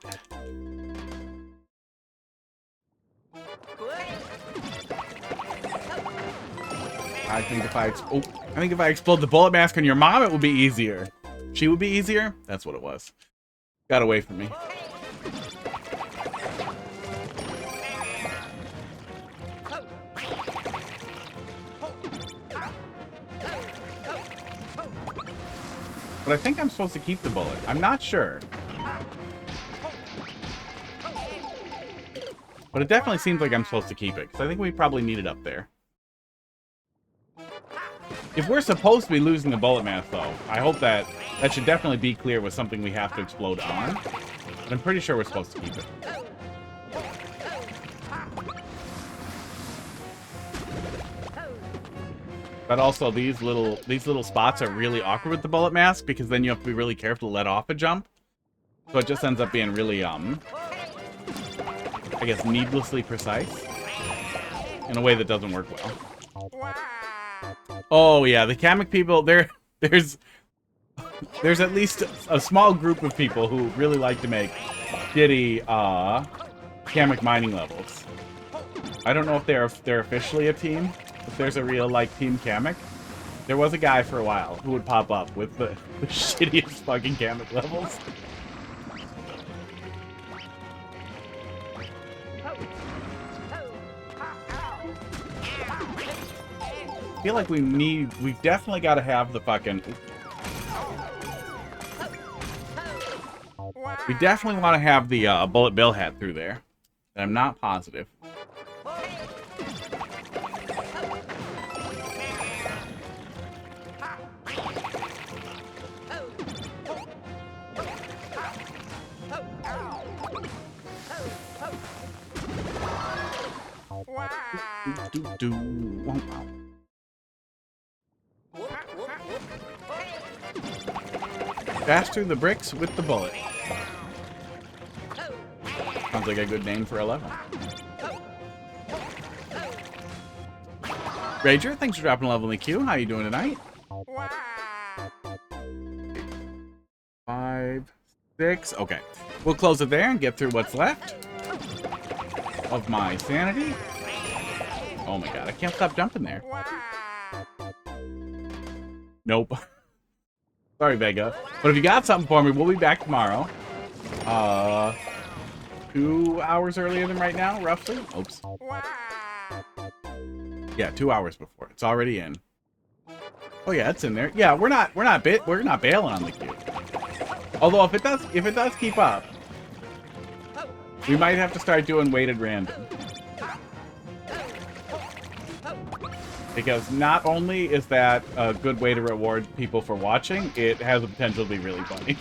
I think if I explode the bullet mask on your mom, it would be easier. She would be easier? That's what it was. Got away from me. But I think I'm supposed to keep the bullet. I'm not sure. But it definitely seems like I'm supposed to keep it, because I think we probably need it up there. If we're supposed to be losing the bullet mask, though, I hope that should definitely be clear with something we have to explode on. But I'm pretty sure we're supposed to keep it. But also, these little spots are really awkward with the bullet mask, because then you have to be really careful to let off a jump. So it just ends up being really, I guess, needlessly precise. In a way that doesn't work well. Oh yeah, the Kamek people, there's at least a small group of people who really like to make shitty Kamek mining levels. I don't know if they're officially a team, if there's a real like Team Kamek. There was a guy for a while who would pop up with the shittiest fucking Kamek levels. I feel like we definitely got to have the fucking... We definitely want to have the Bullet Bill hat through there. And I'm not positive. Bash through the bricks with the bullet. Sounds like a good name for a level. Rager, thanks for dropping a level in the queue. How you doing tonight? 5, 6. Okay. We'll close it there and get through what's left of my sanity. Oh my god, I can't stop jumping there. Nope. Sorry, Vega. But if you got something for me, we'll be back tomorrow. 2 hours earlier than right now, roughly. Oops. Yeah, 2 hours before. It's already in. Oh yeah, it's in there. Yeah, we're not bailing on the queue. Although if it does keep up, we might have to start doing weighted random. Because not only is that a good way to reward people for watching, it has the potential to be really funny.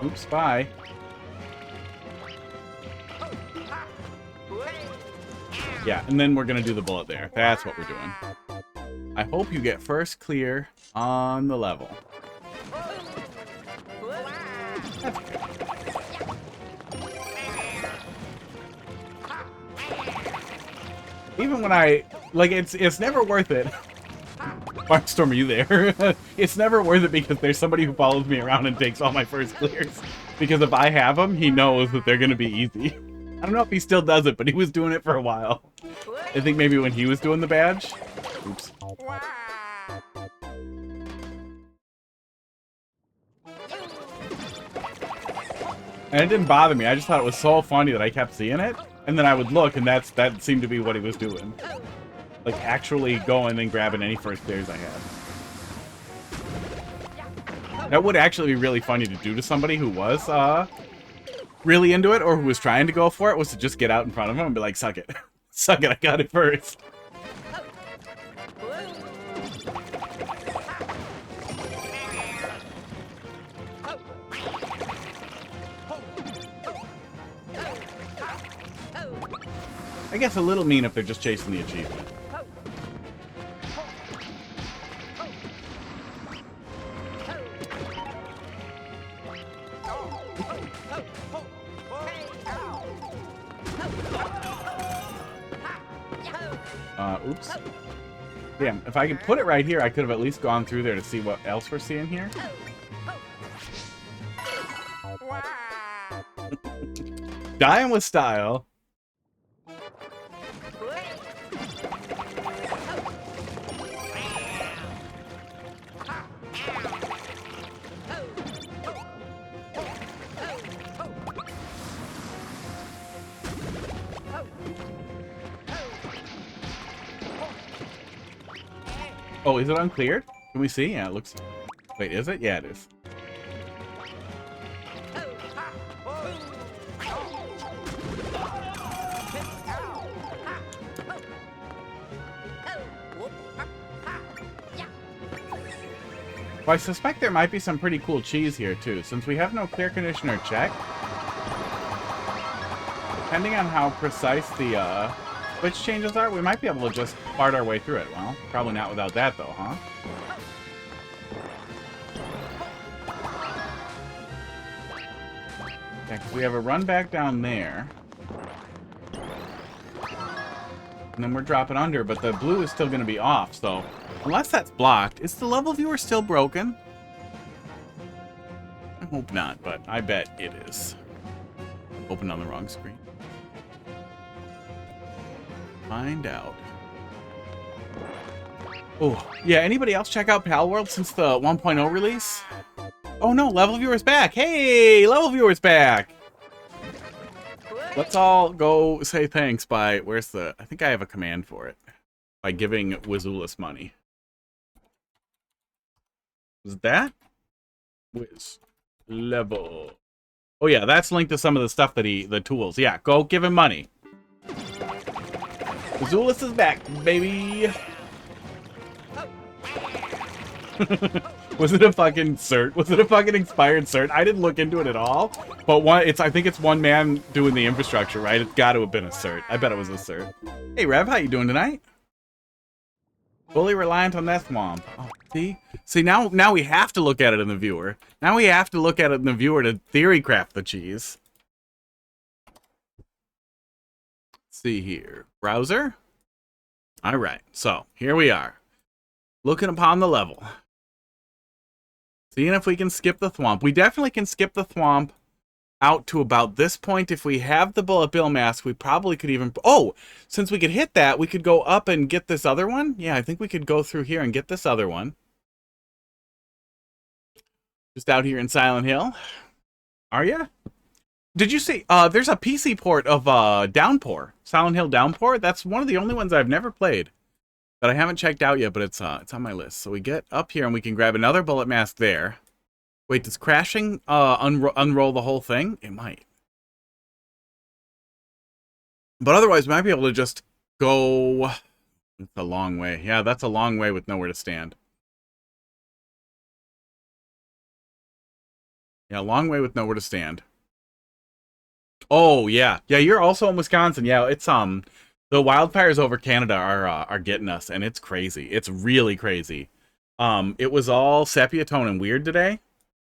Oops, bye. Yeah, and then we're gonna do the bullet there. That's what we're doing. I hope you get first clear on the level. That's good. Even when like, it's never worth it. Barkstorm, are you there? It's never worth it because there's somebody who follows me around and takes all my first clears. Because if I have them, he knows that they're gonna be easy. I don't know if he still does it, but he was doing it for a while. I think maybe when he was doing the badge. Oops. And it didn't bother me. I just thought it was so funny that I kept seeing it. And then I would look, and that seemed to be what he was doing. Like, actually going and grabbing any first players I had. That would actually be really funny to do to somebody who was really into it, or who was trying to go for it, was to just get out in front of him and be like, suck it. Suck it, I got it first. I guess a little mean if they're just chasing the achievement. Oops. Damn, if I could put it right here, I could have at least gone through there to see what else we're seeing here. Dying with style. Oh, is it uncleared? Can we see? Yeah, it looks... Wait, is it? Yeah, it is. Well, I suspect there might be some pretty cool cheese here, too. Since we have no clear conditioner check, depending on how precise the switch changes are, we might be able to just fart our way through it. Well, probably not without that, though, huh? Yeah, 'cause we have a run back down there. And then we're dropping under, but the blue is still going to be off, so... Unless that's blocked, is the level viewer still broken? I hope not, but I bet it is. Opened on the wrong screen. Find out. Oh, yeah, anybody else check out Pal World since the 1.0 release? Oh no, level viewer's back! Hey, level viewer's back! Let's all go say thanks by... Where's the... I think I have a command for it. By giving Wizulis money. Is that? Wiz. Level. Oh yeah, that's linked to some of the stuff that the tools. Yeah, go give him money. Wizulis is back, baby! Was it a fucking cert? Was it a fucking expired cert? I didn't look into it at all. But I think it's one man doing the infrastructure, right? It's got to have been a cert. I bet it was a cert. Hey Rev, how you doing tonight? Fully reliant on that swamp. Oh, see now we have to look at it in the viewer. Now we have to look at it in the viewer to theory craft the cheese. Let's see here. Browser. All right. So here we are. Looking upon the level. Seeing if we can skip the thwomp. We definitely can skip the thwomp out to about this point. If we have the bullet bill mask, we probably could even... Oh, since we could hit that, we could go up and get this other one. Yeah, I think we could go through here and get this other one. Just out here in Silent Hill. Are ya? Did you see... there's a PC port of Downpour. Silent Hill Downpour. That's one of the only ones I've never played. That I haven't checked out yet, but it's on my list. So we get up here and we can grab another bullet mask there. Wait, does crashing unroll the whole thing? It might. But otherwise, we might be able to just go... It's a long way. Yeah, that's a long way with nowhere to stand. Yeah, a long way with nowhere to stand. Oh, yeah. Yeah, you're also in Wisconsin. Yeah, it's, the wildfires over Canada are getting us, and it's crazy. It's really crazy. It was all sepia tone and weird today.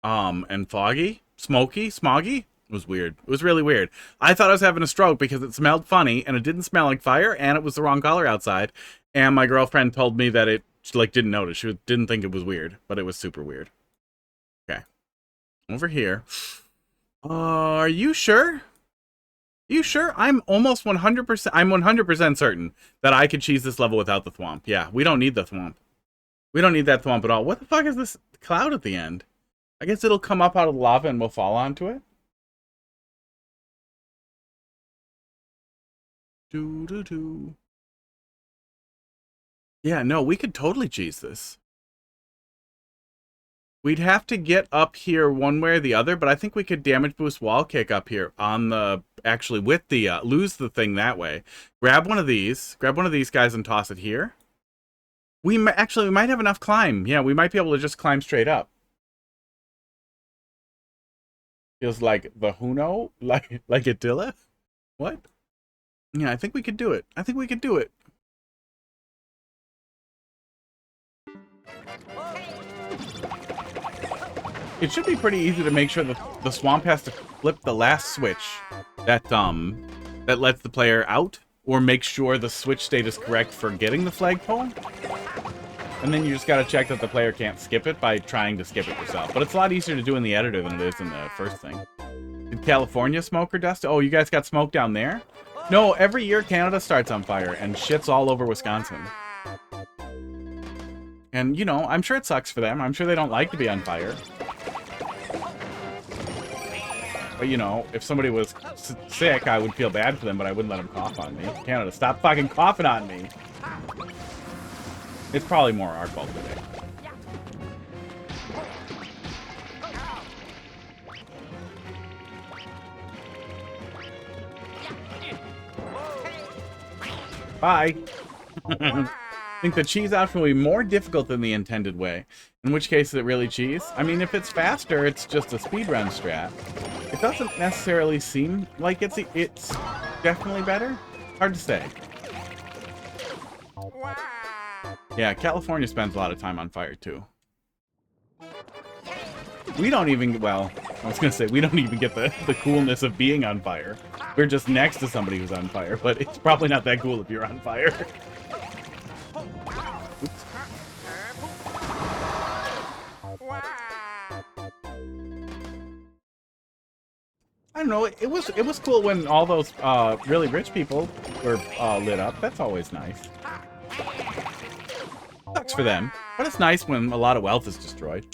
And foggy, smoky, smoggy. It was weird. It was really weird. I thought I was having a stroke because it smelled funny, and it didn't smell like fire, and it was the wrong color outside. And my girlfriend told me that she didn't notice. She didn't think it was weird, but it was super weird. Okay. Over here. Are you sure? You sure? I'm almost 100%. I'm 100% certain that I could cheese this level without the thwomp. Yeah, we don't need the thwomp. We don't need that thwomp at all. What the fuck is this cloud at the end? I guess it'll come up out of the lava and we'll fall onto it. Doo-doo-doo. Yeah, no, we could totally cheese this. We'd have to get up here one way or the other, but I think we could damage boost wall kick up here on the, actually with the, lose the thing that way. Grab one of these guys and toss it here. We might have enough climb. Yeah, we might be able to just climb straight up. Feels like the Huno, like Attila? What? Yeah, I think we could do it. I think we could do it. It should be pretty easy to make sure that the swamp has to flip the last switch that that lets the player out, or make sure the switch state is correct for getting the flagpole. And then you just gotta check that the player can't skip it by trying to skip it yourself. But it's a lot easier to do in the editor than it is in the first thing. Did California smoke or dust? Oh, you guys got smoke down there? No, every year Canada starts on fire and shit's all over Wisconsin. And, you know, I'm sure it sucks for them. I'm sure they don't like to be on fire. But, you know, if somebody was sick, I would feel bad for them, but I wouldn't let them cough on me. Canada, stop fucking coughing on me. It's probably more our fault today. Bye. I think the cheese option will be more difficult than the intended way. In which case, is it really cheese? I mean, if it's faster, it's just a speedrun strat. It doesn't necessarily seem like it's definitely better. Hard to say. Yeah, California spends a lot of time on fire, too. We don't even, well, I was going to say, we don't even get the coolness of being on fire. We're just next to somebody who's on fire, but it's probably not that cool if you're on fire. Oops. I don't know, it was cool when all those really rich people were lit up. That's always nice. Sucks for them, but it's nice when a lot of wealth is destroyed.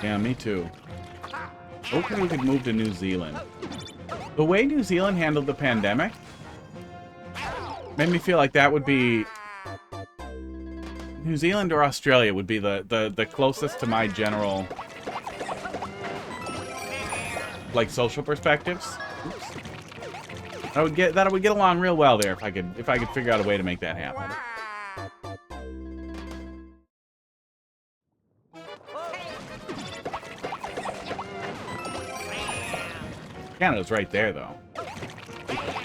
Yeah, me too. Hopefully we could move to New Zealand. The way New Zealand handled the pandemic made me feel like that would be... New Zealand or Australia would be the closest to my general, like, social perspectives. Oops. That would get along real well there if I could figure out a way to make that happen. Canada's right there, though.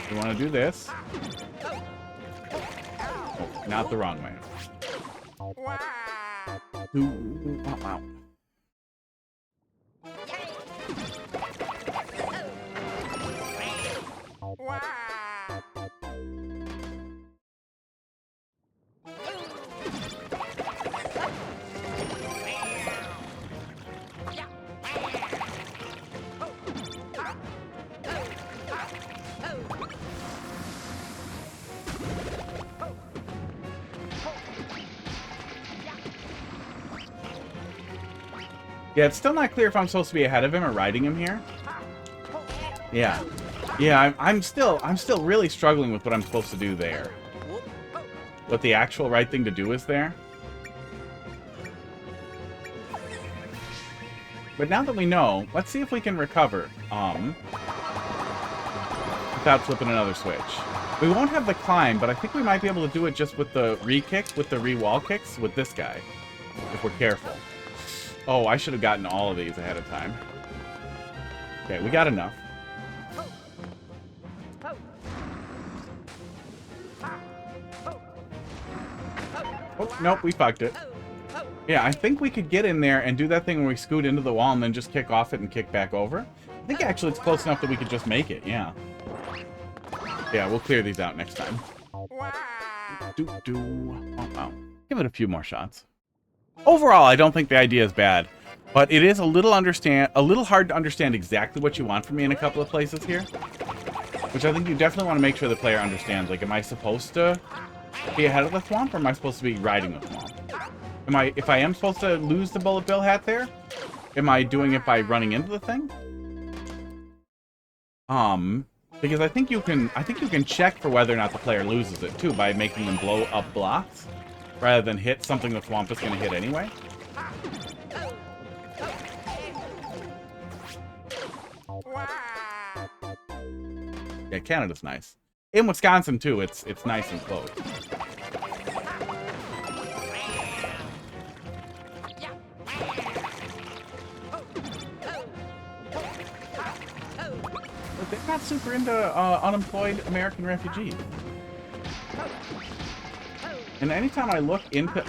You want to do this? Oh, not the wrong way. Wow. Yeah, it's still not clear if I'm supposed to be ahead of him or riding him here. Yeah. Yeah, I'm still really struggling with what I'm supposed to do there. What the actual right thing to do is there. But now that we know, let's see if we can recover. Without flipping another switch. We won't have the climb, but I think we might be able to do it just with the re-kick, with the re-wall kicks, with this guy. If we're careful. Oh, I should have gotten all of these ahead of time. Okay, we got enough. Oh, nope, we fucked it. Yeah, I think we could get in there and do that thing where we scoot into the wall and then just kick off it and kick back over. I think actually it's close enough that we could just make it, yeah. Yeah, we'll clear these out next time. Oh, wow. Give it a few more shots. Overall, I don't think the idea is bad. But it is a little hard to understand exactly what you want from me in a couple of places here. Which I think you definitely want to make sure the player understands. Like, am I supposed to be ahead of the Thwomp, or am I supposed to be riding the Thwomp? If I am supposed to lose the Bullet Bill hat there, am I doing it by running into the thing? Because I think you can check for whether or not the player loses it too by making them blow up blocks rather than hit something the Thwomp is going to hit anyway. Yeah, Canada's nice. In Wisconsin too, it's nice and close. They're not super into unemployed American refugees. And anytime I look into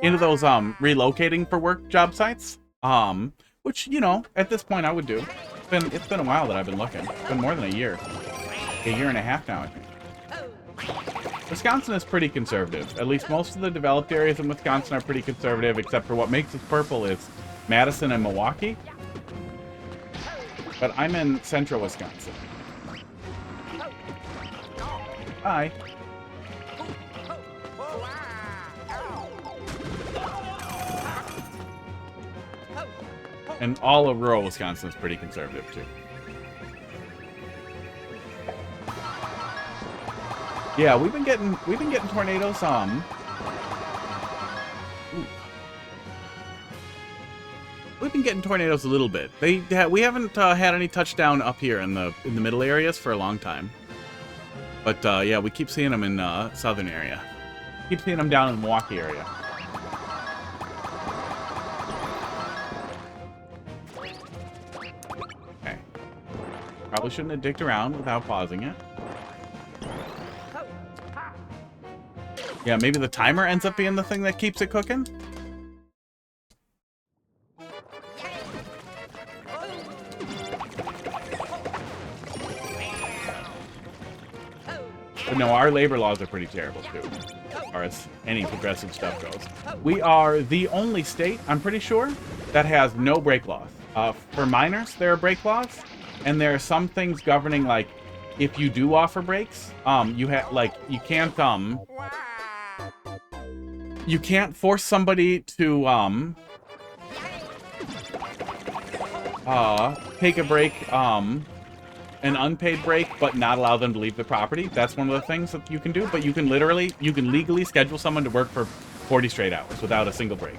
into those relocating for work job sites, which, you know, at this point I would do. It's been a while that I've been looking. It's been more than a year. A year and a half now, I think. Wisconsin is pretty conservative. At least most of the developed areas in Wisconsin are pretty conservative, except for what makes us purple is Madison and Milwaukee. But I'm in central Wisconsin. Hi. And all of rural Wisconsin is pretty conservative too. Yeah, we've been getting tornadoes. We've been getting tornadoes a little bit. We haven't had any touchdown up here in the middle areas for a long time. But yeah, we keep seeing them in southern area. Keep seeing them down in the Milwaukee area. Okay. Probably shouldn't have dicked around without pausing it. Yeah, maybe the timer ends up being the thing that keeps it cooking. But no, our labor laws are pretty terrible too, as far as any progressive stuff goes. We are the only state, I'm pretty sure, that has no break laws. For minors, there are break laws, and there are some things governing, like, if you do offer breaks, you can't force somebody to take a break, an unpaid break, but not allow them to leave the property. That's one of the things that you can do, but you can legally schedule someone to work for 40 straight hours without a single break.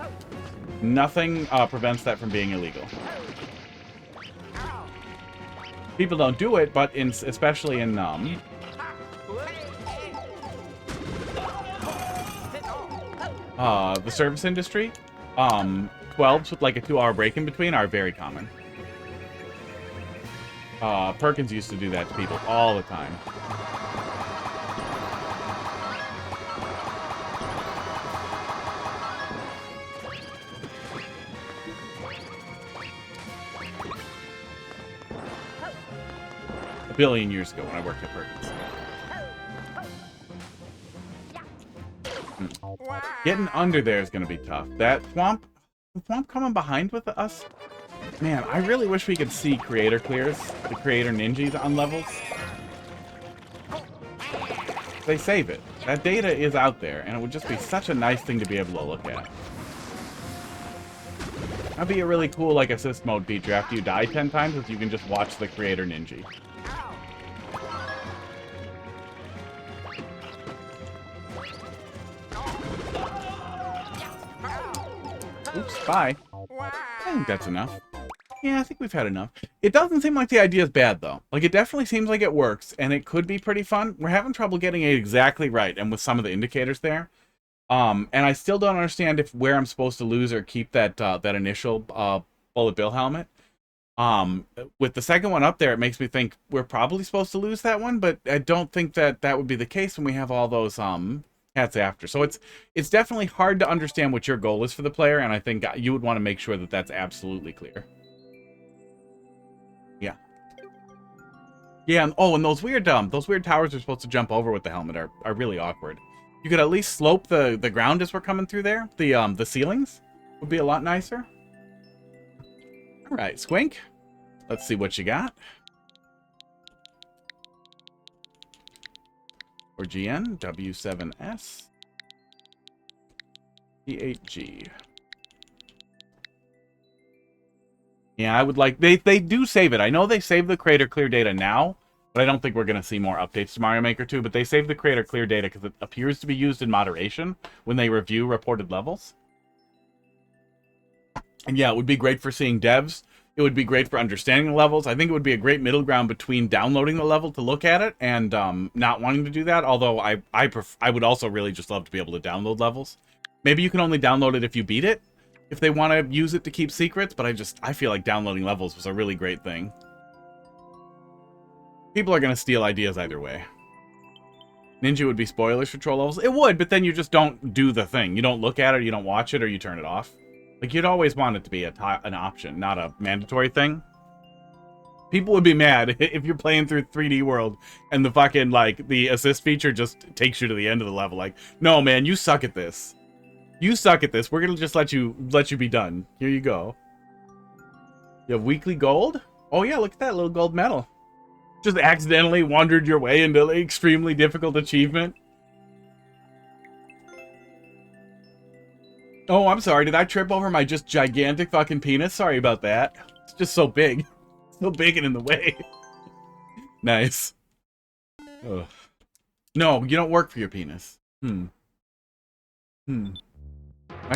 Nothing prevents that from being illegal. People don't do it, but especially in the service industry, 12s with like a 2-hour break in between are very common. Perkins used to do that to people all the time. A billion years ago when I worked at Perkins. Getting under there is going to be tough. That the Thwomp coming behind with us? Man, I really wish we could see creator clears, the creator ninjas on levels. They save it. That data is out there, and it would just be such a nice thing to be able to look at. That'd be a really cool, like, assist mode feature after you die 10 times, if you can just watch the creator ninja. Oops, bye. I think that's enough. Yeah, I think we've had enough. It doesn't seem like the idea is bad, though. Like, it definitely seems like it works, and it could be pretty fun. We're having trouble getting it exactly right, and with some of the indicators there. And I still don't understand where I'm supposed to lose or keep that that initial bullet bill helmet. With the second one up there, it makes me think we're probably supposed to lose that one, but I don't think that would be the case when we have all those hats after. So it's definitely hard to understand what your goal is for the player, and I think you would want to make sure that that's absolutely clear. Yeah. Yeah, and, oh, and those weird towers are supposed to jump over with the helmet are really awkward. You could at least slope the ground as we're coming through there. The ceilings would be a lot nicer. All right, Squink. Let's see what you got. For GN, W7S, P8G. Yeah, I would like... They do save it. I know they save the creator clear data now, but I don't think we're going to see more updates to Mario Maker 2, but they save the creator clear data because it appears to be used in moderation when they review reported levels. And yeah, it would be great for seeing devs. It would be great for understanding the levels. I think it would be a great middle ground between downloading the level to look at it and not wanting to do that, although I would also really just love to be able to download levels. Maybe you can only download it if you beat it, if they want to use it to keep secrets, but I feel like downloading levels was a really great thing. People are going to steal ideas either way. Ninja would be spoilers for troll levels. It would, but then you just don't do the thing. You don't look at it, you don't watch it, or you turn it off. Like, you'd always want it to be an option, not a mandatory thing. People would be mad if you're playing through 3D World and the fucking, like, the assist feature just takes you to the end of the level. Like, no, man, you suck at this. You suck at this. We're gonna just let you be done. Here you go. You have weekly gold? Oh yeah, look at that little gold medal. Just accidentally wandered your way into an extremely difficult achievement. Oh, I'm sorry. Did I trip over my just gigantic fucking penis? Sorry about that. It's just so big. So big and in the way. Nice. Ugh. No, you don't work for your penis. My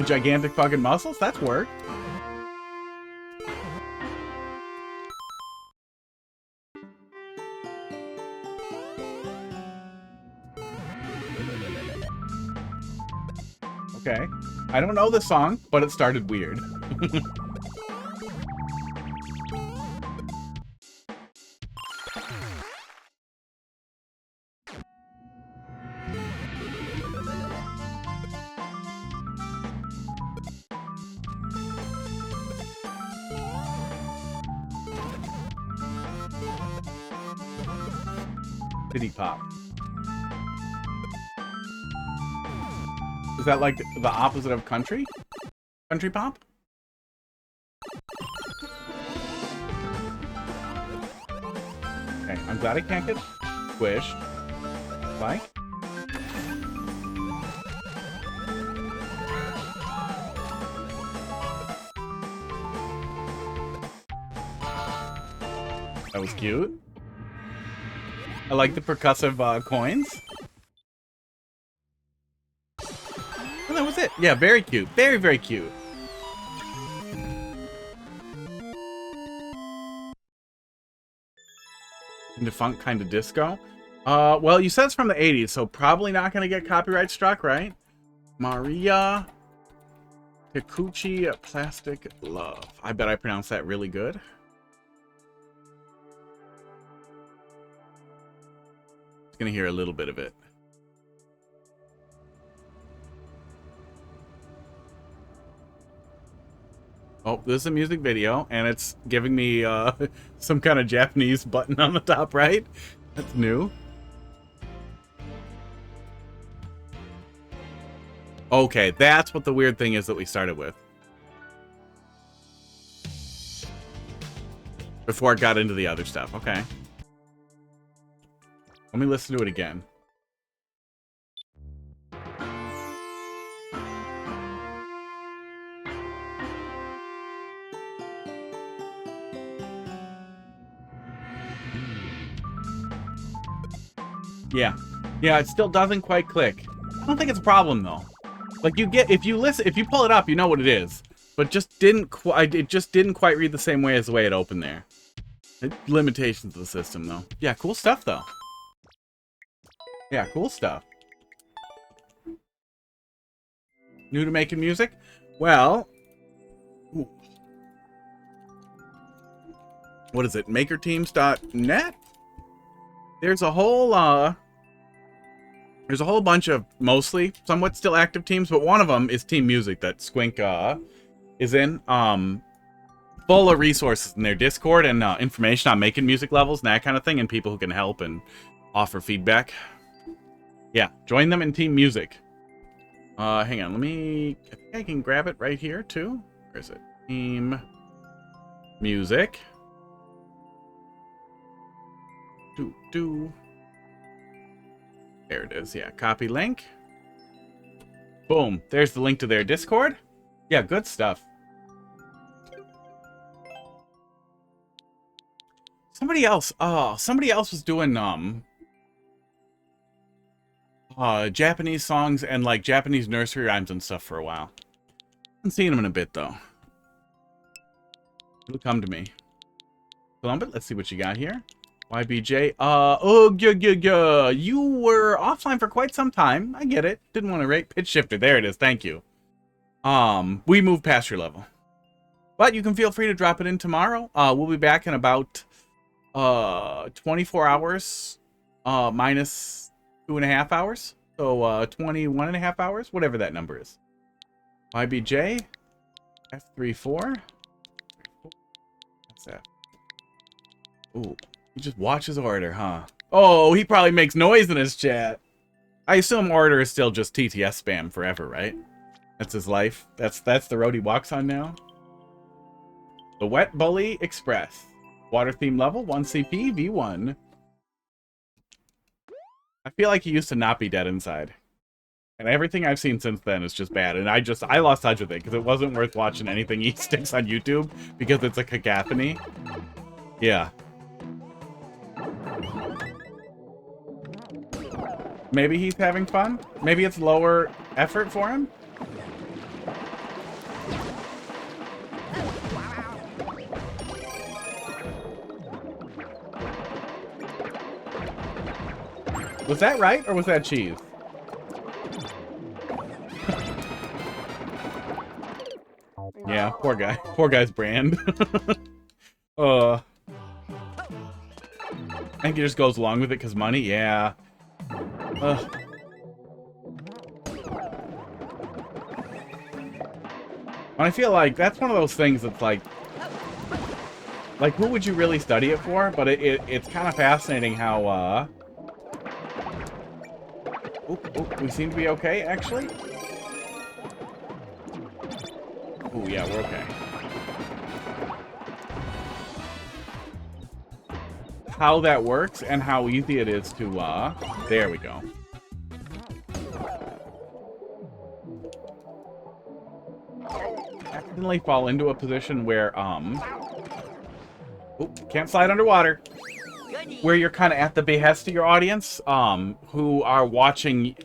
gigantic fucking muscles? That's work. Okay. I don't know the song, but it started weird. City pop. Is that like the opposite of country? Country pop? Okay, I'm glad I can't get squished. Like? That was cute. I like the percussive coins. And that was it. Yeah, very cute. Very, very cute. Into funk kind of disco. Well, you said it's from the 80s, so probably not going to get copyright struck, right? Mariya, Takeuchi, Plastic Love. I bet I pronounced that really good. Gonna hear a little bit of it. Oh, this is a music video, and it's giving me some kind of Japanese button on the top right. That's new. Okay, that's what the weird thing is that we started with. Before it got into the other stuff. Okay. Let me listen to it again. Yeah. Yeah, it still doesn't quite click. I don't think it's a problem though. Like if you pull it up, you know what it is. But it just didn't quite read the same way as the way it opened there. Limitations of the system though. Yeah, cool stuff though. Yeah, cool stuff. New to making music? Well, ooh. What is it? Makerteams.net? There's a whole bunch of mostly somewhat still active teams, but one of them is Team Music that Squink is in. Full of resources in their Discord and information on making music levels and that kind of thing, and people who can help and offer feedback. Yeah, join them in Team Music. Hang on, I think I can grab it right here, too. Where is it? Team Music. There it is, yeah. Copy link. Boom. There's the link to their Discord. Yeah, good stuff. Somebody else was doing, Japanese songs and, like, Japanese nursery rhymes and stuff for a while. Haven't seen them in a bit, though. It'll come to me. Columbus, let's see what you got here. YBJ, you were offline for quite some time. I get it. Didn't want to rate. Pitch shifter. There it is. Thank you. We moved past your level. But you can feel free to drop it in tomorrow. We'll be back in about 24 hours minus 2.5 hours. So 21.5 hours, whatever that number is. YBJ, F34. What's that? Ooh. He just watches order, huh? Oh, he probably makes noise in his chat. I assume order is still just TTS spam forever, right? That's his life. That's the road he walks on now. The Wet Bully Express. Water theme level, 1 CP, V1. I feel like he used to not be dead inside. And everything I've seen since then is just bad. And I lost touch with it because it wasn't worth watching anything he sticks on YouTube because it's a cacophony. Yeah. Maybe he's having fun. Maybe it's lower effort for him. Was that right, or was that cheese? Yeah, poor guy. Poor guy's brand. I think he just goes along with it because money? Yeah. I feel like that's one of those things that's like who would you really study it for? But it's kind of fascinating how, we seem to be okay, actually. Oh, yeah, we're okay. How that works and how easy it is to, there we go. Accidentally fall into a position where, can't slide underwater. Where you're kind of at the behest of your audience, who are watching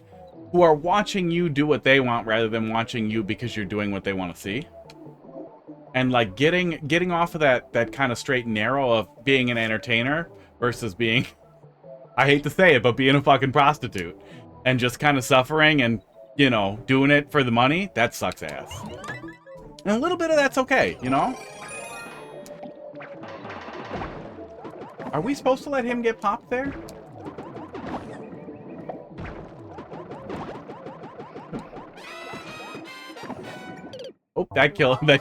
you do what they want rather than watching you because you're doing what they want to see. And like getting off of that kind of straight and narrow of being an entertainer versus being, I hate to say it, but being a fucking prostitute and just kind of suffering and, you know, doing it for the money, that sucks ass. And a little bit of that's okay, you know? Are we supposed to let him get popped there? Oh, that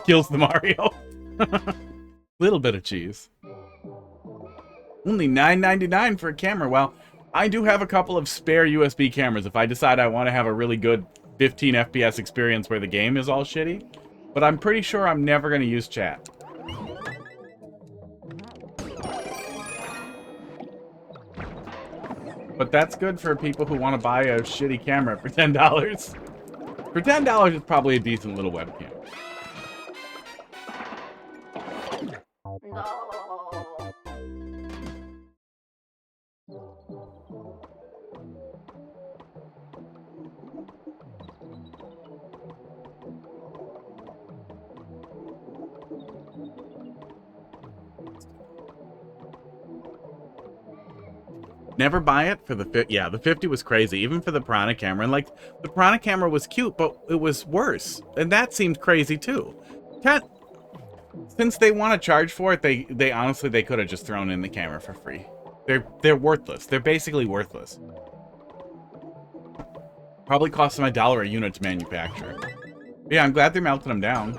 kills the Mario. Little bit of cheese. Only $9.99 for a camera. Well, I do have a couple of spare USB cameras if I decide I want to have a really good 15 FPS experience where the game is all shitty. But I'm pretty sure I'm never going to use chat. But that's good for people who want to buy a shitty camera for $10. For $10, it's probably a decent little webcam. Never buy it for the 50. Yeah, the 50 was crazy, even for the Piranha camera. And like, the Piranha camera was cute, but it was worse. And that seemed crazy too. Since they want to charge for it, they honestly, they could have just thrown in the camera for free. They're worthless. They're basically worthless. Probably cost them $1 a unit to manufacture. But yeah, I'm glad they're melting them down.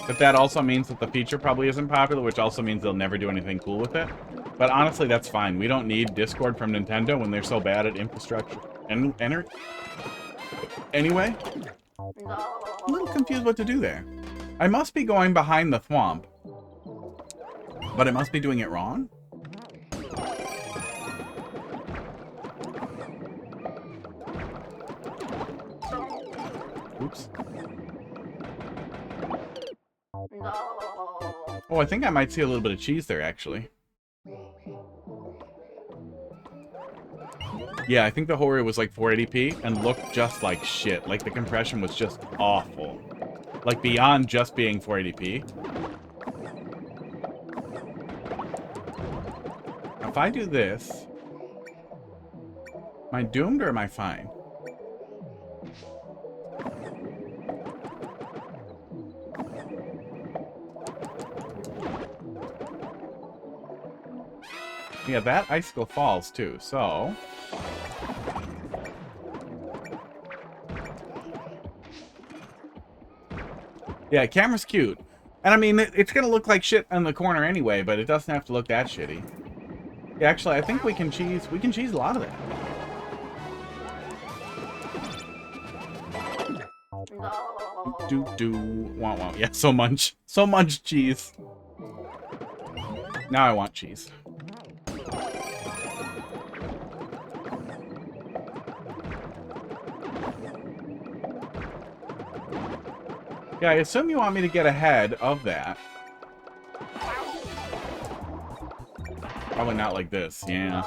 But that also means that the feature probably isn't popular, which also means they'll never do anything cool with it. But honestly, that's fine. We don't need Discord from Nintendo when they're so bad at infrastructure. enter. Anyway, a little confused what to do there. I must be going behind the thwomp, but I must be doing it wrong. Oops. Oh, I think I might see a little bit of cheese there, actually. Yeah, I think the Hori was like 480p and looked just like shit. Like, the compression was just awful. Like, beyond just being 480p. If I do this... Am I doomed or am I fine? Yeah, that icicle falls too, so... Yeah, camera's cute. And I mean, it's gonna look like shit in the corner anyway, but it doesn't have to look that shitty. Yeah, actually, I think we can cheese a lot of that. Wow. Yeah, so much cheese. Now I want cheese. Yeah, I assume you want me to get ahead of that. Probably not like this, yeah.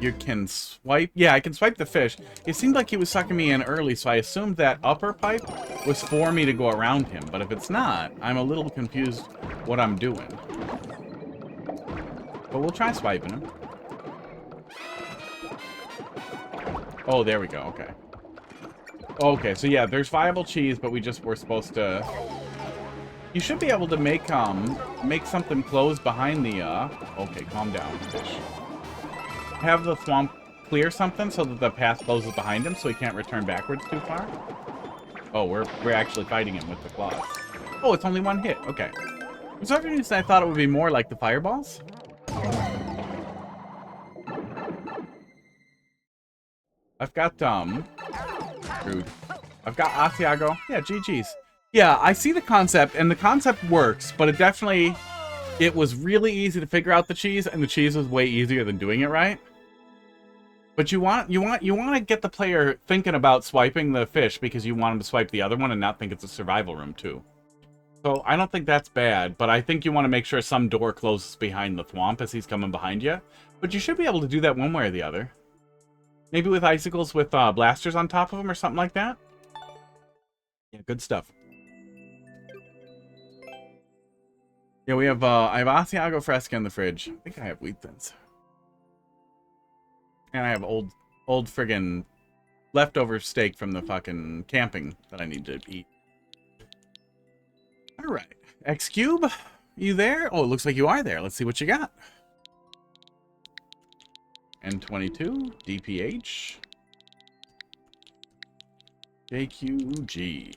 You can swipe... Yeah, I can swipe the fish. It seemed like he was sucking me in early, so I assumed that upper pipe was for me to go around him. But if it's not, I'm a little confused what I'm doing. But we'll try swiping him. Oh, there we go, okay. Okay, so yeah, there's viable cheese, but we're supposed to... You should be able to make something close behind the, Okay, calm down, fish. Have the thwomp clear something so that the path closes behind him so he can't return backwards too far. Oh, we're actually fighting him with the claws. Oh, it's only one hit, okay. For some reason, I thought it would be more like the fireballs. I've got, rude. I've got Asiago. Yeah, GG's. Yeah, I see the concept, and the concept works, but it was really easy to figure out the cheese, and the cheese was way easier than doing it right. But you want to get the player thinking about swiping the fish because you want him to swipe the other one and not think it's a survival room too. So I don't think that's bad, but I think you want to make sure some door closes behind the thwomp as he's coming behind you. But you should be able to do that one way or the other. Maybe with icicles with blasters on top of them or something like that. Yeah, good stuff. Yeah, we have, I have Asiago Fresca in the fridge. I think I have wheat thins. And I have old friggin' leftover steak from the fucking camping that I need to eat. Alright. X Cube, you there? Oh, it looks like you are there. Let's see what you got. N22, DPH, JQG.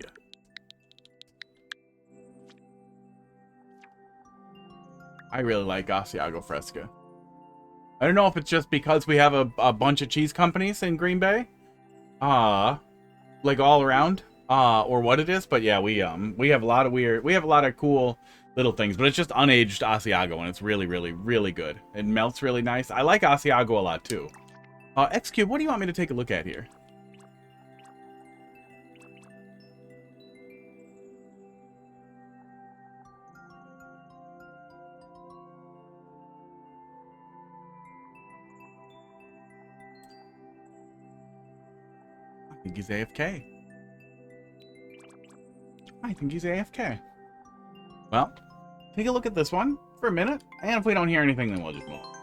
I really like Asiago Fresca. I don't know if it's just because we have a bunch of cheese companies in Green Bay, like all around, or what it is. But yeah, we have a lot of cool little things. But it's just unaged Asiago, and it's really, really, really good. It melts really nice. I like Asiago a lot too. X-Cube, what do you want me to take a look at here? I think he's AFK. I think he's AFK. Well, take a look at this one for a minute, and if we don't hear anything, then we'll just move on.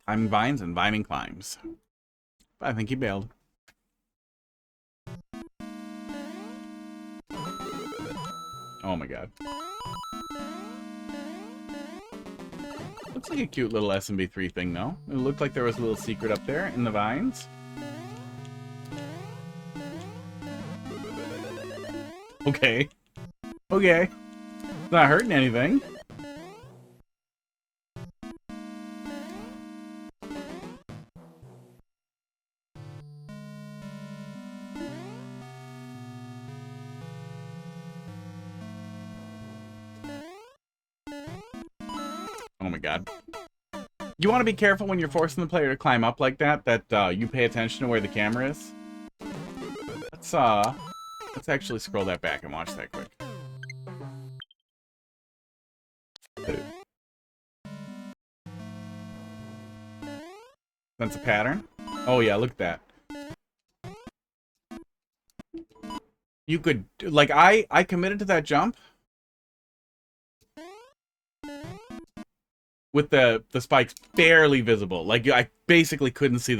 Climbing vines and viming climbs. But I think he bailed. Oh my god. Looks like a cute little SMB3 thing, though. It looked like there was a little secret up there in the vines. Okay. Okay. It's not hurting anything. my god. You want to be careful when you're forcing the player to climb up like that, you pay attention to where the camera is. Let's actually scroll that back and watch that quick. That's a pattern. Oh yeah, look at that. You could, like, I committed to that jump with the spikes barely visible. Like, I basically couldn't see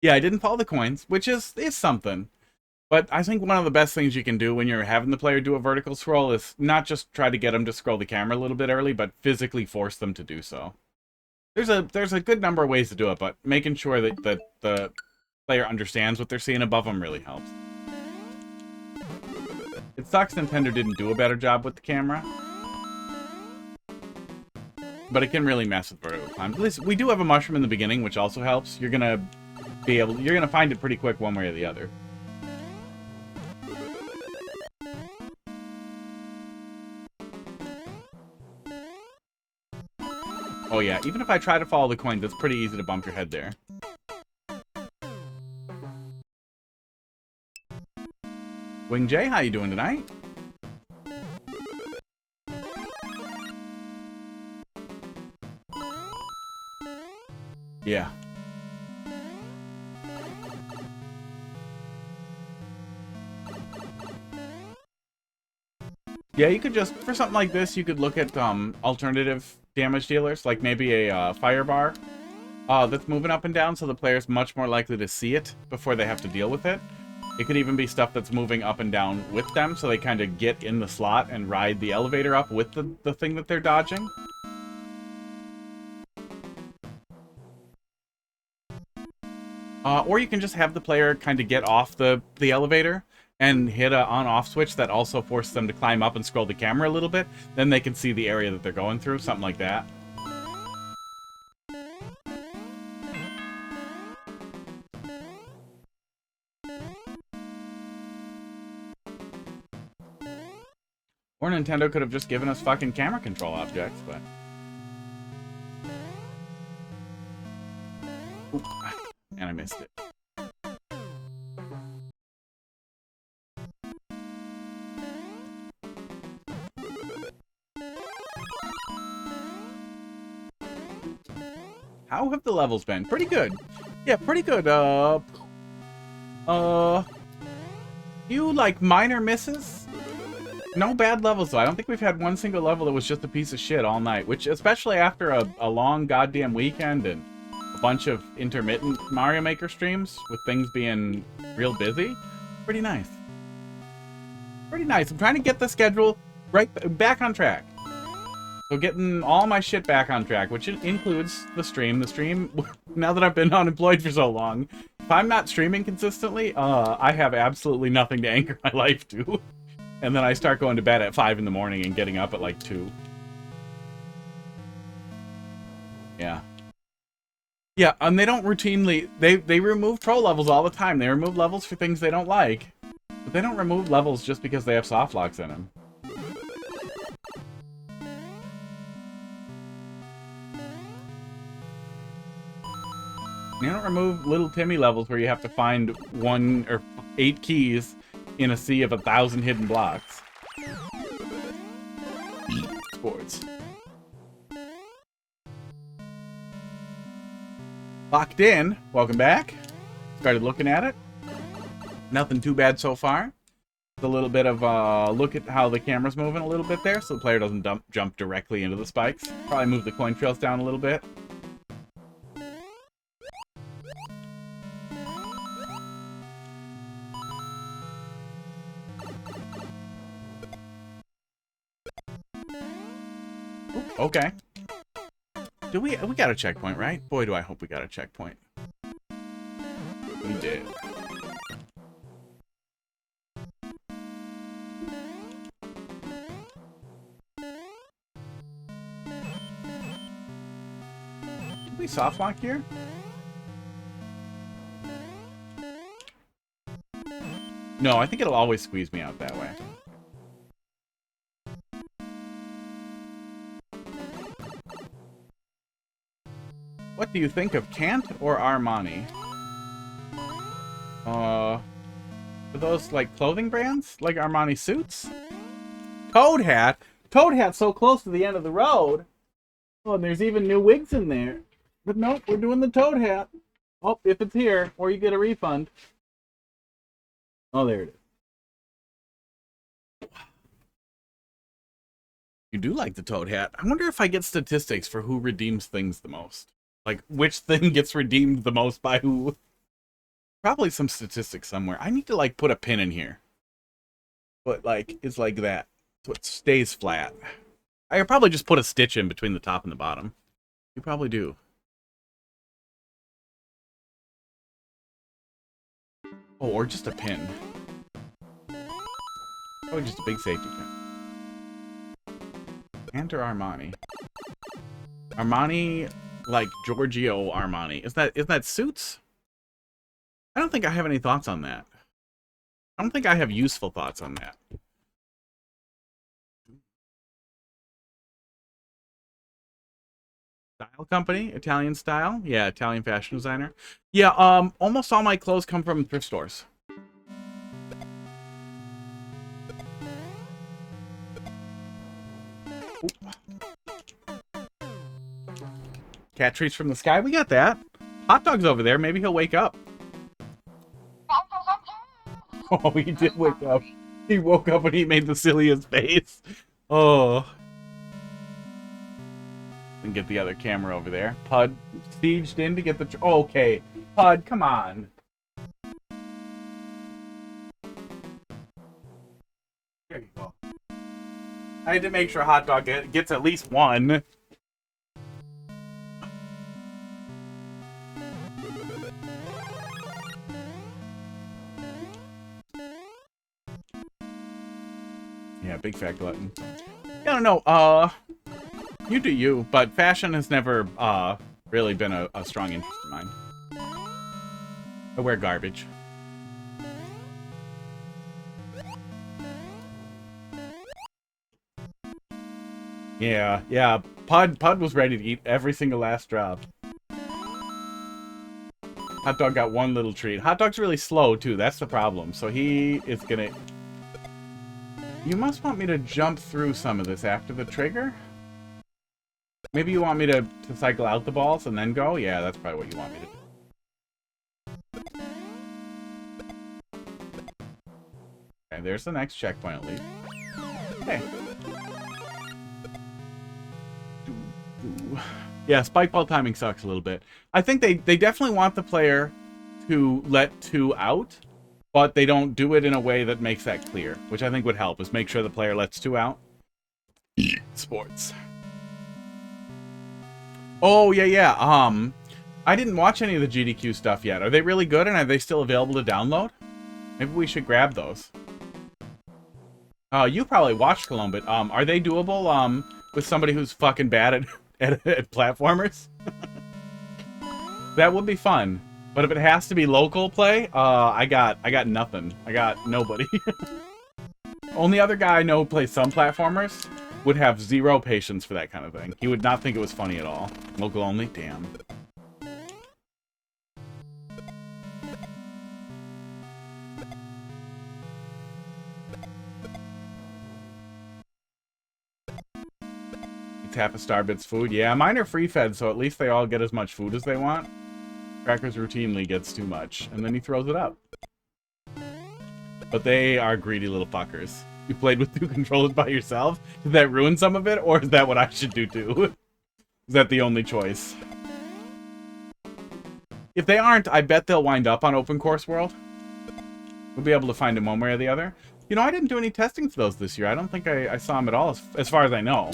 yeah, I didn't follow the coins, which is something. But I think one of the best things you can do when you're having the player do a vertical scroll is not just try to get them to scroll the camera a little bit early, but physically force them to do so. There's a good number of ways to do it, but making sure that the player understands what they're seeing above them really helps. It sucks Nintendo didn't do a better job with the camera, but it can really mess with vertical climb. At least we do have a mushroom in the beginning, which also helps. You're gonna find it pretty quick one way or the other. Oh yeah, even if I try to follow the coins, it's pretty easy to bump your head there. Wing J, how you doing tonight? Yeah. Yeah, you could just, for something like this, you could look at alternative damage dealers, like maybe a fire bar that's moving up and down, so the player's much more likely to see it before they have to deal with it. It could even be stuff that's moving up and down with them, so they kind of get in the slot and ride the elevator up with the thing that they're dodging. Or you can just have the player kind of get off the elevator and hit a on-off switch that also forces them to climb up and scroll the camera a little bit. Then they can see the area that they're going through, something like that. Or Nintendo could have just given us fucking camera control objects, but... Oop. And I missed it. How have the levels been? Pretty good. Yeah, pretty good. Few, like, minor misses. No bad levels, though. I don't think we've had one single level that was just a piece of shit all night, which, especially after a long goddamn weekend and a bunch of intermittent Mario Maker streams with things being real busy, pretty nice. Pretty nice. I'm trying to get the schedule right back on track. So getting all my shit back on track, which includes the stream. The stream, now that I've been unemployed for so long, if I'm not streaming consistently, I have absolutely nothing to anchor my life to. And then I start going to bed at 5 in the morning and getting up at like 2. Yeah. Yeah, and they don't routinely... They remove troll levels all the time. They remove levels for things they don't like. But they don't remove levels just because they have soft locks in them. You don't remove Little Timmy levels where you have to find 1 or 8 keys in a sea of 1,000 hidden blocks. Sports. Locked in. Welcome back. Started looking at it. Nothing too bad so far. Just a little bit of look at how the camera's moving a little bit there, so the player doesn't jump directly into the spikes. Probably move the coin trails down a little bit. Okay. We got a checkpoint, right? Boy, do I hope we got a checkpoint. We did. Did we soft lock here? No, I think it'll always squeeze me out that way. What do you think of Kant or Armani? Are those like clothing brands? Like Armani suits? Toad Hat? Toad Hat's so close to the end of the road. Oh, and there's even new wigs in there. But nope, we're doing the Toad Hat. Oh, if it's here, or you get a refund. Oh, there it is. You do like the Toad Hat. I wonder if I get statistics for who redeems things the most. Like, which thing gets redeemed the most by who? Probably some statistics somewhere. I need to, like, put a pin in here. But, like, it's like that. So it stays flat. I could probably just put a stitch in between the top and the bottom. You probably do. Oh, or just a pin. Probably just a big safety pin. Enter Armani. Armani, like Giorgio Armani. Isn't that suits? I don't think I have any thoughts on that. I don't think I have useful thoughts on that. Style company, Italian style. Yeah, Italian fashion designer. Yeah, almost all my clothes come from thrift stores. Cat treats from the sky. We got that. Hot dog's over there. Maybe he'll wake up. Oh, he did wake up. He woke up and he made the silliest face. Oh. And get the other camera over there. Pud sieged in to get the... Oh, okay. Pud, come on. There you go. I had to make sure Hot Dog gets at least one. Yeah, big fat glutton. I don't know, you do you, but fashion has never, really been a strong interest of mine. I wear garbage. Yeah, Pud was ready to eat every single last drop. Hot Dog got one little treat. Hot Dog's really slow, too, that's the problem, so he is gonna... You must want me to jump through some of this after the trigger? Maybe you want me to cycle out the balls and then go? Yeah, that's probably what you want me to do. Okay, there's the next checkpoint at least. Okay. Yeah, spike ball timing sucks a little bit. I think they definitely want the player to let two out, but they don't do it in a way that makes that clear, which I think would help, is make sure the player lets two out. Sports. Oh, yeah. I didn't watch any of the GDQ stuff yet. Are they really good, and are they still available to download? Maybe we should grab those. You probably watched Cologne, but are they doable with somebody who's fucking bad at platformers? That would be fun. But if it has to be local play, I got nothing. I got nobody. Only other guy I know who plays some platformers would have zero patience for that kind of thing. He would not think it was funny at all. Local only? Damn. It's half a Starbits food. Yeah, mine are free-fed, so at least they all get as much food as they want. Crackers routinely gets too much, and then he throws it up. But they are greedy little fuckers. You played with two controllers by yourself? Did that ruin some of it, or is that what I should do too? Is that the only choice? If they aren't, I bet they'll wind up on Open Course World. We'll be able to find them one way or the other. You know, I didn't do any testing for those this year. I don't think I saw them at all, as far as I know.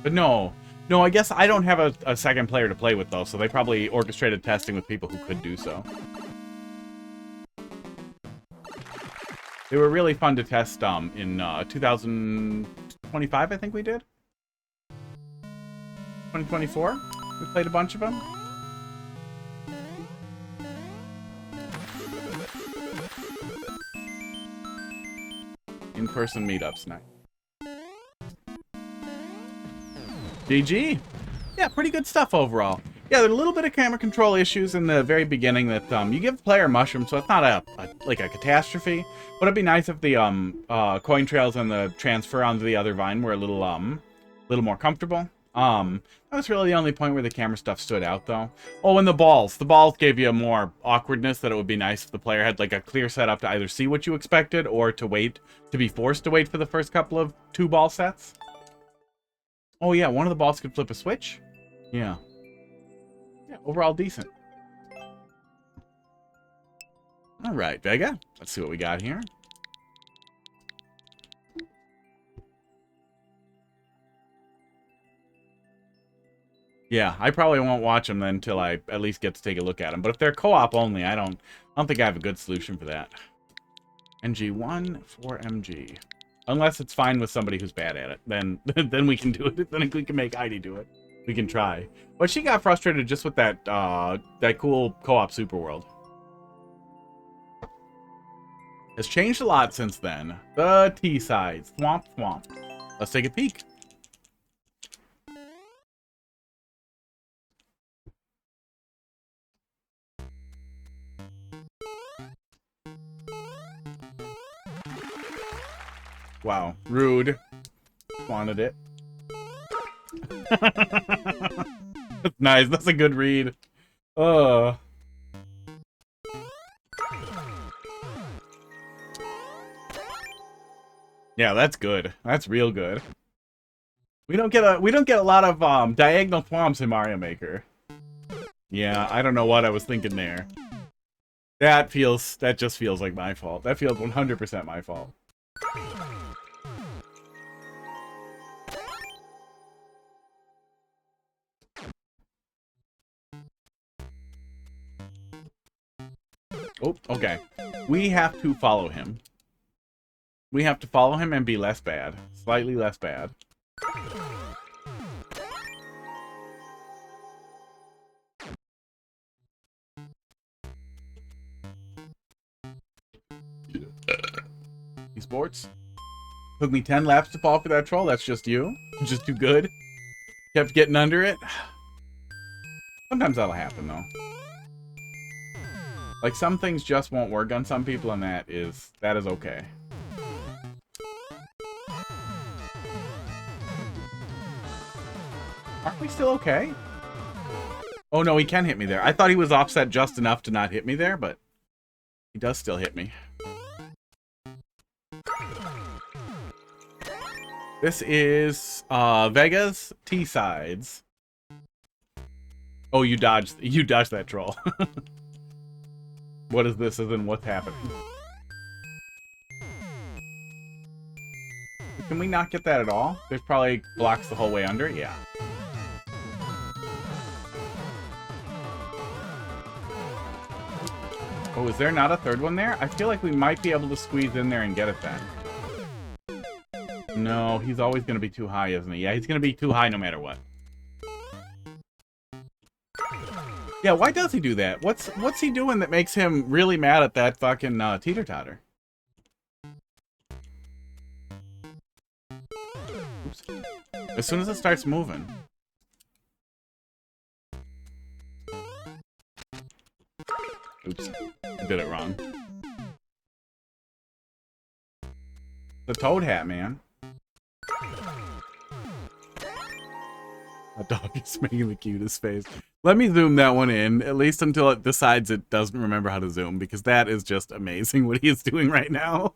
But no, I guess I don't have a second player to play with, though, so they probably orchestrated testing with people who could do so. They were really fun to test in 2025, I think we did? 2024? We played a bunch of them? In-person meetups night. GG! Yeah, pretty good stuff overall. Yeah, there's a little bit of camera control issues in the very beginning that you give the player a mushroom, so it's not like a catastrophe. But it'd be nice if the coin trails and the transfer onto the other vine were a little more comfortable. That was really the only point where the camera stuff stood out, though. Oh, and the balls. The balls gave you a more awkwardness that it would be nice if the player had like a clear setup to either see what you expected or to be forced to wait for the first couple of 2 ball sets. Oh yeah, one of the balls could flip a switch. Yeah. Yeah, overall decent. All right, Vega. Let's see what we got here. Yeah, I probably won't watch them then until I at least get to take a look at them. But if they're co-op only, I don't think I have a good solution for that. NG1 for MG. Unless it's fine with somebody who's bad at it, then we can do it. Then we can make Heidi do it. We can try. But she got frustrated just with that that cool co-op super world. Has changed a lot since then. The T-sides. Thwomp thwomp. Let's take a peek. Wow, rude. Wanted it. That's nice. That's a good read. Yeah, that's good. That's real good. We don't get a lot of diagonal thwomps in Mario Maker. Yeah, I don't know what I was thinking there. That just feels like my fault. That feels 100% my fault. Oh, okay. We have to follow him. We have to follow him and be less bad. Slightly less bad. Esports. Took me 10 laps to fall for that troll. That's just you. Just too good. Kept getting under it. Sometimes that'll happen, though. Like, some things just won't work on some people, and that is okay. Aren't we still okay? Oh, no, he can hit me there. I thought he was offset just enough to not hit me there, but he does still hit me. This is Vega's T-sides. Oh, you dodged that troll. What is this? As in, what's happening? Can we not get that at all? There's probably blocks the whole way under. Yeah. Oh, is there not a third one there? I feel like we might be able to squeeze in there and get it then. No, he's always going to be too high, isn't he? Yeah, he's going to be too high no matter what. Yeah, why does he do that? What's he doing that makes him really mad at that fucking teeter-totter? Oops. As soon as it starts moving. Oops. I did it wrong. The toad hat, man. That dog is making the cutest face. Let me zoom that one in, at least until it decides it doesn't remember how to zoom, because that is just amazing what he is doing right now.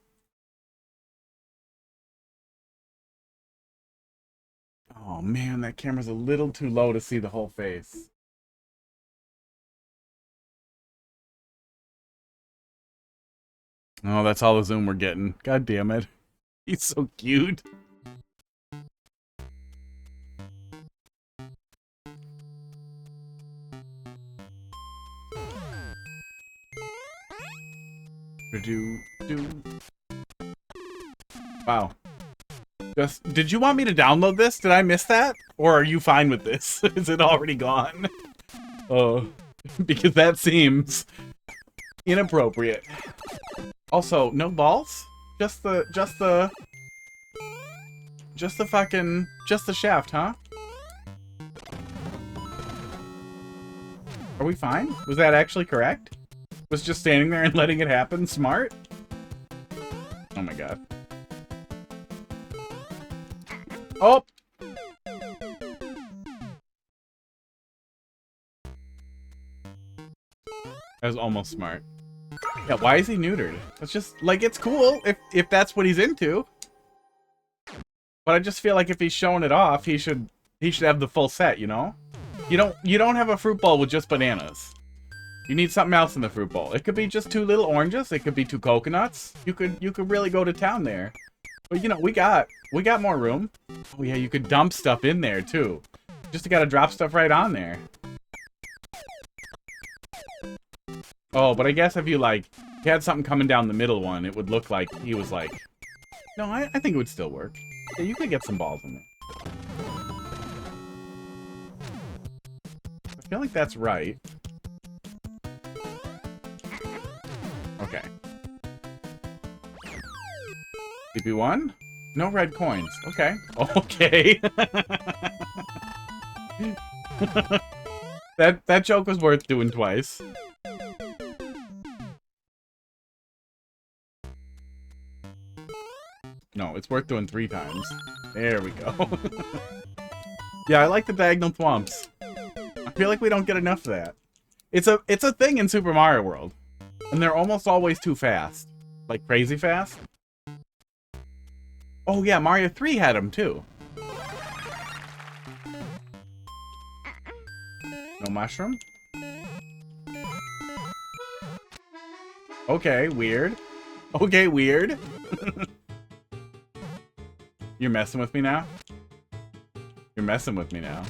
Oh man, that camera's a little too low to see the whole face. Oh, that's all the zoom we're getting. God damn it. He's so cute. Wow. Did you want me to download this? Did I miss that? Or are you fine with this? Is it already gone? Oh, because that seems inappropriate. Also, no balls? Just the shaft, huh? Are we fine? Was that actually correct? Was just standing there and letting it happen smart? Oh my god. Oh! That was almost smart. Yeah, why is he neutered? It's just, like, it's cool if that's what he's into. But I just feel like if he's showing it off, he should have the full set, you know? You don't have a fruit bowl with just bananas. You need something else in the fruit bowl. It could be just 2 little oranges, it could be 2 coconuts. You could really go to town there. But you know, we got more room. Oh yeah, you could dump stuff in there too. Just gotta drop stuff right on there. Oh, but I guess if you like had something coming down the middle one, it would look like he was like... No, I think it would still work. Yeah, you could get some balls in there. I feel like that's right. Okay. CP1? No red coins. Okay. Okay. That joke was worth doing twice. No, it's worth doing 3 times. There we go. Yeah, I like the diagonal thwomps. I feel like we don't get enough of that. It's a thing in Super Mario World. And they're almost always too fast. Like crazy fast. Oh yeah, Mario 3 had them too. No mushroom? Okay, weird. Okay, weird. You're messing with me now? You're messing with me now.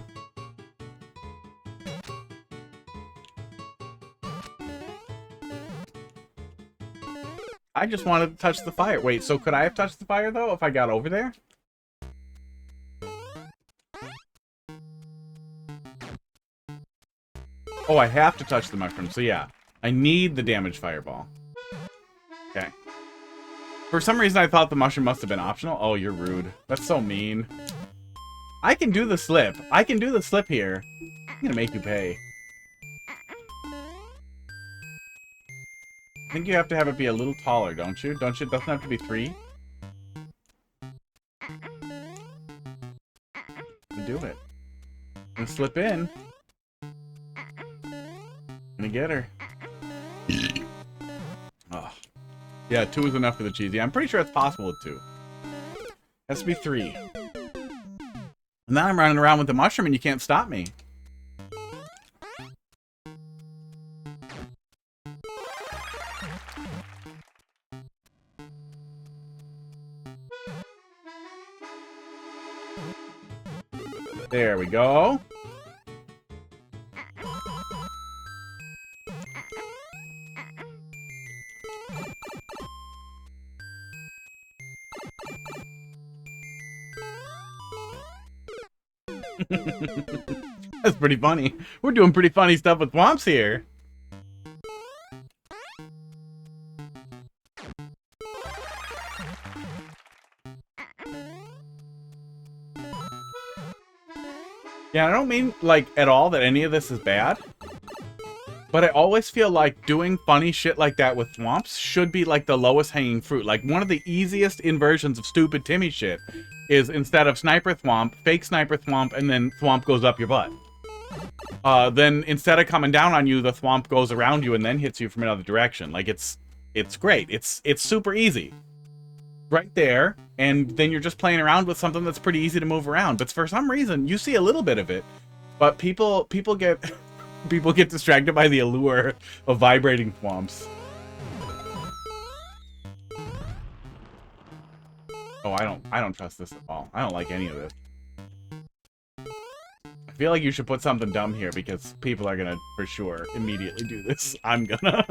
I just wanted to touch the fire. Wait, so could I have touched the fire, though, if I got over there? Oh, I have to touch the mushroom, so yeah. I need the damage fireball. Okay. For some reason, I thought the mushroom must have been optional. Oh, you're rude. That's so mean. I can do the slip. I can do the slip here. I'm gonna make you pay. I think you have to have it be a little taller, don't you? Don't you? It doesn't have to be 3. Do it. I'm gonna slip in. Gonna get her. Oh. Yeah, 2 is enough for the cheesy. I'm pretty sure it's possible with 2. Has to be 3. And now I'm running around with the mushroom and you can't stop me. There we go. That's pretty funny. We're doing pretty funny stuff with Thwomps here. Yeah, I don't mean, like, at all that any of this is bad. But I always feel like doing funny shit like that with Thwomps should be, like, the lowest hanging fruit. Like, one of the easiest inversions of stupid Timmy shit is instead of Sniper Thwomp, fake Sniper Thwomp, and then Thwomp goes up your butt. Then instead of coming down on you, the Thwomp goes around you and then hits you from another direction. Like, it's great. It's super easy. Right there, and then you're just playing around with something that's pretty easy to move around. But for some reason, you see a little bit of it, but people get distracted by the allure of vibrating thwomps. Oh, I don't trust this at all. I don't like any of this. I feel like you should put something dumb here because people are gonna for sure immediately do this. I'm gonna.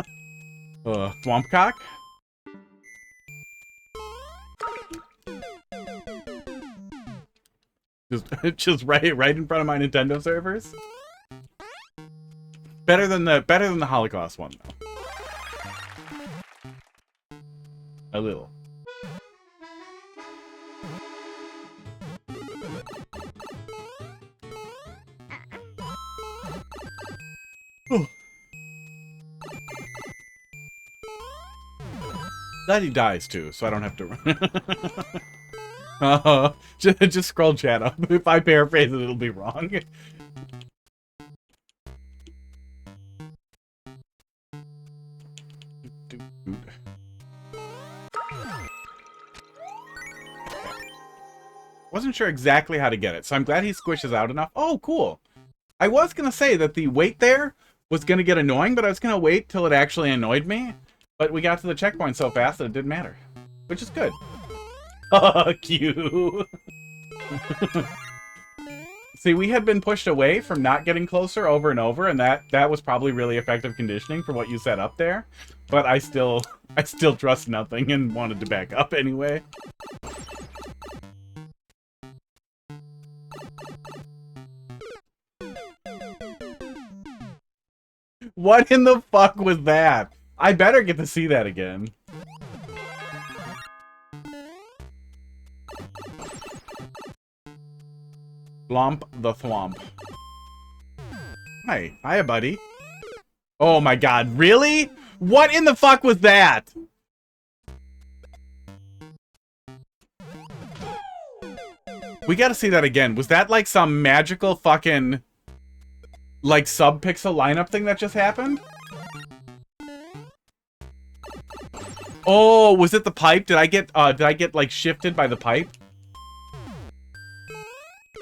Thwomp cock. Just right in front of my Nintendo servers. Better than the Holocaust one though. A little. Oh. Glad he dies too, so I don't have to. Just scroll chat up. If I paraphrase it, it'll be wrong. Wasn't sure exactly how to get it, so I'm glad he squishes out enough. Oh, cool. I was going to say that the wait there was going to get annoying, but I was going to wait till it actually annoyed me. But we got to the checkpoint so fast that it didn't matter, which is good. Fuck you. See, we had been pushed away from not getting closer over and over, and that was probably really effective conditioning for what you set up there. But I still trust nothing and wanted to back up anyway. What in the fuck was that? I better get to see that again. Blomp the Thwomp. Hi. Hiya, buddy. Oh my god, really? What in the fuck was that? We gotta see that again. Was that like some magical fucking... like sub-pixel lineup thing that just happened? Oh, was it the pipe? Did I get like shifted by the pipe?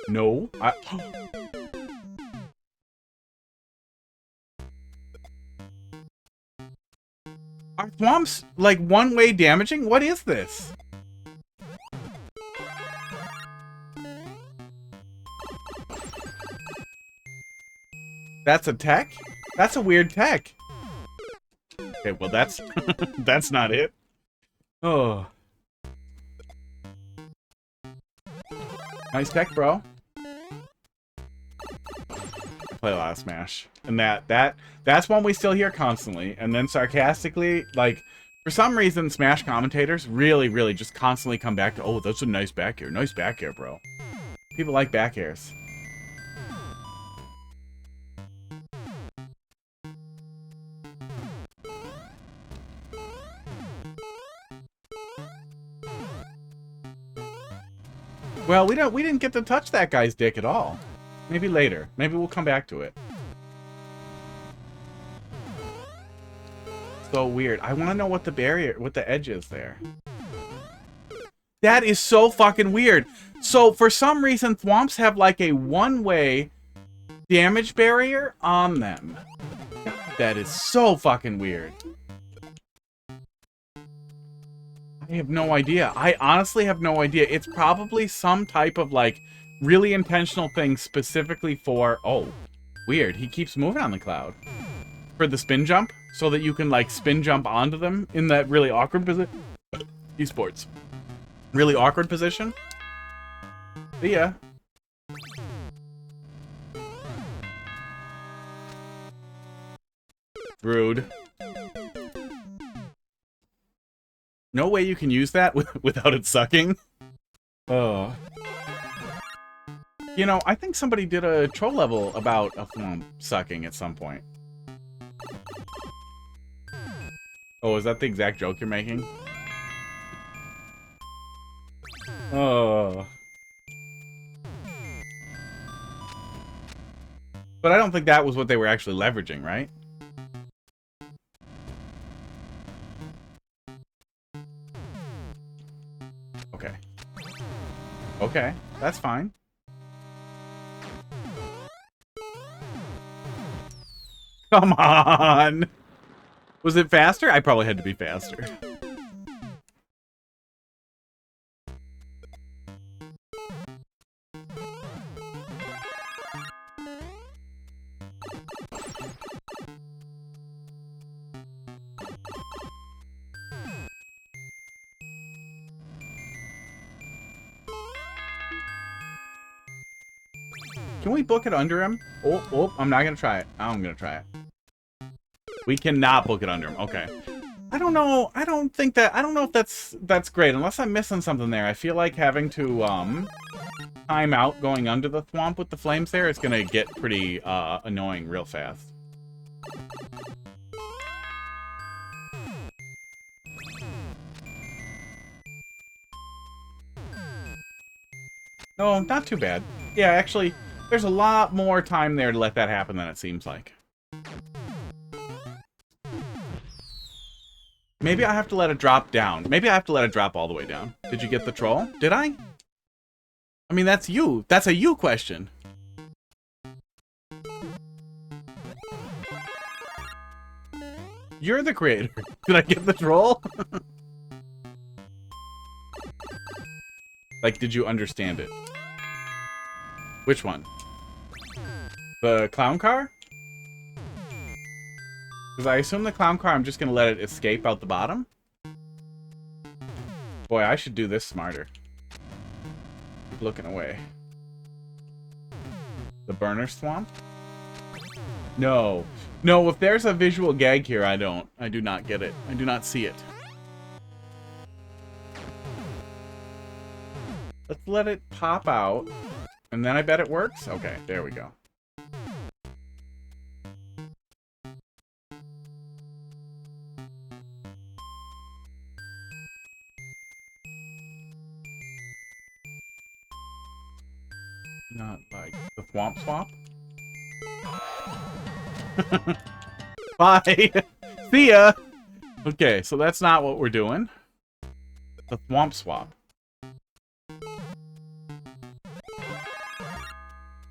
No. Are Thwomps like one-way damaging? What is this? That's a tech? That's a weird tech. Okay, well that's that's not it. Oh. Nice tech, bro. I play a lot of Smash. And that's one we still hear constantly. And then sarcastically, like, for some reason, Smash commentators really just constantly come back to, oh, that's a nice back air. Nice back air, bro. People like back airs. Well, we didn't get to touch that guy's dick at all. Maybe later. Maybe we'll come back to it. So weird. I want to know what the edge is there. That is so fucking weird. So for some reason, Thwomps have like a one-way damage barrier on them. That is so fucking weird. I have no idea. I honestly have no idea. It's probably some type of, like, really intentional thing specifically for... Oh, weird. He keeps moving on the cloud. For the spin jump, so that you can, like, spin jump onto them in that really awkward position. Esports. Really awkward position. See ya. Rude. No way you can use that without it sucking. Oh. You know, I think somebody did a troll level about a Thwomp sucking at some point. Oh, is that the exact joke you're making? Oh. But I don't think that was what they were actually leveraging, right? Okay. Okay, that's fine. Come on! Was it faster? I probably had to be faster. Can we book it under him? Oh, I'm not gonna try it. I'm gonna try it. We cannot book it under him. Okay. I don't know. I don't know if that's great. Unless I'm missing something there. I feel like having to time out going under the Thwomp with the flames there is gonna get pretty annoying real fast. Oh, not too bad. Yeah, actually, there's a lot more time there to let that happen than it seems like. Maybe I have to let it drop down. Maybe I have to let it drop all the way down. Did you get the troll? Did I? I mean, that's you. That's a you question. You're the creator. Did I get the troll? Like, did you understand it? Which one? The clown car? Because I assume the clown car, I'm just going to let it escape out the bottom. Boy, I should do this smarter. Keep looking away. The burner swamp? No. No, if there's a visual gag here, I don't. I do not get it. I do not see it. Let's let it pop out. And then I bet it works? Okay, there we go. Not like the Thwomp Swamp. Bye! See ya! Okay, so that's not what we're doing. The Thwomp Swap.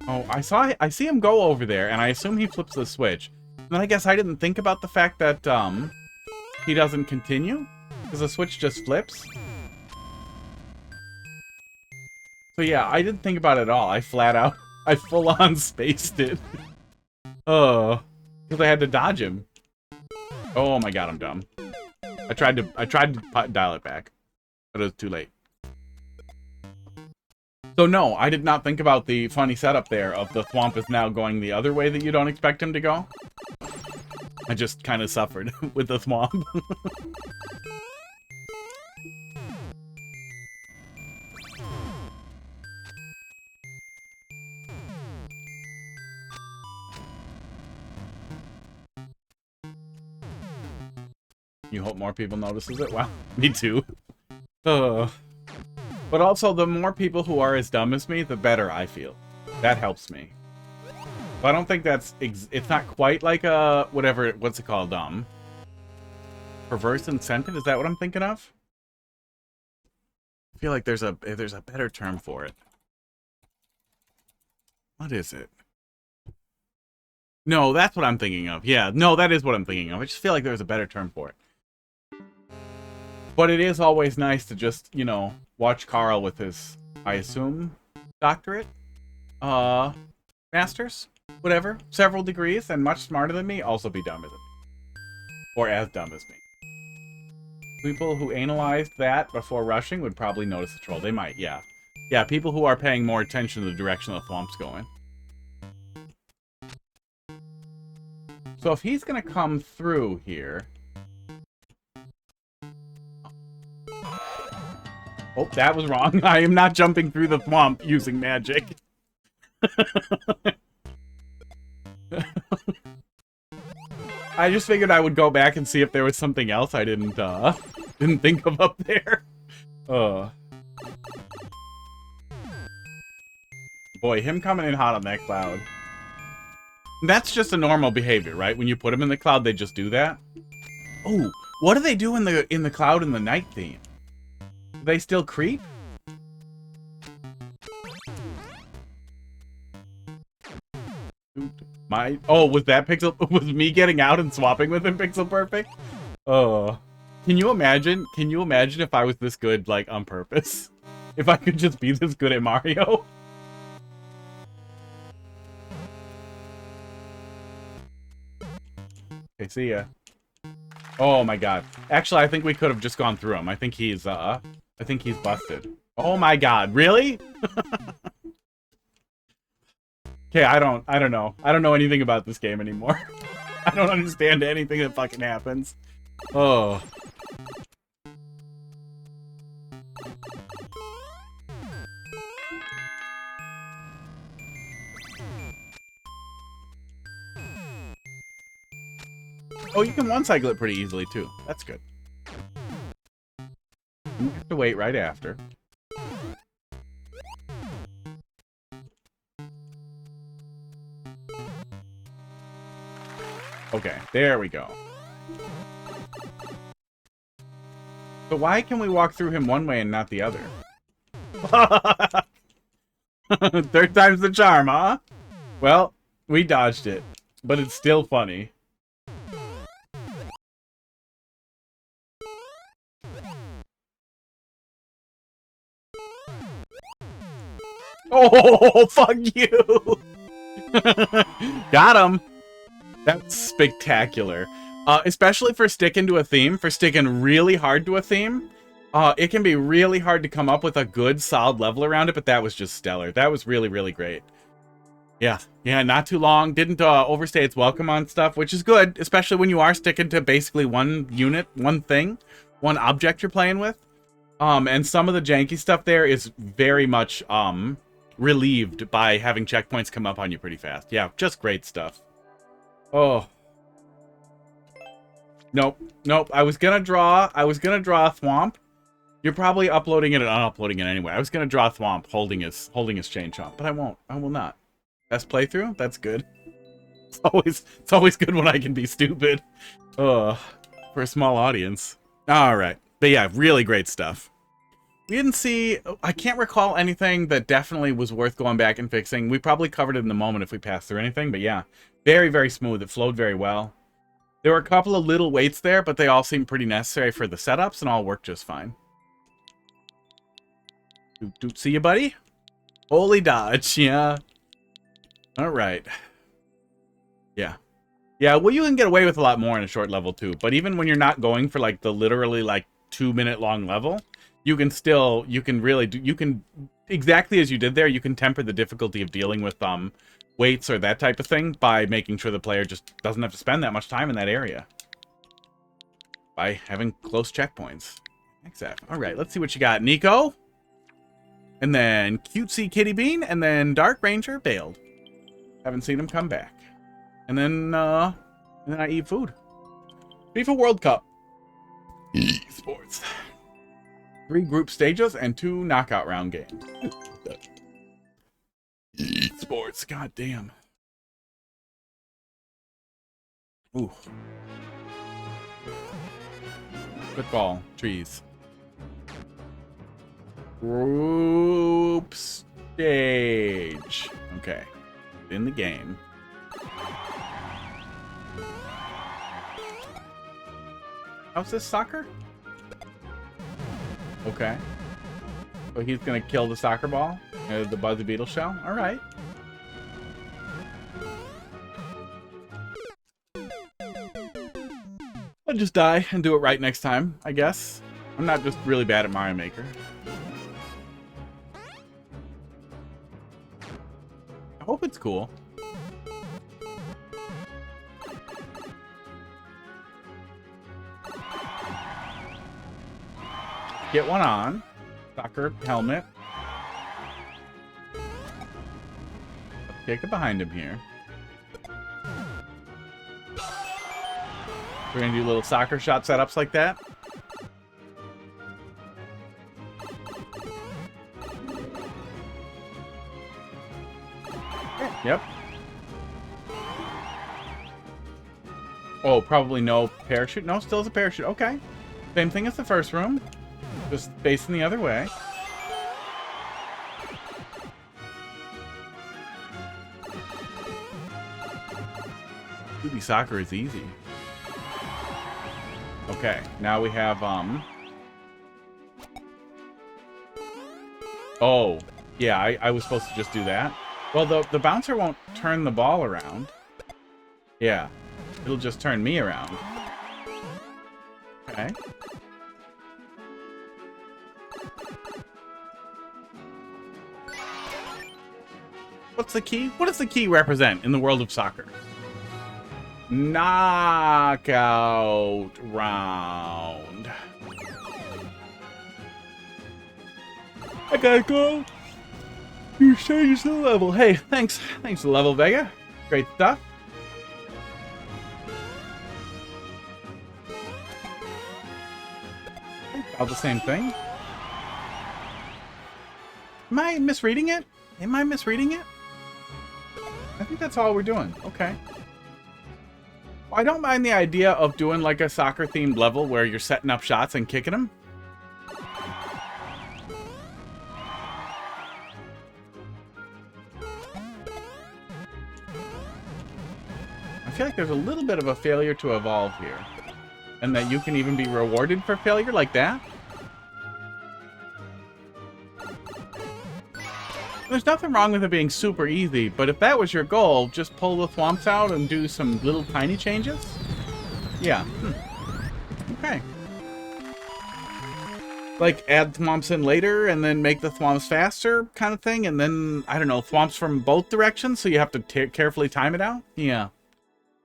Oh, I see him go over there, and I assume he flips the switch. And then I guess I didn't think about the fact that, he doesn't continue? Because the switch just flips? So yeah, I didn't think about it at all. I full-on spaced it. Oh, because I had to dodge him. Oh my god, I'm dumb. I tried to dial it back, but it was too late. So no, I did not think about the funny setup there of the Thwomp is now going the other way that you don't expect him to go. I just kind of suffered with the Thwomp. You hope more people notices it? Wow, me too. But also, the more people who are as dumb as me, the better I feel. That helps me. But I don't think that's... it's not quite like a... whatever... what's it called? Perverse incentive? Is that what I'm thinking of? I feel like there's a better term for it. What is it? No, that's what I'm thinking of. Yeah, no, that is what I'm thinking of. I just feel like there's a better term for it. But it is always nice to just, you know, watch Carl with his, I assume, doctorate? Masters? Whatever. Several degrees and much smarter than me also be dumber than me. Or as dumb as me. People who analyzed that before rushing would probably notice the troll. They might, yeah. Yeah, people who are paying more attention to the direction the Thwomp's going. So if he's gonna come through here... Oh, that was wrong. I am not jumping through the Thwomp using magic. I just figured I would go back and see if there was something else I didn't think of up there. Boy, him coming in hot on that cloud. That's just a normal behavior, right? When you put them in the cloud, they just do that. Oh, what do they do in the cloud in the night theme? Do they still creep? Oh, was that Pixel? Was me getting out and swapping with him Pixel Perfect? Oh, can you imagine? Can you imagine if I was this good, like, on purpose? If I could just be this good at Mario? Okay, see ya. Oh my god. Actually, I think we could have just gone through him. I think he's busted. Oh my god, really? Okay, I don't know. I don't know anything about this game anymore. I don't understand anything that fucking happens. Oh. Oh, you can one-cycle it pretty easily, too. That's good. You have to wait right after. Okay, there we go. So why can we walk through him one way and not the other? Third time's the charm, huh? Well, we dodged it, but it's still funny. Oh, fuck you! Got him! That's spectacular. Especially for sticking to a theme, for sticking really hard to a theme. It can be really hard to come up with a good, solid level around it, but that was just stellar. That was really, really great. Yeah, not too long. Didn't overstay its welcome on stuff, which is good, especially when you are sticking to basically one unit, one thing, one object you're playing with. And some of the janky stuff there is very much relieved by having checkpoints come up on you pretty fast. Yeah, just great stuff. Oh. Nope. I was gonna draw a Thwomp. You're probably uploading it and unuploading it anyway. I was gonna draw a Thwomp holding his chain chomp, but I won't. I will not. Best playthrough? That's good. It's always good when I can be stupid. For a small audience. Alright. But yeah, really great stuff. We didn't see... I can't recall anything that definitely was worth going back and fixing. We probably covered it in the moment if we passed through anything, but yeah. Very, very smooth. It flowed very well. There were a couple of little weights there, but they all seemed pretty necessary for the setups and all worked just fine. See you, buddy? Holy dodge, yeah. Alright. Yeah. Yeah, well, you can get away with a lot more in a short level, too. But even when you're not going for, like, the literally, like, 2-minute long level, you can still, you can, exactly as you did there, you can temper the difficulty of dealing with, weights or that type of thing by making sure the player just doesn't have to spend that much time in that area. By having close checkpoints. Exactly. Alright, let's see what you got. Neko. And then CutesyKytn, and then Dark Ranger bailed. Haven't seen him come back. And then I eat food. FIFA World Cup. Esports. 3 group stages and 2 knockout round games. Esports, goddamn. Ooh. Football, trees. Group stage. Okay. In the game. How's this soccer? Okay. So he's gonna kill the soccer ball? The Buzzy Beetle shell? Alright. I'll just die and do it right next time, I guess. I'm not just really bad at Mario Maker. I hope it's cool. Get one on. Soccer helmet. Kick it behind him here. We're gonna do little soccer shot setups like that. Yep. Oh, probably no parachute. No, still is a parachute. Okay. Same thing as the first room. Just facing the other way. Soccer is easy. Okay, now we have, Oh, yeah, I was supposed to just do that. Well, the bouncer won't turn the ball around. Yeah, it'll just turn me around. Okay. What's the key? What does the key represent in the world of soccer? Knockout round. I gotta go. You changed the level. Hey, thanks. Thanks for the level, Vega. Great stuff. All the same thing. Am I misreading it? Am I misreading it? I think that's all we're doing. Okay. I don't mind the idea of doing like a soccer-themed level where you're setting up shots and kicking them. I feel like there's a little bit of a failure to evolve here. And that you can even be rewarded for failure like that. There's nothing wrong with it being super easy, but if that was your goal, just pull the thwomps out and do some little tiny changes? Yeah. Okay. Like, add thwomps in later and then make the thwomps faster kind of thing, and then, I don't know, thwomps from both directions, so you have to carefully time it out? Yeah.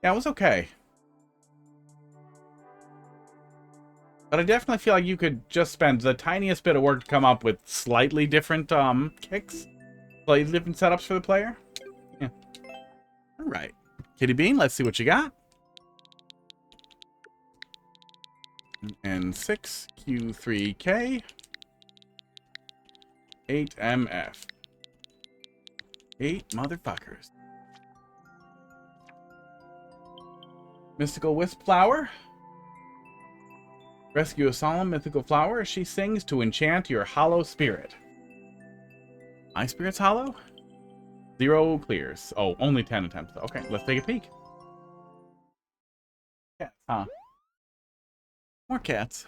Yeah, it was okay. But I definitely feel like you could just spend the tiniest bit of work to come up with slightly different kicks. Slightly different setups for the player. Yeah. Alright. Kitty Bean, let's see what you got. N6, Q3K, 8MF. 8 motherfuckers. Mystical Wisp Flower. Rescue a solemn mythical flower. She sings to enchant your hollow spirit. My spirit's hollow? 0 clears. Oh, only 10 attempts. Okay, let's take a peek. Cats, huh? More cats.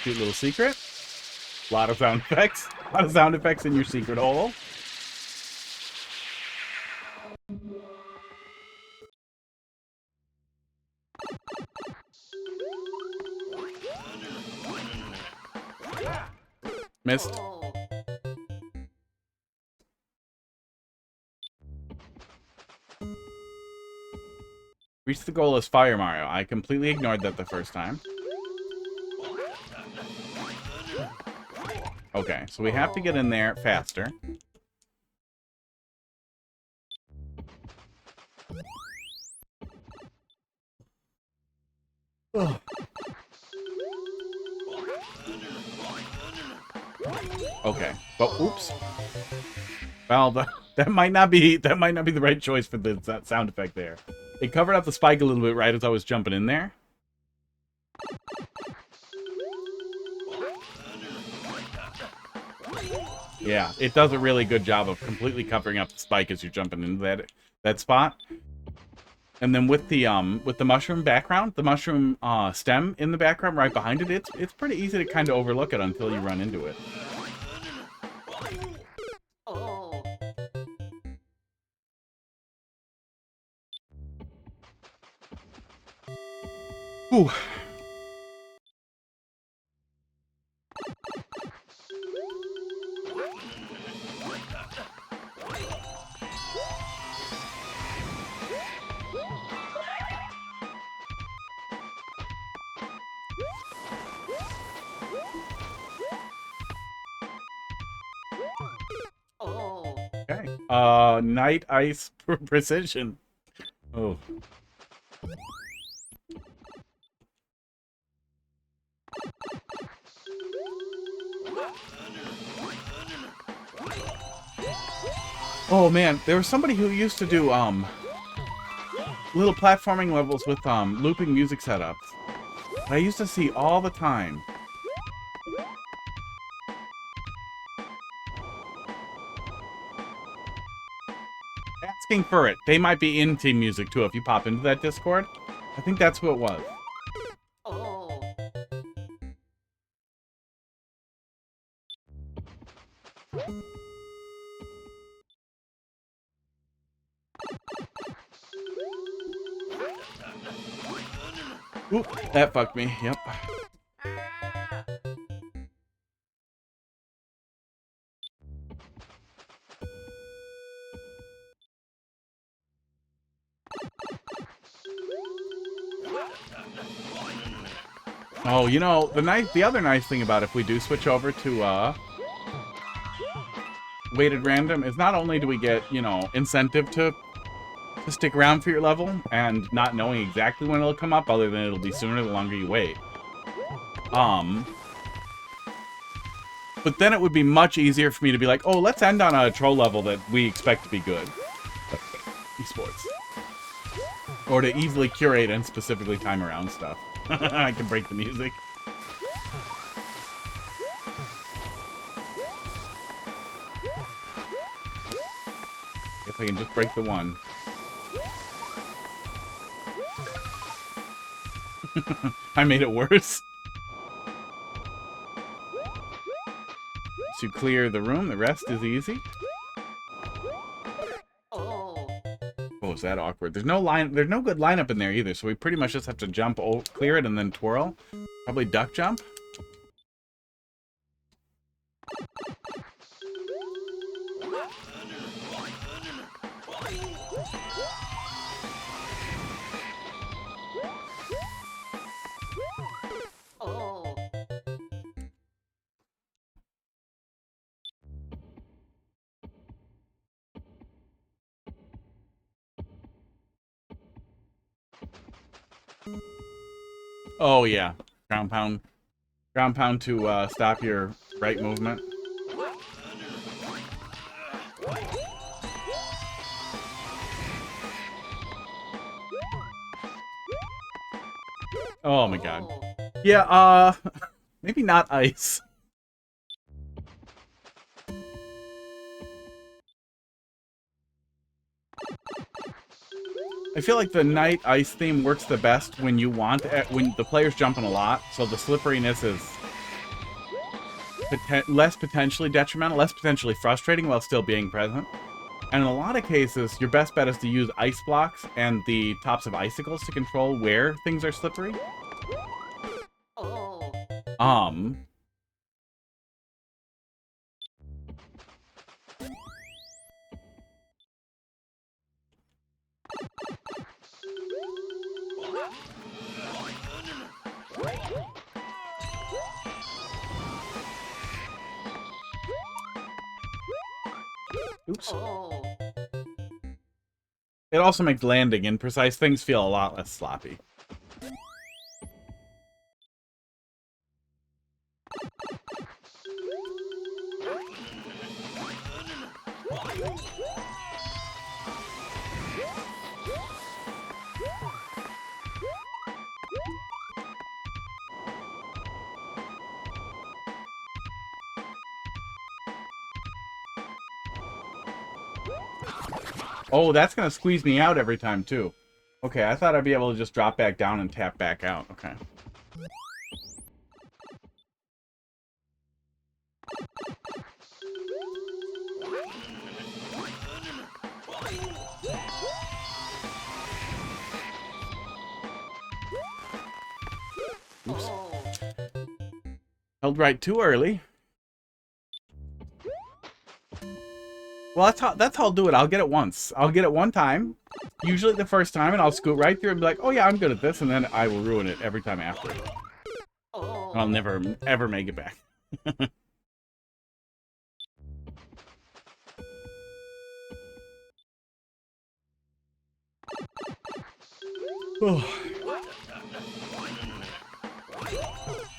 Cute little secret. A lot of sound effects. A lot of sound effects in your secret hole. Missed. Reach the goal as Fire Mario. I completely ignored that the first time. Okay, so we have to get in there faster. Ugh. Okay, but oops. Well, that might not be the right choice for that sound effect there. It covered up the spike a little bit right as I was jumping in there. Yeah, it does a really good job of completely covering up the spike as you're jumping into that spot. And then with the mushroom background, the mushroom stem in the background right behind it, it's pretty easy to kind of overlook it until you run into it. Ooh. Okay. Night Ice Precision. Oh. Oh man, there was somebody who used to do little platforming levels with looping music setups. I used to see all the time. Asking for it. They might be in team music too if you pop into that Discord. I think that's who it was. Oop, that fucked me. Yep. Oh, you know, the other nice thing about if we do switch over to weighted random is not only do we get, you know, incentive to to stick around for your level, and not knowing exactly when it'll come up, other than it'll be sooner the longer you wait. But then it would be much easier for me to be like, oh, let's end on a troll level that we expect to be good. Esports. Or to easily curate and specifically time around stuff. I can break the music. If I can just break the one. I made it worse. To clear the room, the rest is easy. Oh, is that awkward? There's no good lineup in there either, so we pretty much just have to jump, clear it, and then twirl. Probably duck jump. Oh yeah, ground pound to stop your right movement. Oh my god. Yeah, maybe not ice. I feel like the night ice theme works the best when you want when the player's jumping a lot, so the slipperiness is less potentially detrimental, less potentially frustrating while still being present. And in a lot of cases, your best bet is to use ice blocks and the tops of icicles to control where things are slippery. Oops. It also makes landing and precise things feel a lot less sloppy. Oh, that's gonna squeeze me out every time, too. Okay, I thought I'd be able to just drop back down and tap back out. Okay. Oops. Held right too early. Well, that's how I'll do it. I'll get it once. I'll get it one time, usually the first time, and I'll scoot right through and be like, oh yeah, I'm good at this, and then I will ruin it every time after. I'll never, ever make it back.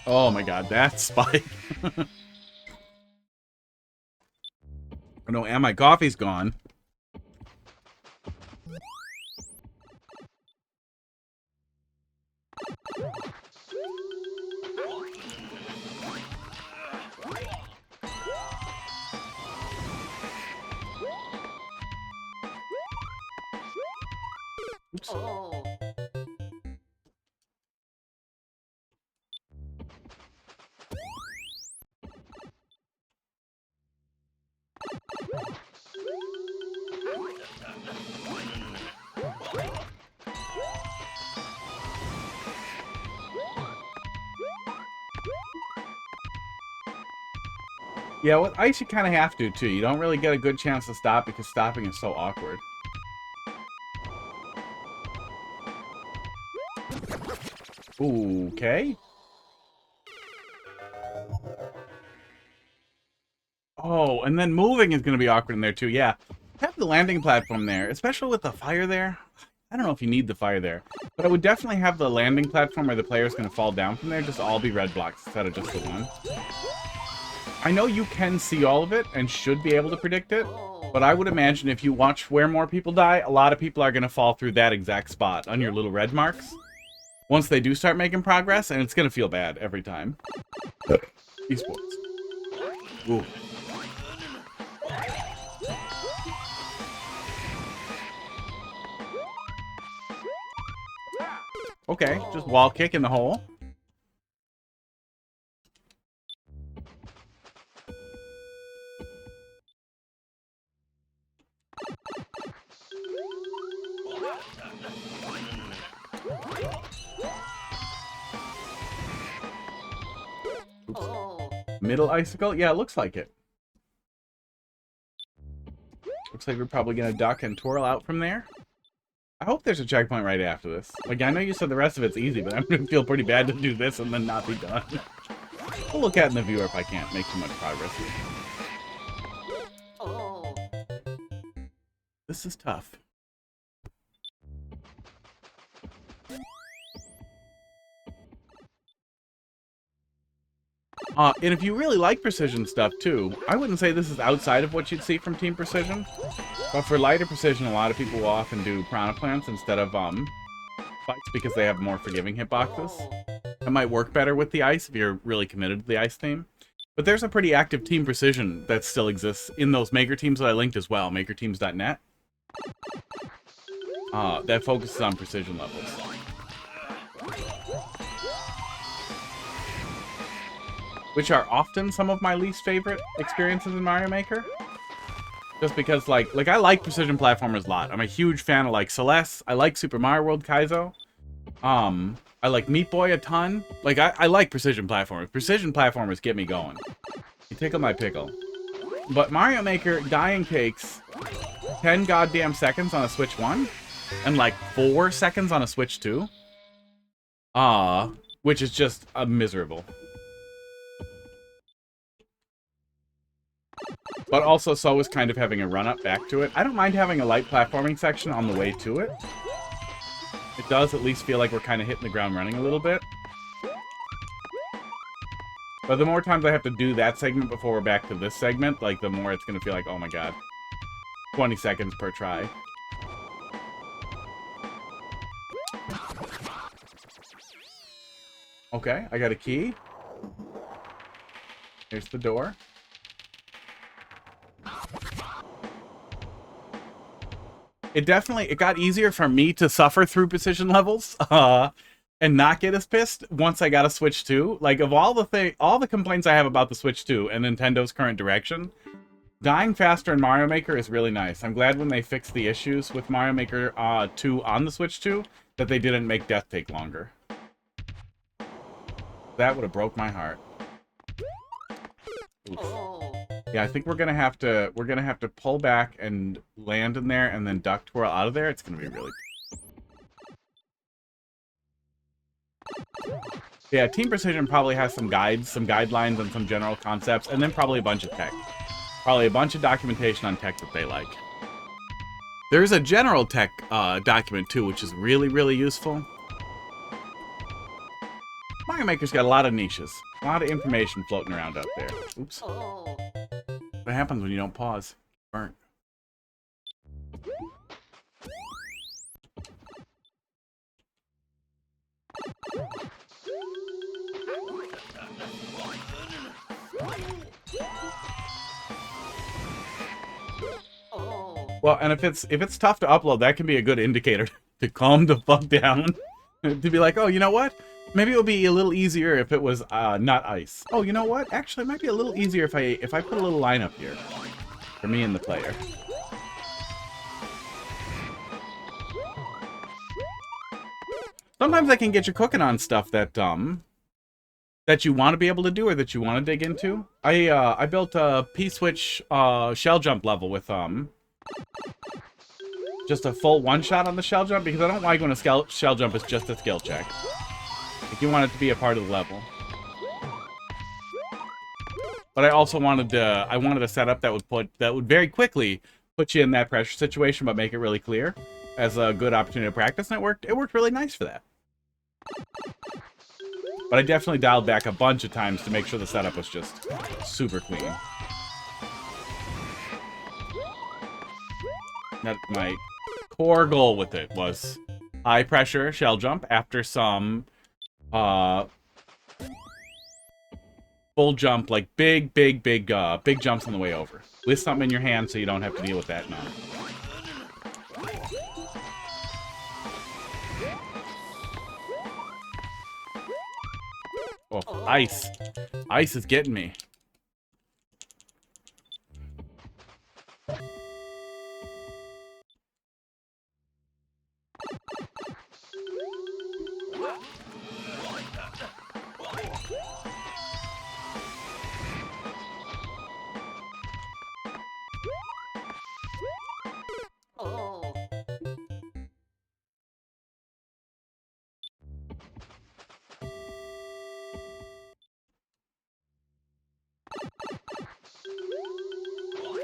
Oh my god, that spike. Oh no, and my coffee's gone. Oops. Yeah, with ice you kind of have to, too. You don't really get a good chance to stop because stopping is so awkward. Okay. Oh, and then moving is going to be awkward in there, too. Yeah. Have the landing platform there, especially with the fire there. I don't know if you need the fire there, but I would definitely have the landing platform where the player's going to fall down from there just all be red blocks instead of just the one. I know you can see all of it and should be able to predict it, but I would imagine if you watch where more people die, a lot of people are going to fall through that exact spot on your little red marks once they do start making progress, and it's going to feel bad every time. Esports. Ooh. Okay, just wall kick in the hole. Oops. Middle icicle? Yeah, it looks like it. Looks like we're probably going to duck and twirl out from there. I hope there's a checkpoint right after this. Like, I know you said the rest of it's easy, but I'm going to feel pretty bad to do this and then not be done. We'll look at it in the viewer if I can't make too much progress here. This is tough. And if you really like precision stuff, too, I wouldn't say this is outside of what you'd see from Team Precision. But for lighter precision, a lot of people will often do Piranha Plants instead of fights because they have more forgiving hitboxes. It might work better with the ice if you're really committed to the ice theme. But there's a pretty active Team Precision that still exists in those maker teams that I linked as well, makerteams.net. That focuses on precision levels. Which are often some of my least favorite experiences in Mario Maker. Just because, like I like precision platformers a lot. I'm a huge fan of, like, Celeste. I like Super Mario World Kaizo. I like Meat Boy a ton. Like, I like precision platformers. Precision platformers get me going. You tickle my pickle. But Mario Maker dying takes 10 goddamn seconds on a Switch 1. And, like, 4 seconds on a Switch 2. Which is just miserable. But also, so is kind of having a run-up back to it. I don't mind having a light platforming section on the way to it. It does at least feel like we're kind of hitting the ground running a little bit. But the more times I have to do that segment before we're back to this segment, like, the more it's going to feel like, oh my god. 20 seconds per try. Okay, I got a key. Here's the door. It got easier for me to suffer through precision levels, and not get as pissed once I got a Switch 2. Like, of all the complaints I have about the Switch 2 and Nintendo's current direction, dying faster in Mario Maker is really nice. I'm glad when they fixed the issues with Mario Maker 2 on the Switch 2 that they didn't make death take longer. That would have broke my heart. Oof. Yeah, I think we're gonna have to pull back and land in there and then duck twirl out of there. It's gonna be really... Yeah, Team Precision probably has some guides, some guidelines, and some general concepts, and then probably a bunch of tech. Probably a bunch of documentation on tech that they like. There's a general tech document too, which is really, really useful. Mario Maker's got a lot of niches. A lot of information floating around up there. Oops. What happens when you don't pause? Burnt. Well, and if it's tough to upload, that can be a good indicator to calm the fuck down. To be like, oh, you know what? Maybe it'll be a little easier if it was not ice. Oh, you know what? Actually, it might be a little easier if I put a little line up here for me and the player. Sometimes I can get you cooking on stuff that that you want to be able to do or that you want to dig into. I built a P-switch shell jump level with just a full one-shot on the shell jump because I don't like when a shell jump is just a skill check. Like, you want it to be a part of the level. But I also wanted a setup that would very quickly put you in that pressure situation, but make it really clear as a good opportunity to practice, and it worked. It worked really nice for that. But I definitely dialed back a bunch of times to make sure the setup was just super clean. That my core goal with it was high pressure shell jump after some full jump, like big jumps on the way over. With something in your hand so you don't have to deal with that now. Oh, ice. Ice is getting me.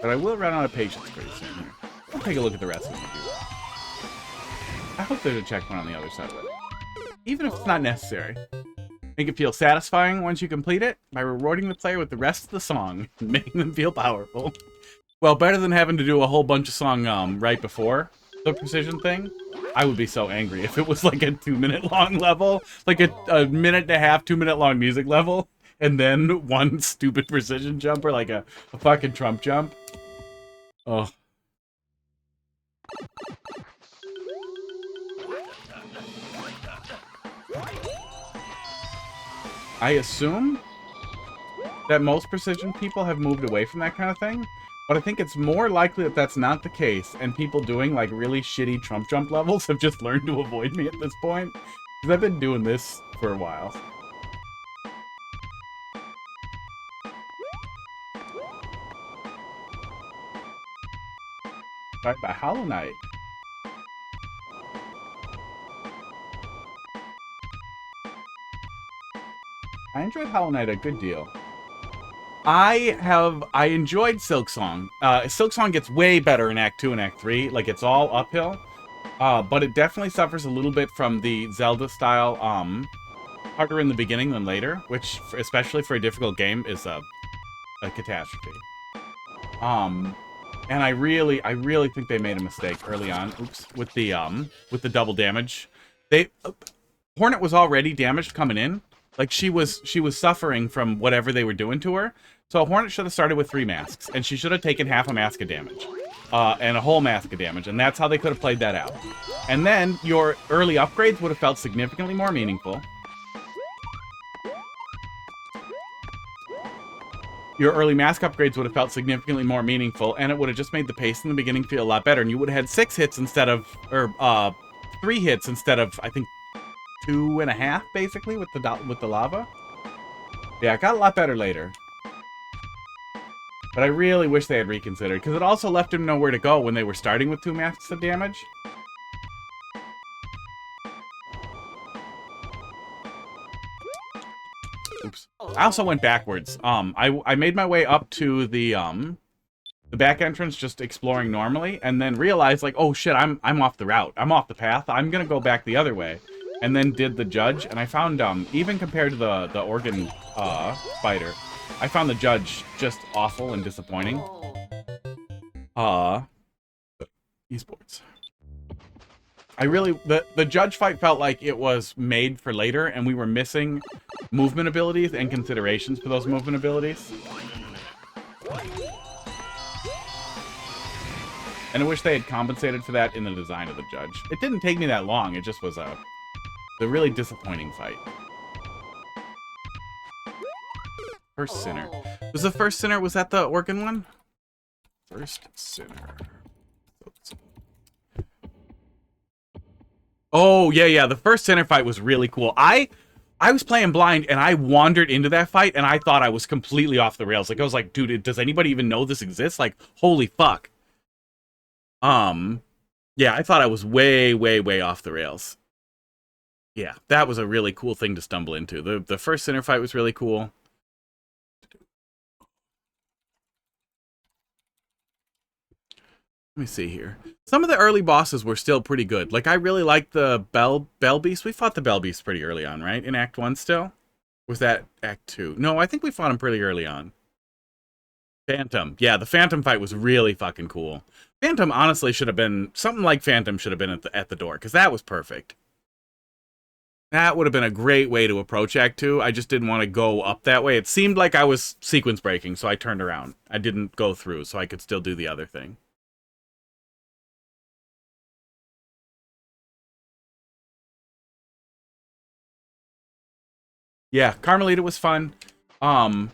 But I will run out of patience pretty soon here. I'll take a look at the rest of them and do that. I hope there's a checkpoint on the other side of it. Even if it's not necessary. Make it feel satisfying once you complete it by rewarding the player with the rest of the song and making them feel powerful. Well, better than having to do a whole bunch of song right before the precision thing. I would be so angry if it was like a 2-minute long level. Like a minute and a half, 2-minute long music level. And then one stupid precision jump or like a fucking Trump jump. Oh. I assume that most precision people have moved away from that kind of thing, but I think it's more likely that that's not the case, and people doing like really shitty Trump jump levels have just learned to avoid me at this point, because I've been doing this for a while. Right by Hollow Knight. I enjoyed Hollow Knight a good deal. I enjoyed Silksong. Silksong gets way better in Act 2 and Act 3. Like, it's all uphill. But it definitely suffers a little bit from the Zelda style, harder in the beginning than later, which, especially for a difficult game, is a catastrophe. And I really think they made a mistake early on. Oops, with the double damage. Hornet was already damaged coming in. Like, she was suffering from whatever they were doing to her. So Hornet should have started with 3 masks, and she should have taken half a mask of damage. And a whole mask of damage, and that's how they could have played that out. And then your early upgrades would have felt significantly more meaningful. Your early mask upgrades would have felt significantly more meaningful, and it would have just made the pace in the beginning feel a lot better. And you would have had 6 hits instead of, or 3 hits instead of, I think, 2.5, basically, with the lava. Yeah, it got a lot better later. But I really wish they had reconsidered, because it also left him nowhere to go when they were starting with 2 masks of damage. Oops. I also went backwards. I made my way up to the back entrance just exploring normally, and then realized, like, oh shit, I'm off the route. I'm off the path. I'm gonna go back the other way. And then did the judge, and I found, even compared to the organ fighter, I found the judge just awful and disappointing. Esports. The judge fight felt like it was made for later, and we were missing movement abilities and considerations for those movement abilities. And I wish they had compensated for that in the design of the judge. It didn't take me that long, it just was a really disappointing fight. First Sinner. Was the first Sinner, was that the organ one? First Sinner. Oh, yeah, the first Sinner fight was really cool. I was playing blind, and I wandered into that fight, and I thought I was completely off the rails. Like, I was like, dude, does anybody even know this exists? Like, holy fuck. Yeah, I thought I was way, way, way off the rails. Yeah, that was a really cool thing to stumble into. The first Sinner fight was really cool. Let me see here. Some of the early bosses were still pretty good. Like, I really liked the Bell Beast. We fought the Bell Beast pretty early on, right? In Act 1 still? Was that Act 2? No, I think we fought him pretty early on. Phantom. Yeah, the Phantom fight was really fucking cool. Phantom honestly should have been... Something like Phantom should have been at the door, because that was perfect. That would have been a great way to approach Act 2. I just didn't want to go up that way. It seemed like I was sequence breaking, so I turned around. I didn't go through, so I could still do the other thing. Yeah, Carmelita was fun. There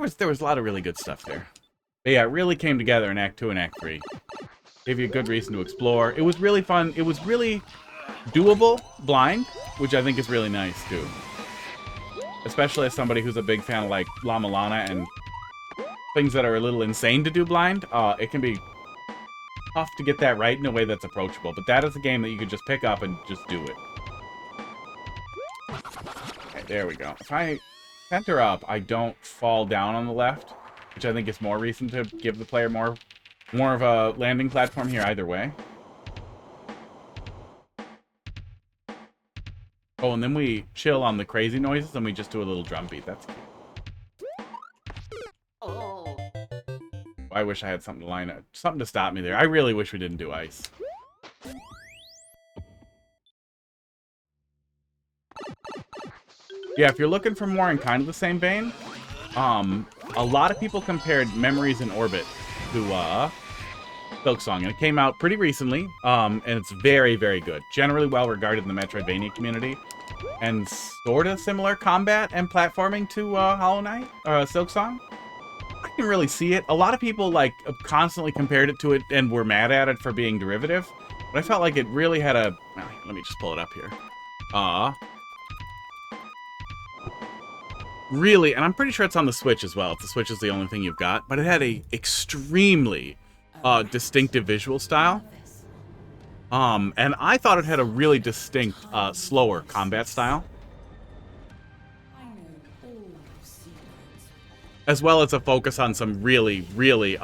was a lot of really good stuff there. But yeah, it really came together in Act 2 and Act 3. Gave you a good reason to explore. It was really fun. It was really doable blind, which I think is really nice too. Especially as somebody who's a big fan of like Llama Lana and things that are a little insane to do blind. It can be tough to get that right in a way that's approachable. But that is a game that you could just pick up and just do it. Okay, there we go. If I center up, I don't fall down on the left, which I think is more reason to give the player more of a landing platform here either way. Oh, and then we chill on the crazy noises and we just do a little drum beat. That's cute. Oh. I wish I had something to line up, something to stop me there. I really wish we didn't do ice. Yeah, if you're looking for more in kind of the same vein, a lot of people compared Memories in Orbit to Silksong, and it came out pretty recently, and it's very, very good. Generally well regarded in the Metroidvania community, and sort of similar combat and platforming to Hollow Knight, Silksong. I can really see it. A lot of people like constantly compared it to it and were mad at it for being derivative, but I felt like it really had a... Well, let me just pull it up here. Really, and I'm pretty sure it's on the Switch as well, if the Switch is the only thing you've got, but it had a extremely distinctive visual style. And I thought it had a really distinct, slower combat style. As well as a focus on some really, really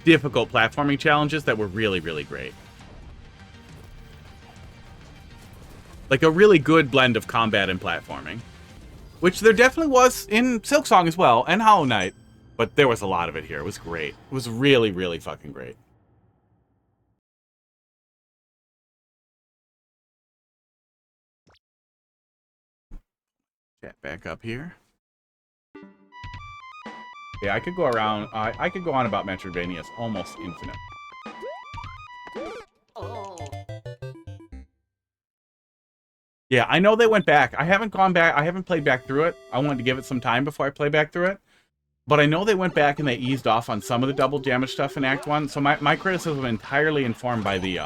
difficult platforming challenges that were really, really great. Like a really good blend of combat and platforming. Which there definitely was in Silksong as well, and Hollow Knight. But there was a lot of it here. It was great. It was really, really fucking great. Chat back up here. Yeah, I could go around. I could go on about Metroidvania. It's almost infinite. Yeah, I know they went back. I haven't gone back. I haven't played back through it. I wanted to give it some time before I play back through it. But I know they went back and they eased off on some of the double damage stuff in Act 1. So my criticism entirely informed by the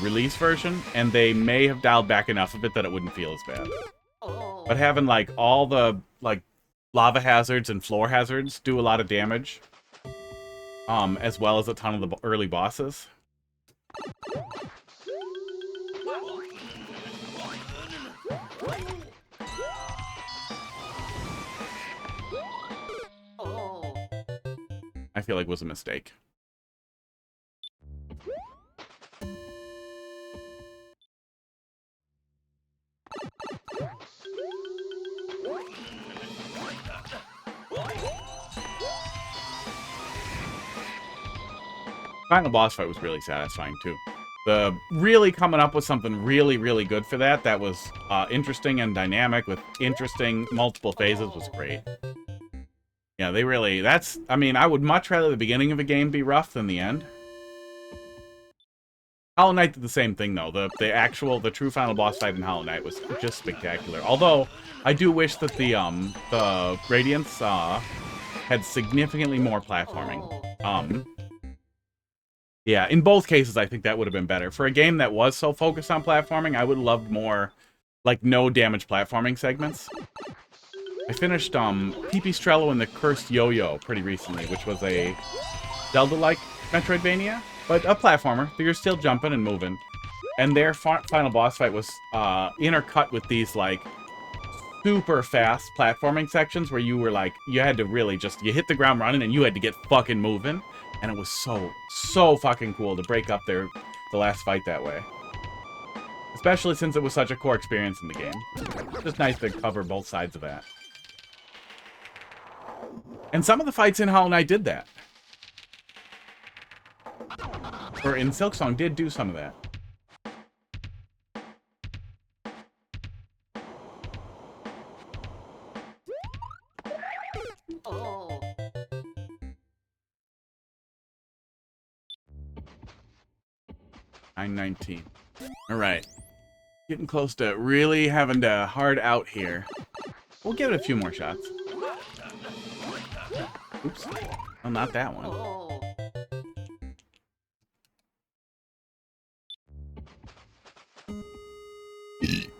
release version, and they may have dialed back enough of it that it wouldn't feel as bad. But having like all the like lava hazards and floor hazards do a lot of damage, as well as a ton of the early bosses. I feel like was a mistake. Final boss fight was really satisfying too. The really coming up with something really, really good for that was interesting and dynamic with interesting multiple phases was great. Yeah, they really, I mean, I would much rather the beginning of a game be rough than the end. Hollow Knight did the same thing, though. The true final boss fight in Hollow Knight was just spectacular. Although, I do wish that the Radiance, had significantly more platforming. Yeah, in both cases, I think that would have been better. For a game that was so focused on platforming, I would have loved more, like, no damage platforming segments. I finished Pipistrello and the Cursed Yo-Yo pretty recently, which was a Zelda-like Metroidvania, but a platformer. You're still jumping and moving. And their final boss fight was intercut with these, like, super fast platforming sections where you were, like, you had to really just, you hit the ground running and you had to get fucking moving. And it was so fucking cool to break up the last fight that way. Especially since it was such a core experience in the game. Just nice to cover both sides of that. And some of the fights in Hollow Knight did that. Or in Silksong did do some of that. Oh. 919. Alright. Getting close to really having to hard out here. We'll give it a few more shots. Oops. Well, not that one. Oh.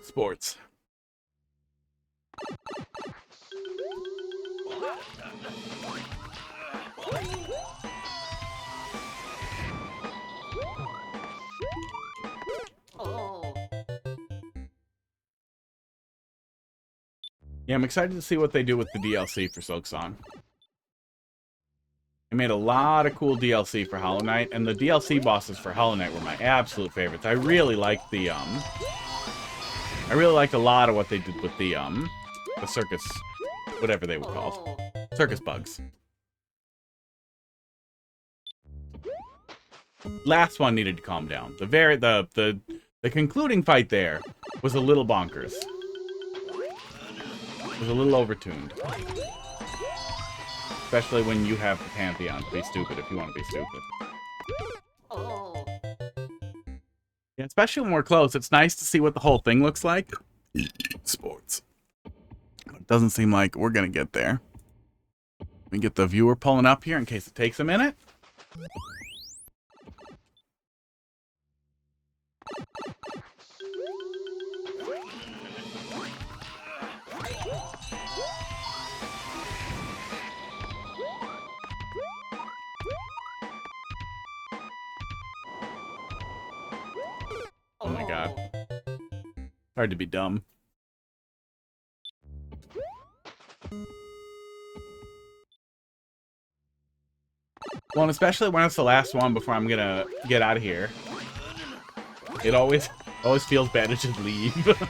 Sports. Oh. Yeah, I'm excited to see what they do with the DLC for Silksong. They made a lot of cool DLC for Hollow Knight, and the DLC bosses for Hollow Knight were my absolute favorites. I really liked the, I really liked a lot of what they did with the circus, whatever they were called. Circus bugs. Last one needed to calm down. The concluding fight there was a little bonkers. It was a little overtuned. Especially when you have the Pantheon to be stupid if you want to be stupid. Oh. Yeah, especially when we're close. It's nice to see what the whole thing looks like. Sports. It doesn't seem like we're going to get there. Let me get the viewer pulling up here in case it takes a minute. Oh my god. Hard to be dumb. Well, and especially when it's the last one before I'm gonna get out of here. It always feels bad to just leave.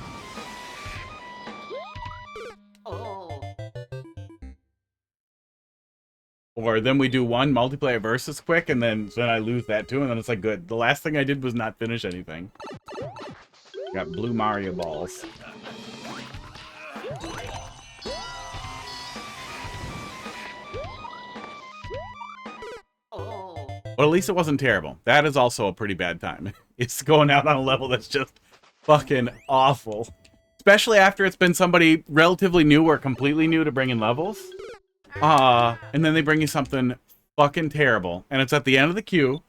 Oh. Or then we do one multiplayer versus quick, and then I lose that too, and then it's like, good. The last thing I did was not finish anything. Got blue Mariya balls. Oh. Well, at least it wasn't terrible. That is also a pretty bad time. It's going out on a level that's just fucking awful. Especially after it's been somebody relatively new or completely new to bring in levels. And then they bring you something fucking terrible. And it's at the end of the queue.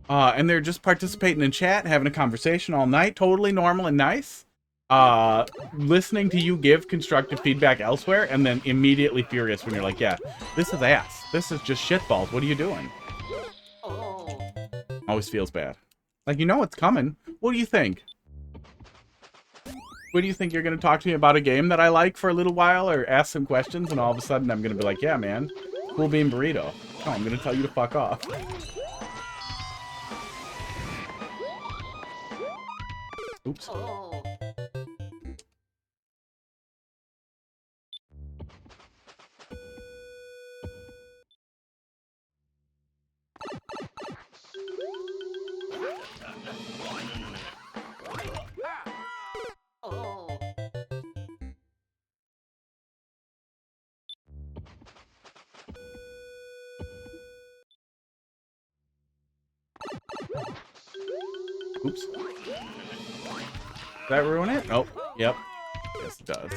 And they're just participating in chat, having a conversation all night. Totally normal and nice. Listening to you give constructive feedback elsewhere. And then immediately furious when you're like, yeah, this is ass. This is just shitballs. What are you doing? Oh. Always feels bad. Like, you know it's coming. What do you think? What do you think? You're going to talk to me about a game that I like for a little while or ask some questions and all of a sudden I'm going to be like, yeah, man, cool bean burrito. No, I'm going to tell you to fuck off. Oops. Oh. Oh. Oops. Does that ruin it? Oh, yep. Yes, it does.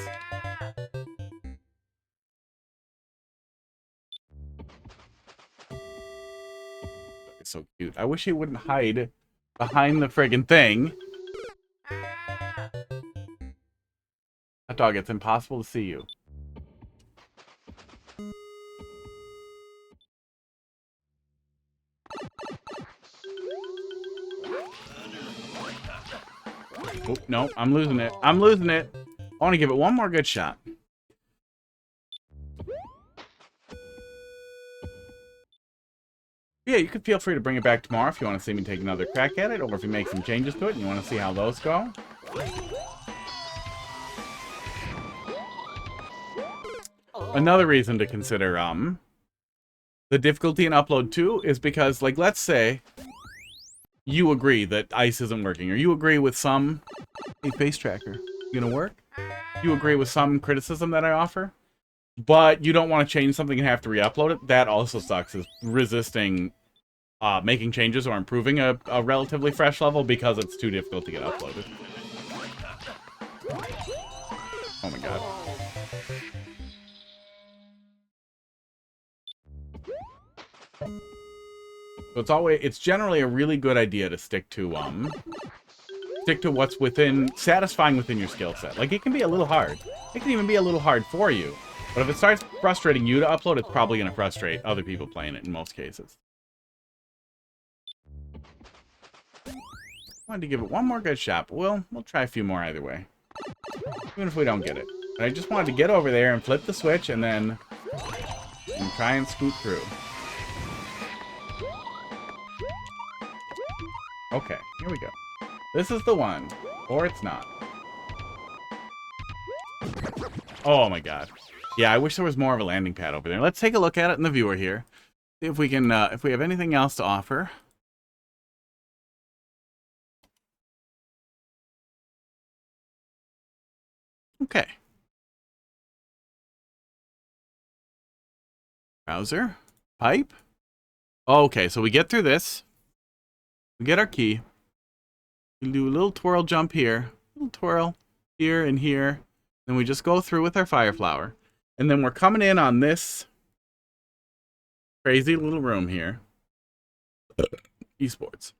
It's so cute. I wish he wouldn't hide behind the friggin' thing. Hot dog, it's impossible to see you. Oh, no, I'm losing it. I'm losing it. I want to give it one more good shot. Yeah, you could feel free to bring it back tomorrow if you want to see me take another crack at it, or if you make some changes to it and you want to see how those go. Another reason to consider the difficulty in upload 2 is because, like, let's say you agree that ice isn't working, or you agree with some face tracker gonna work. You agree with some criticism that I offer, but you don't want to change something and have to re-upload it. That also sucks, is resisting making changes or improving a relatively fresh level because it's too difficult to get uploaded. Oh my god. So it's generally a really good idea to stick to what's satisfying within your skill set. Like, it can be a little hard. It can even be a little hard for you. But if it starts frustrating you to upload, it's probably going to frustrate other people playing it in most cases. Wanted to give it one more good shot, but we'll try a few more either way. Even if we don't get it. But I just wanted to get over there and flip the switch and then try and scoot through. Okay, here we go. This is the one. Or it's not. Oh my god. Yeah, I wish there was more of a landing pad over there. Let's take a look at it in the viewer here. See if we can, if we have anything else to offer. Okay. Browser. Pipe. Okay, so we get through this. We get our key. We do a little twirl jump here. A little twirl here and here. Then we just go through with our fire flower. And then we're coming in on this crazy little room here. Esports.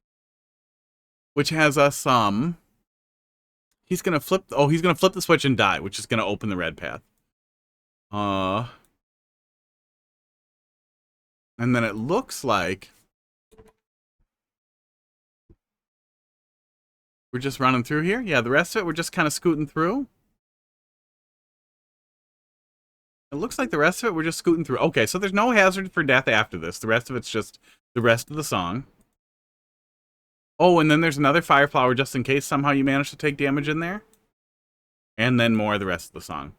Which has us, he's gonna flip the switch and die, which is gonna open the red path. And then it looks like we're just running through here. Yeah, the rest of it, we're just kind of scooting through. It looks like the rest of it, we're just scooting through. Okay, so there's no hazard for death after this. The rest of it's just the rest of the song. Oh, and then there's another fire flower just in case somehow you manage to take damage in there. And then more of the rest of the song.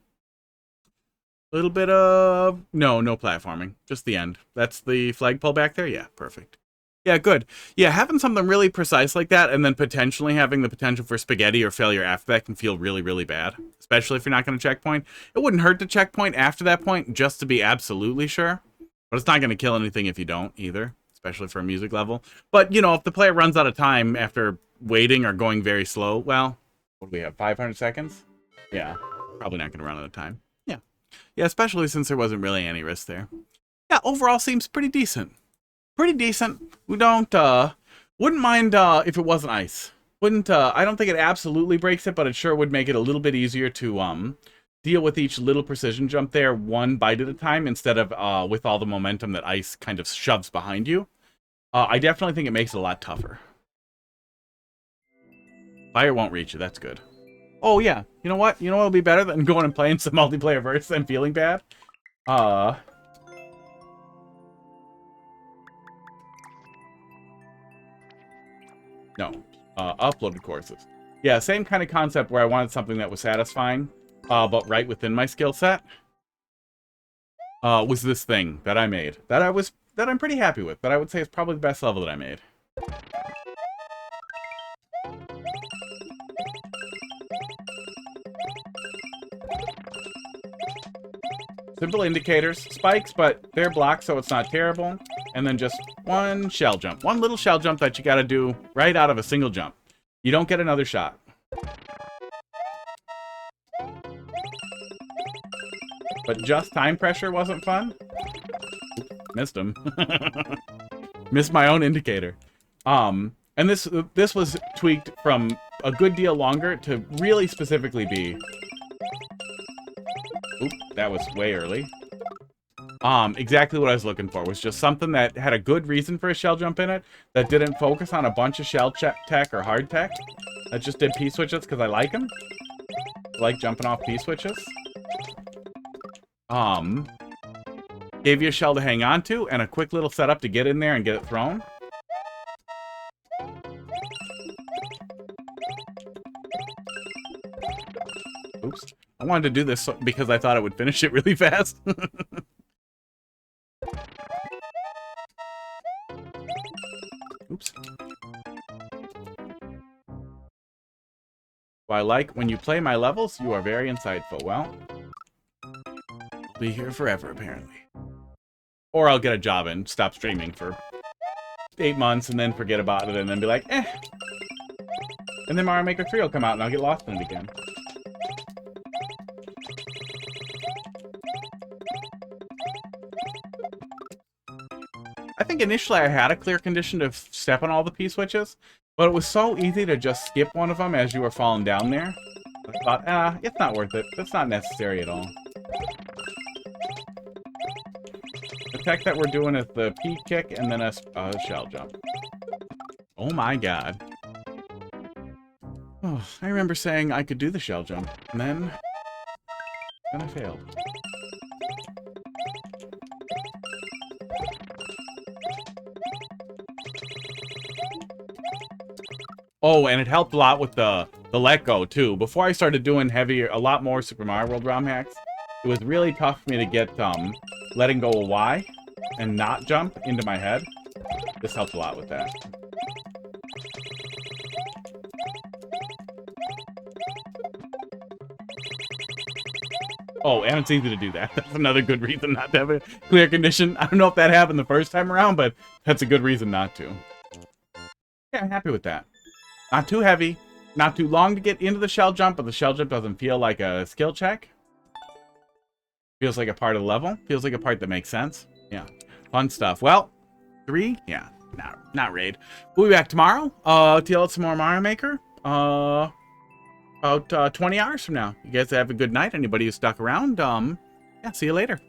A little bit of... No platforming. Just the end. That's the flagpole back there? Yeah, perfect. Yeah, good. Yeah, having something really precise like that and then potentially having the potential for spaghetti or failure after that can feel really, really bad. Especially if you're not going to checkpoint. It wouldn't hurt to checkpoint after that point just to be absolutely sure. But it's not going to kill anything if you don't either. Especially for a music level. But, you know, if the player runs out of time after waiting or going very slow, well, what do we have, 500 seconds? Yeah, probably not going to run out of time. Yeah. Yeah, especially since there wasn't really any risk there. Yeah, overall seems pretty decent. Pretty decent. We don't, wouldn't mind if it wasn't ice. Wouldn't, I don't think it absolutely breaks it, but it sure would make it a little bit easier to, deal with each little precision jump there one bite at a time instead of, with all the momentum that ice kind of shoves behind you. I definitely think it makes it a lot tougher. Fire won't reach you. That's good. Oh, yeah. You know what? You know what will be better than going and playing some multiplayer verse and feeling bad? No. Uploaded courses. Yeah, same kind of concept where I wanted something that was satisfying, but right within my skill set. Was this thing that I made. That I'm pretty happy with. That I would say is probably the best level that I made. Simple indicators. Spikes, but they're blocked, so it's not terrible. And then just one shell jump. One little shell jump that you gotta do right out of a single jump. You don't get another shot. But just time pressure wasn't fun? Missed him. Missed my own indicator. And this was tweaked from a good deal longer to really specifically be... Oop, that was way early. Exactly what I was looking for was just something that had a good reason for a shell jump in it, that didn't focus on a bunch of shell tech or hard tech. That just did P-switches because I like them. I like jumping off P-switches. Gave you a shell to hang on to, and a quick little setup to get in there and get it thrown. Oops. I wanted to do this because I thought it would finish it really fast. Oops. Well, I like when you play my levels, you are very insightful. Well, I'll be here forever, apparently. Or I'll get a job and stop streaming for 8 months and then forget about it and then be like, eh. And then Mario Maker 3 will come out and I'll get lost in it again. I think initially I had a clear condition to step on all the P-switches, but it was so easy to just skip one of them as you were falling down there. I thought, it's not worth it. That's not necessary at all. The tech that we're doing is the P kick and then a shell jump. Oh my god. Oh, I remember saying I could do the shell jump, and then I failed. Oh, and it helped a lot with the let go, too. Before I started doing a lot more Super Mario World ROM hacks, it was really tough for me to get letting go of Y and not jump into my head. This helped a lot with that. Oh, and it's easy to do that. That's another good reason not to have a clear condition. I don't know if that happened the first time around, but that's a good reason not to. Yeah, I'm happy with that. Not too heavy, not too long to get into the shell jump, but the shell jump doesn't feel like a skill check. Feels like a part of the level. Feels like a part that makes sense. Yeah, fun stuff. Well, 3? Yeah, not raid. We'll be back tomorrow to yell at some more Mario Maker. About 20 hours from now. You guys have a good night. Anybody who stuck around, yeah, see you later.